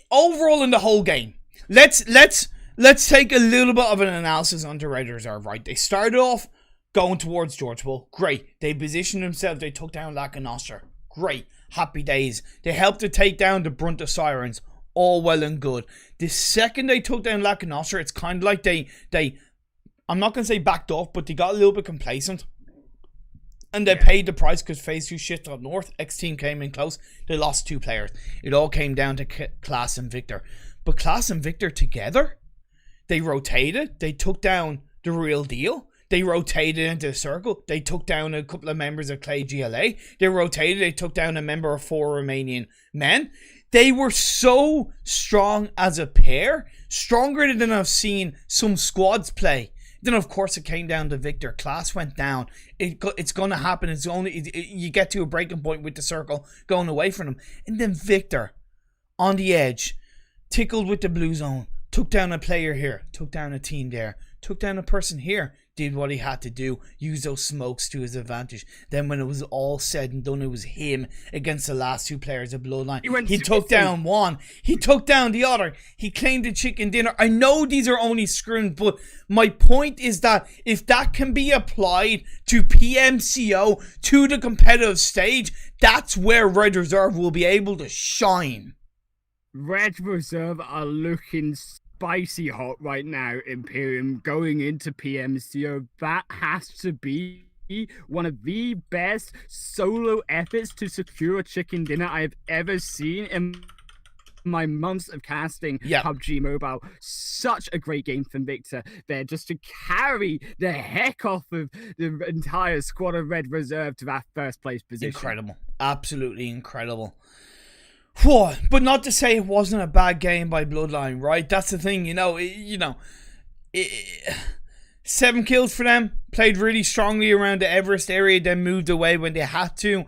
Overall in the whole game, let's take a little bit of an analysis onto Red Reserve, right? They started off going towards Georgeville. Great. They positioned themselves. They took down Lacanostra. Great. Happy days. They helped to take down the brunt of Sirens. All well and good. The second they took down Lacanostra, it's kind of like they I'm not going to say backed off, but they got a little bit complacent. And they paid the price because phase 2 shit up north. X team came in close. They lost 2 players. It all came down to Class and Victor. But Class and Victor together, they rotated. They took down the real deal. They rotated into a circle. They took down a couple of members of Clay GLA. They rotated. They took down a member of 4 Romanian men. They were so strong as a pair. Stronger than I've seen some squads play. Then, of course, it came down to Victor. Class went down. It's going to happen. It's only you get to a breaking point with the circle going away from them. And then Victor, on the edge, tickled with the blue zone, took down a player here, took down a team there, took down a person here, did what he had to do, used those smokes to his advantage. Then when it was all said and done, it was him against the last 2 players of Bloodline. He took down one, he took down the other, he claimed the chicken dinner. I know these are only scrims, but my point is that if that can be applied to PMCO, to the competitive stage, that's where Red Reserve will be able to shine. Red Reserve are looking spicy hot right now, Imperium, going into PMCO. That has to be one of the best solo efforts to secure a chicken dinner I have ever seen in my months of casting PUBG Mobile. Such a great game from Victor there, just to carry the heck off of the entire squad of Red Reserve to that first place position. Incredible. Absolutely incredible. But not to say it wasn't a bad game by Bloodline, right? That's the thing, 7 kills for them. Played really strongly around the Everest area, then moved away when they had to,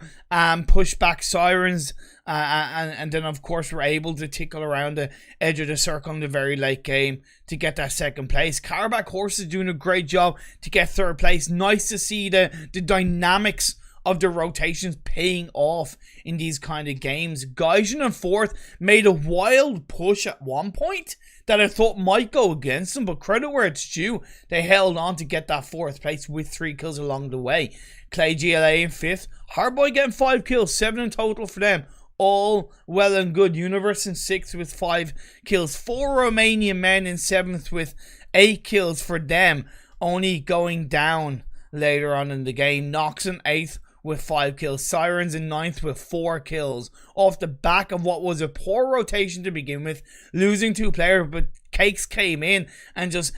push back Sirens, and then of course were able to tickle around the edge of the circle in the very late game to get that 2nd place. Carback Horses doing a great job to get 3rd place. Nice to see the dynamics of the rotations paying off in these kind of games. Gaijin in 4th made a wild push at one point that I thought might go against them, but credit where it's due, they held on to get that 4th place with 3 kills along the way. Clay GLA in 5th, Hardboy getting 5 kills, 7 in total for them. All well and good. Universe in 6th with 5 kills. 4 Romanian men in 7th with 8 kills for them, only going down later on in the game. Nox in 8th with 5 kills. Sirens in 9th with 4 kills. Off the back of what was a poor rotation to begin with. Losing 2 players, but Cakes came in and just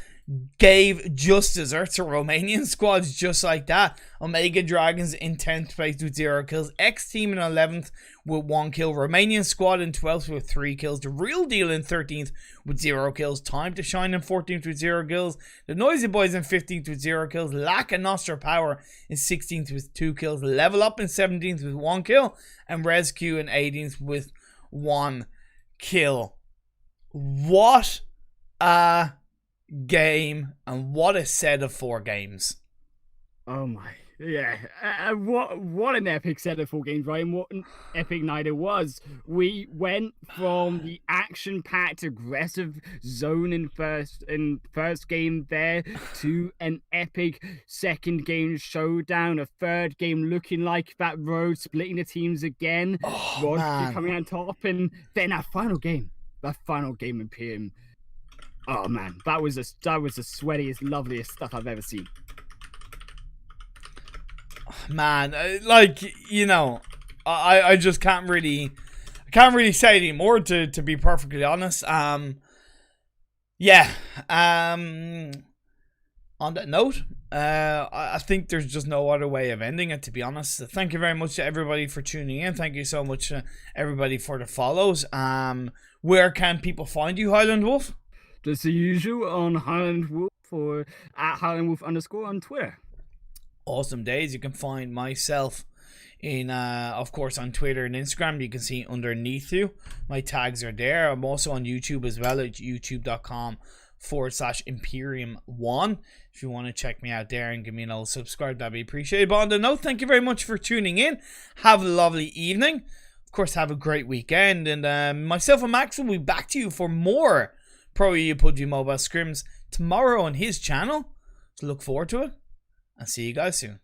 gave just desserts to Romanian squads just like that. Omega Dragons in 10th place with 0 kills. X Team in 11th with 1 kill. Romanian squad in 12th with 3 kills. The Real Deal in 13th with 0 kills. Time to Shine in 14th with 0 kills. The Noisy Boys in 15th with 0 kills. Lack of Nostra Power in 16th with 2 kills. Level Up in 17th with 1 kill. And Rescue in 18th with 1 kill. What a game, and what a set of 4 games. Oh my, yeah, what an epic set of 4 games, right? And what an epic night it was. We went from the action-packed aggressive zone in first game there to an epic second game showdown, a third game looking like that road splitting the teams again, coming on top, and then our final game in PM. Oh man, that was the sweatiest, loveliest stuff I've ever seen. Man, I just can't really say anymore to be perfectly honest. On that note, I think there's just no other way of ending it, to be honest. Thank you very much to everybody for tuning in. Thank you so much to everybody for the follows. Where can people find you, HighlandWolf? Just the usual on HighlandWolf or at HighlandWolf_ on Twitter. Awesome days. You can find myself in, of course, on Twitter and Instagram. You can see underneath you. My tags are there. I'm also on YouTube as well at youtube.com/Imperium1. If you want to check me out there and give me an old subscribe, that'd be appreciated. But on the note, thank you very much for tuning in. Have a lovely evening. Of course, have a great weekend. And myself and Max will be back to you for more ProEU PUBG Mobile Scrims tomorrow on his channel. So look forward to it. I'll see you guys soon.